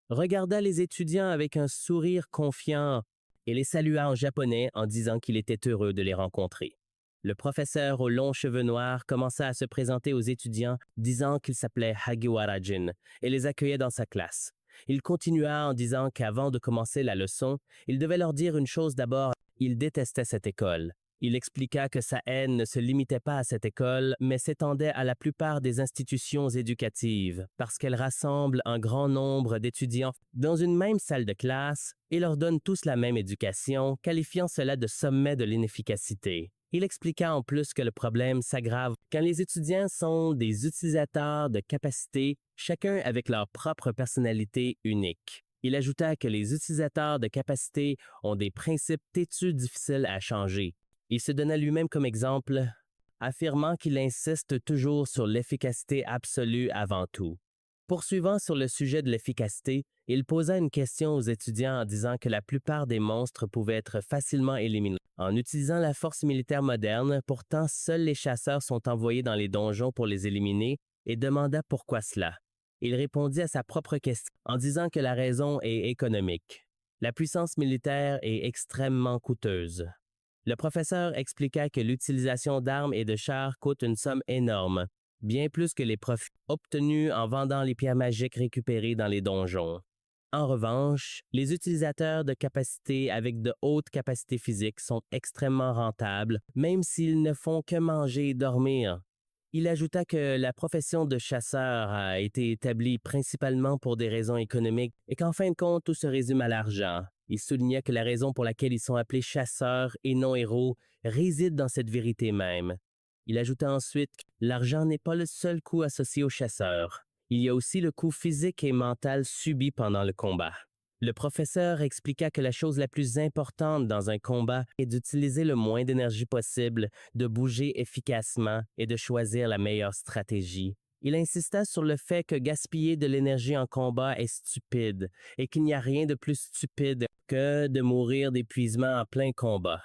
regarda les étudiants avec un sourire confiant et les salua en japonais en disant qu'il était heureux de les rencontrer. Le professeur aux longs cheveux noirs commença à se présenter aux étudiants disant qu'il s'appelait Hagiwara-jin et les accueillait dans sa classe. Il continua en disant qu'avant de commencer la leçon, il devait leur dire une chose d'abord, il détestait cette école. Il expliqua que sa haine ne se limitait pas à cette école, mais s'étendait à la plupart des institutions éducatives, parce qu'elles rassemblent un grand nombre d'étudiants dans une même salle de classe et leur donnent tous la même éducation, qualifiant cela de sommet de l'inefficacité. Il expliqua en plus que le problème s'aggrave quand les étudiants sont des utilisateurs de capacités, chacun avec leur propre personnalité unique. Il ajouta que les utilisateurs de capacités ont des principes têtus difficiles à changer. Il se donna lui-même comme exemple, affirmant qu'il insiste toujours sur l'efficacité absolue avant tout. Poursuivant sur le sujet de l'efficacité, il posa une question aux étudiants en disant que la plupart des monstres pouvaient être facilement éliminés. En utilisant la force militaire moderne, pourtant seuls les chasseurs sont envoyés dans les donjons pour les éliminer et demanda pourquoi cela. Il répondit à sa propre question en disant que la raison est économique. La puissance militaire est extrêmement coûteuse. Le professeur expliqua que l'utilisation d'armes et de chars coûte une somme énorme, bien plus que les profits obtenus en vendant les pierres magiques récupérées dans les donjons. En revanche, les utilisateurs de capacités avec de hautes capacités physiques sont extrêmement rentables, même s'ils ne font que manger et dormir. Il ajouta que la profession de chasseur a été établie principalement pour des raisons économiques et qu'en fin de compte, tout se résume à l'argent. Il souligna que la raison pour laquelle ils sont appelés chasseurs et non héros réside dans cette vérité même. Il ajouta ensuite que l'argent n'est pas le seul coût associé aux chasseurs. Il y a aussi le coût physique et mental subi pendant le combat. Le professeur expliqua que la chose la plus importante dans un combat est d'utiliser le moins d'énergie possible, de bouger efficacement et de choisir la meilleure stratégie. Il insista sur le fait que gaspiller de l'énergie en combat est stupide et qu'il n'y a rien de plus stupide que de mourir d'épuisement en plein combat.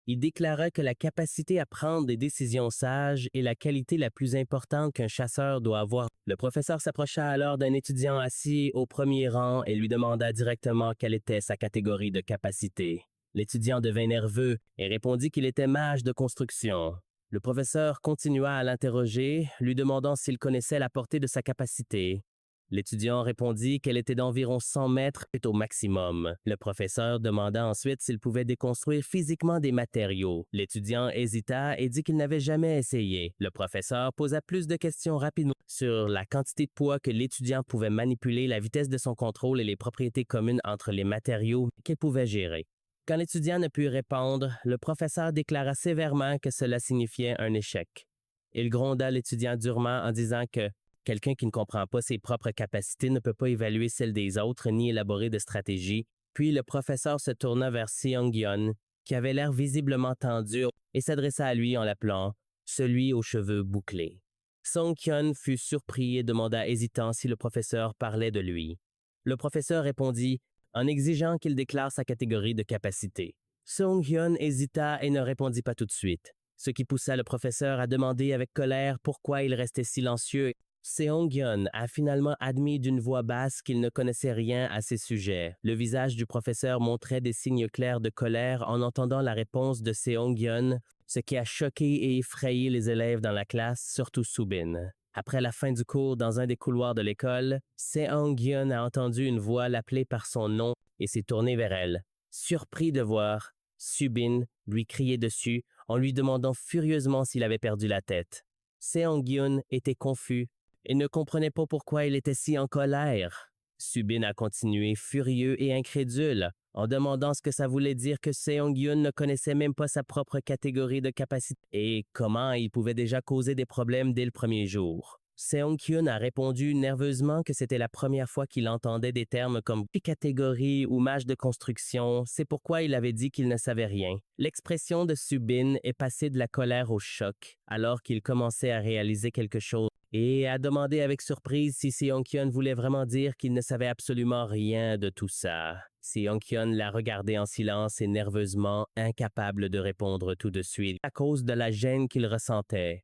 Il déclara que la capacité à prendre des décisions sages est la qualité la plus importante qu'un chasseur doit avoir. Le professeur s'approcha alors d'un étudiant assis au premier rang et lui demanda directement quelle était sa catégorie de capacité. L'étudiant devint nerveux et répondit qu'il était mage de construction. Le professeur continua à l'interroger, lui demandant s'il connaissait la portée de sa capacité. L'étudiant répondit qu'elle était d'environ 100 mètres au maximum. Le professeur demanda ensuite s'il pouvait déconstruire physiquement des matériaux. L'étudiant hésita et dit qu'il n'avait jamais essayé. Le professeur posa plus de questions rapidement sur la quantité de poids que l'étudiant pouvait manipuler, la vitesse de son contrôle et les propriétés communes entre les matériaux qu'il pouvait gérer. Quand l'étudiant ne put répondre, le professeur déclara sévèrement que cela signifiait un échec. Il gronda l'étudiant durement en disant que quelqu'un qui ne comprend pas ses propres capacités ne peut pas évaluer celles des autres ni élaborer de stratégie. Puis le professeur se tourna vers Seong-Yeon, qui avait l'air visiblement tendu, et s'adressa à lui en l'appelant « celui aux cheveux bouclés ». Seong-Yeon fut surpris et demanda hésitant si le professeur parlait de lui. Le professeur répondit en exigeant qu'il déclare sa catégorie de capacité. Seong-Yeon hésita et ne répondit pas tout de suite, ce qui poussa le professeur à demander avec colère pourquoi il restait silencieux. Seong-Yeon a finalement admis d'une voix basse qu'il ne connaissait rien à ces sujets. Le visage du professeur montrait des signes clairs de colère en entendant la réponse de Seong-Yeon, ce qui a choqué et effrayé les élèves dans la classe, surtout Subin. Après la fin du cours, dans un des couloirs de l'école, Seong-Yeon a entendu une voix l'appeler par son nom et s'est tourné vers elle. Surpris de voir Subin lui crier dessus en lui demandant furieusement s'il avait perdu la tête. Seong-Yeon était confus et ne comprenait pas pourquoi il était si en colère. Subin a continué furieux et incrédule, en demandant ce que ça voulait dire que Seong-Yeon ne connaissait même pas sa propre catégorie de capacité et comment il pouvait déjà causer des problèmes dès le premier jour. Seong-Yeon a répondu nerveusement que c'était la première fois qu'il entendait des termes comme catégorie ou match de construction, c'est pourquoi il avait dit qu'il ne savait rien. L'expression de Subin est passée de la colère au choc, alors qu'il commençait à réaliser quelque chose, et a demandé avec surprise si Seong-Yeon voulait vraiment dire qu'il ne savait absolument rien de tout ça. Seong-Yeon l'a regardé en silence et nerveusement, incapable de répondre tout de suite, à cause de la gêne qu'il ressentait.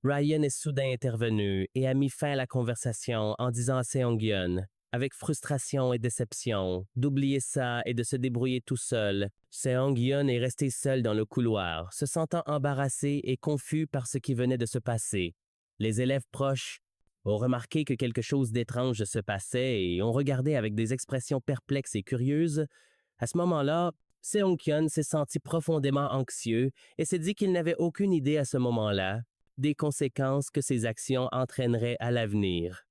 Ryan est soudain intervenu et a mis fin à la conversation en disant à Seong-Yeon, avec frustration et déception, d'oublier ça et de se débrouiller tout seul. Seong-Yeon est resté seul dans le couloir, se sentant embarrassé et confus par ce qui venait de se passer. Les élèves proches ont remarqué que quelque chose d'étrange se passait et ont regardé avec des expressions perplexes et curieuses. À ce moment-là, Seong-Yeon s'est senti profondément anxieux et s'est dit qu'il n'avait aucune idée à ce moment-là des conséquences que ses actions entraîneraient à l'avenir.